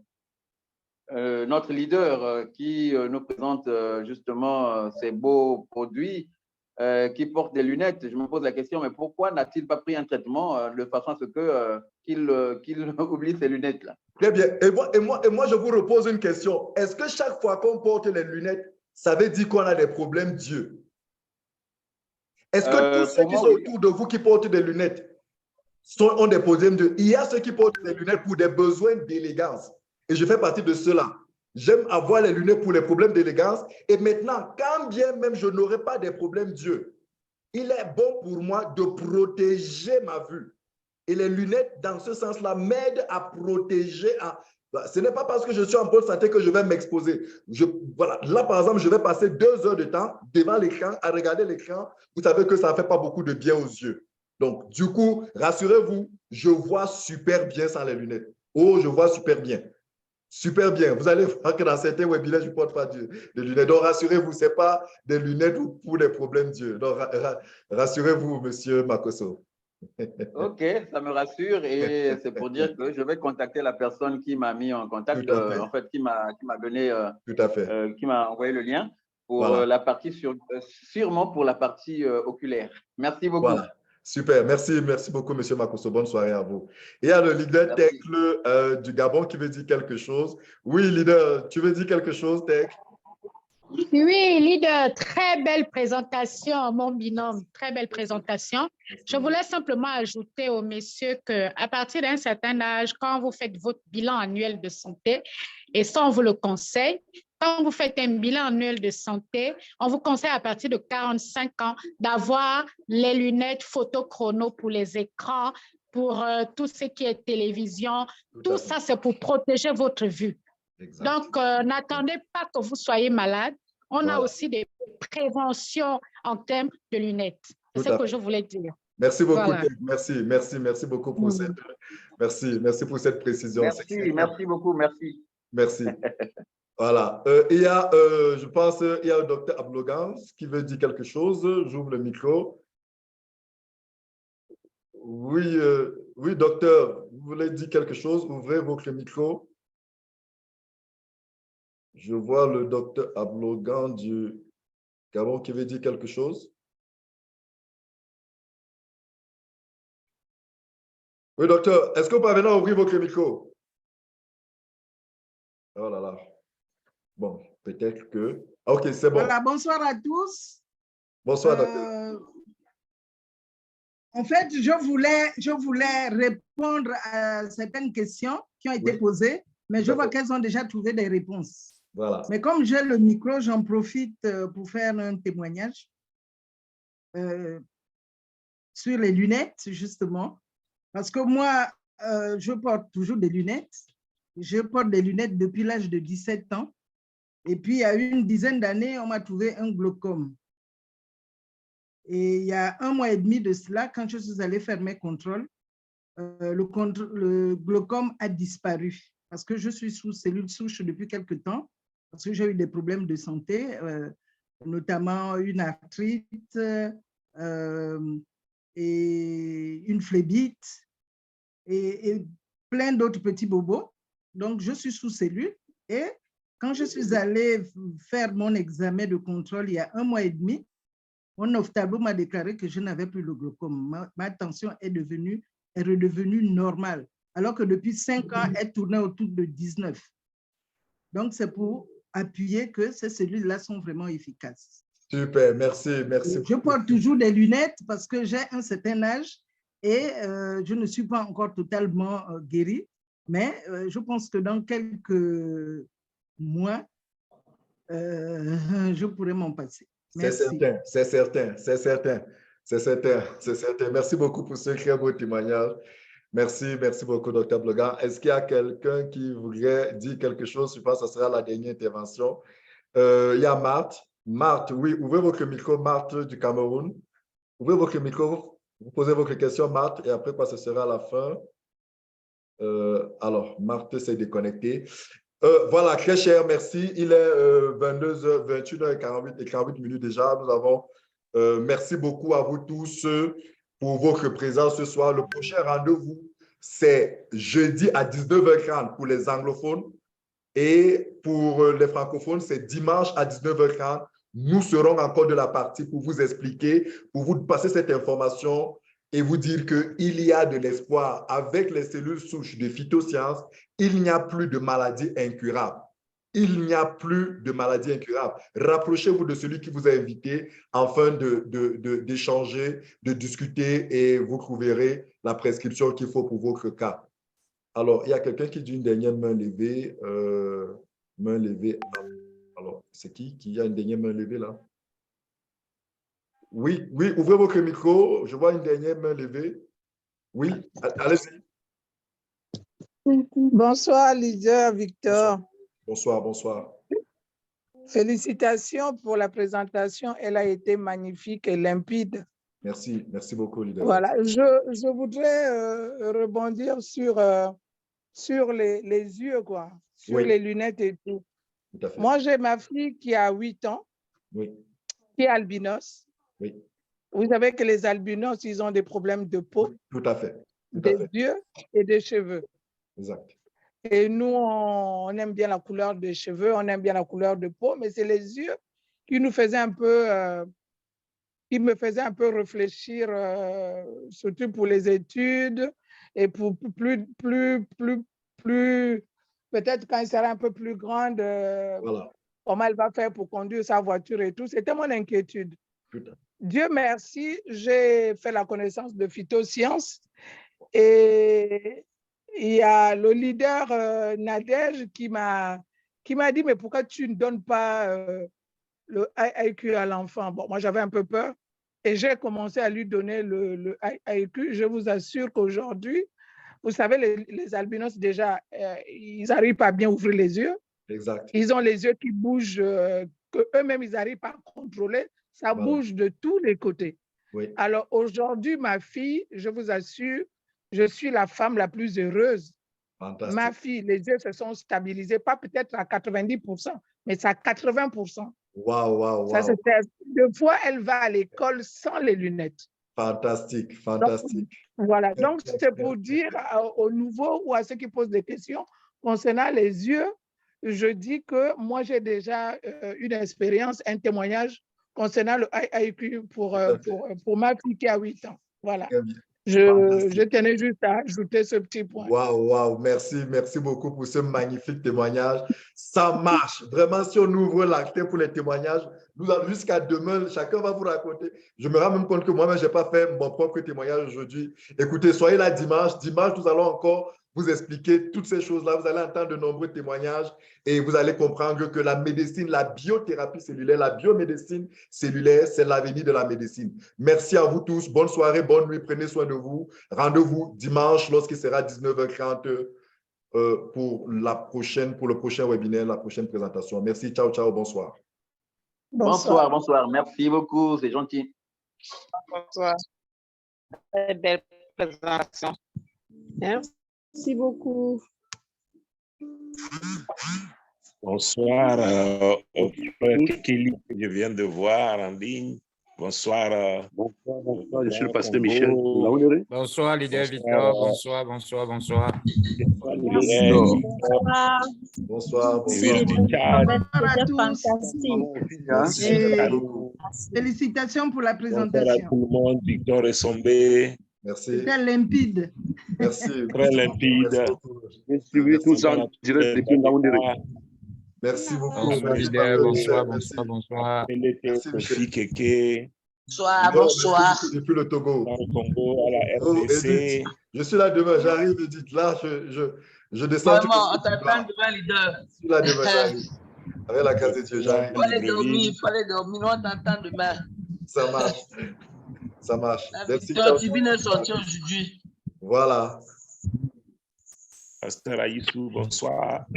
[SPEAKER 8] leader qui nous présente justement ces beaux produits, qui portent des lunettes, je me pose la question, mais pourquoi n'a-t-il pas pris un traitement de façon à ce qu'il oublie ses lunettes-là?
[SPEAKER 2] Très bien. Et moi, je vous repose une question. Est-ce que chaque fois qu'on porte les lunettes, ça veut dire qu'on a des problèmes d'yeux? Est-ce que tous ceux qui sont autour de vous qui portent des lunettes ont des problèmes d'yeux? Il y a ceux qui portent des lunettes pour des besoins d'élégance. Et je fais partie de ceux-là. J'aime avoir les lunettes pour les problèmes d'élégance. Et maintenant, quand bien même je n'aurai pas des problèmes d'yeux, il est bon pour moi de protéger ma vue. Et les lunettes, dans ce sens-là, m'aident à protéger. Ce n'est pas parce que je suis en bonne santé que je vais m'exposer. Voilà. Là, par exemple, je vais passer 2 heures de temps devant l'écran, à regarder l'écran. Vous savez que ça ne fait pas beaucoup de bien aux yeux. Donc, du coup, rassurez-vous, je vois super bien sans les lunettes. Oh, je vois super bien. Super bien. Vous allez voir que dans certains webinaires, je ne porte pas de lunettes. Donc, rassurez-vous, ce n'est pas des lunettes pour des problèmes d'yeux. Donc, rassurez-vous, monsieur Makoso.
[SPEAKER 8] Ok, ça me rassure et c'est pour dire que je vais contacter la personne qui m'a mis en contact, en fait, qui m'a donné, qui m'a envoyé le lien pour la partie, sûrement pour la partie oculaire. Merci beaucoup.
[SPEAKER 2] Voilà. Super, merci beaucoup, monsieur Makoso. Bonne soirée à vous. Et il y a le leader Tekle du Gabon qui veut dire quelque chose. Oui, leader, tu veux dire quelque chose, Tek?
[SPEAKER 9] Oui, leader, très belle présentation, mon binôme, très belle présentation. Je voulais simplement ajouter aux messieurs qu'à partir d'un certain âge, quand vous faites votre bilan annuel de santé, et ça, on vous le conseille, quand vous faites un bilan annuel de santé, on vous conseille à partir de 45 ans d'avoir les lunettes photochrono pour les écrans, pour tout ce qui est télévision.
[SPEAKER 2] Tout à
[SPEAKER 9] Tout
[SPEAKER 2] fait.
[SPEAKER 9] ça, c'est pour protéger votre vue.
[SPEAKER 2] Exact.
[SPEAKER 9] Donc, n'attendez pas que vous soyez malade. On a
[SPEAKER 2] Voilà.
[SPEAKER 9] aussi des préventions en termes de lunettes.
[SPEAKER 2] Tout
[SPEAKER 9] C'est ce
[SPEAKER 2] à
[SPEAKER 9] que
[SPEAKER 2] fait.
[SPEAKER 9] je voulais dire.
[SPEAKER 2] Merci beaucoup,
[SPEAKER 9] Voilà.
[SPEAKER 2] Kate. Merci beaucoup pour
[SPEAKER 9] Mm.
[SPEAKER 2] merci pour cette précision. C'est
[SPEAKER 8] Merci,
[SPEAKER 2] clair.
[SPEAKER 8] merci beaucoup, merci.
[SPEAKER 2] Merci. Voilà. Il y a, je pense, il y a le docteur Ablogan qui veut dire quelque chose. J'ouvre le micro. Oui, oui, docteur, vous voulez dire quelque chose? Ouvrez votre micro. Je vois le docteur Ablogan du Gabon qui veut dire quelque chose. Oui, docteur, est-ce que vous pouvez maintenant ouvrir votre micro? Oh là là. Bon, peut-être que... OK, c'est bon.
[SPEAKER 10] Voilà, bonsoir à tous.
[SPEAKER 2] Bonsoir, docteur.
[SPEAKER 10] En fait, je voulais répondre à certaines questions qui ont été
[SPEAKER 2] Oui.
[SPEAKER 10] posées, mais je
[SPEAKER 2] Tout à
[SPEAKER 10] vois
[SPEAKER 2] fait.
[SPEAKER 10] qu'elles ont déjà trouvé des réponses.
[SPEAKER 2] Voilà.
[SPEAKER 10] Mais comme j'ai le micro, j'en profite pour faire un témoignage sur les lunettes, justement. Parce que moi, je porte toujours des lunettes. Je porte des lunettes depuis l'âge de 17 ans. Et puis, il y a une dizaine d'années, on m'a trouvé un glaucome. Et il y a 1 mois et demi de cela, quand je suis allée faire mes contrôles, le glaucome a disparu parce que je suis sous cellule souche depuis quelque temps, parce que j'ai eu des problèmes de santé, notamment une arthrite et une phlébite et plein d'autres petits bobos. Donc, je suis sous cellule et quand je suis allée faire mon examen de contrôle il y a 1 mois et demi, mon ophtalmo m'a déclaré que je n'avais plus le glaucome. Ma tension est redevenue normale, alors que depuis 5 ans, elle tournait autour de 19. Donc, c'est pour appuyer que ces cellules-là sont vraiment efficaces.
[SPEAKER 2] Super, merci.
[SPEAKER 10] Je porte toujours des lunettes parce que j'ai un certain âge et je ne suis pas encore totalement guérie, mais je pense que dans quelques mois, je pourrai m'en passer. Merci.
[SPEAKER 2] C'est certain. Merci beaucoup pour ce très beau témoignage. Merci beaucoup, docteur Blogan. Est-ce qu'il y a quelqu'un qui voudrait dire quelque chose? Je pense que ce sera la dernière intervention. Il y a Marthe. Marthe, oui, ouvrez votre micro, Marthe du Cameroun. Ouvrez votre micro, vous posez votre question, Marthe, et après, ce sera la fin. Alors, Marthe s'est déconnectée. Voilà, très cher, merci. Il est 21h48 minutes déjà. Nous avons, merci beaucoup à vous tous pour votre présence ce soir. Le prochain rendez-vous, c'est jeudi à 19h30 pour les anglophones et pour les francophones, c'est dimanche à 19h30. Nous serons encore de la partie pour vous expliquer, pour vous passer cette information et vous dire qu'il y a de l'espoir. Avec les cellules souches de phytosciences, il n'y a plus de maladies incurables. Il n'y a plus de maladies incurables. Rapprochez-vous de celui qui vous a invité afin d'échanger, de discuter et vous trouverez la prescription qu'il faut pour votre cas. Alors, il y a quelqu'un qui dit une dernière main levée. Main levée. Alors, c'est qui a une dernière main levée là? Oui, ouvrez votre micro. Je vois une dernière main levée. Oui, allez-y.
[SPEAKER 11] Bonsoir, leader Victor.
[SPEAKER 2] Bonsoir.
[SPEAKER 11] Félicitations pour la présentation. Elle a été magnifique et limpide.
[SPEAKER 2] Merci beaucoup, leader.
[SPEAKER 11] Voilà, je voudrais rebondir sur les yeux, quoi, sur les lunettes et tout.
[SPEAKER 2] Tout à fait.
[SPEAKER 11] Moi, j'ai ma fille qui a 8 ans, qui est albinos.
[SPEAKER 2] Oui.
[SPEAKER 11] Vous savez que les albinos, ils ont des problèmes de peau,
[SPEAKER 2] tout à fait.
[SPEAKER 11] des yeux et des cheveux.
[SPEAKER 2] Exact.
[SPEAKER 11] Et nous, on aime bien la couleur des cheveux, on aime bien la couleur de peau, mais c'est les yeux qui nous faisaient un peu, qui me faisaient un peu réfléchir, surtout pour les études et pour peut-être quand elle sera un peu plus grande, comment elle va faire pour conduire sa voiture et tout. C'était mon inquiétude. Dieu merci, j'ai fait la connaissance de phytosciences et il y a le leader Nadège qui m'a dit, mais pourquoi tu ne donnes pas le IQ à l'enfant? Bon, moi, j'avais un peu peur. et j'ai commencé à lui donner le IQ. Je vous assure qu'aujourd'hui, vous savez, les albinos, déjà, ils n'arrivent pas à bien ouvrir les yeux.
[SPEAKER 2] Exact.
[SPEAKER 11] Ils ont les yeux qui bougent, qu'eux-mêmes, ils n'arrivent pas à contrôler. Ça bouge de tous les côtés.
[SPEAKER 2] Oui.
[SPEAKER 11] Alors aujourd'hui, ma fille, je vous assure, je suis la femme la plus heureuse.
[SPEAKER 2] Fantastique.
[SPEAKER 11] Ma fille, les yeux se sont stabilisés, pas peut-être à 90%, mais c'est à 80%.
[SPEAKER 2] Waouh, waouh,
[SPEAKER 11] Ça,
[SPEAKER 2] waouh.
[SPEAKER 11] deux fois, elle va à l'école sans les lunettes.
[SPEAKER 2] Fantastique, fantastique.
[SPEAKER 11] Donc, voilà, donc c'est pour dire aux nouveaux ou à ceux qui posent des questions concernant les yeux, je dis que moi, j'ai déjà une expérience, un témoignage concernant le IQ pour ma fille qui a 8 ans. Voilà. Je tenais juste à ajouter ce petit point.
[SPEAKER 2] Waouh, waouh, merci beaucoup pour ce magnifique témoignage. Ça marche. Vraiment, si on ouvre l'acte pour les témoignages, nous allons jusqu'à demain, chacun va vous raconter. Je me rends même compte que moi-même, je n'ai pas fait mon propre témoignage aujourd'hui. Écoutez, soyez là dimanche. Dimanche, nous allons encore vous expliquer toutes ces choses-là. Vous allez entendre de nombreux témoignages et vous allez comprendre que la médecine, la biothérapie cellulaire, la biomédecine cellulaire, c'est l'avenir de la médecine. Merci à vous tous. Bonne soirée, bonne nuit. Prenez soin de vous. Rendez-vous dimanche lorsqu'il sera 19h30 pour le prochain webinaire, la prochaine présentation. Merci. Ciao, ciao. Bonsoir.
[SPEAKER 8] Bonsoir, bonsoir. Merci beaucoup. C'est gentil.
[SPEAKER 7] Bonsoir. Très belle présentation. Merci beaucoup.
[SPEAKER 12] Bonsoir au frère Kelly que je viens de voir en ligne. Bonsoir.
[SPEAKER 13] Bonsoir, je suis le pasteur Michel.
[SPEAKER 14] Bonsoir, leader Victor. Bonsoir.
[SPEAKER 2] Bonsoir.
[SPEAKER 10] Bonsoir à tous. Félicitations pour la présentation.
[SPEAKER 12] Bonsoir à tout le monde. Victor Essombé.
[SPEAKER 2] Merci.
[SPEAKER 10] C'était limpide.
[SPEAKER 2] Merci.
[SPEAKER 12] Très limpide.
[SPEAKER 13] Suivez tous en direct depuis Yaoundé.
[SPEAKER 2] Merci beaucoup.
[SPEAKER 14] Bonsoir, leader. Bonsoir.
[SPEAKER 12] Sophie Keke.
[SPEAKER 15] Bonsoir.
[SPEAKER 2] Depuis le Togo.
[SPEAKER 12] Dans le Congo, à la RDC.
[SPEAKER 2] Je suis là demain. J'arrive, Edith. Là, je descends.
[SPEAKER 15] Vraiment, on t'attend demain, leader.
[SPEAKER 2] Je suis là demain. J'arrive. Avec la grâce de Dieu, j'arrive.
[SPEAKER 15] Il fallait dormir. On t'attend demain.
[SPEAKER 2] Ça marche. Ça marche. Merci.
[SPEAKER 15] La tribune est sortie aujourd'hui.
[SPEAKER 2] Voilà.
[SPEAKER 12] Pasteur Aïssou, bonsoir.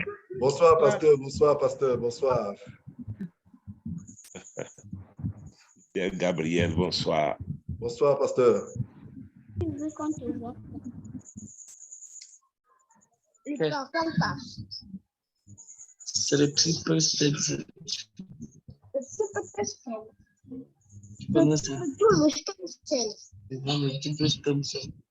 [SPEAKER 2] Bonsoir, pasteur. Bonsoir, pasteur. Bonsoir.
[SPEAKER 12] Gabriel, bonsoir.
[SPEAKER 2] Bonsoir, pasteur.
[SPEAKER 15] C'est le petit peu sexy. Tu connais ça? C'est le petit peu sexy.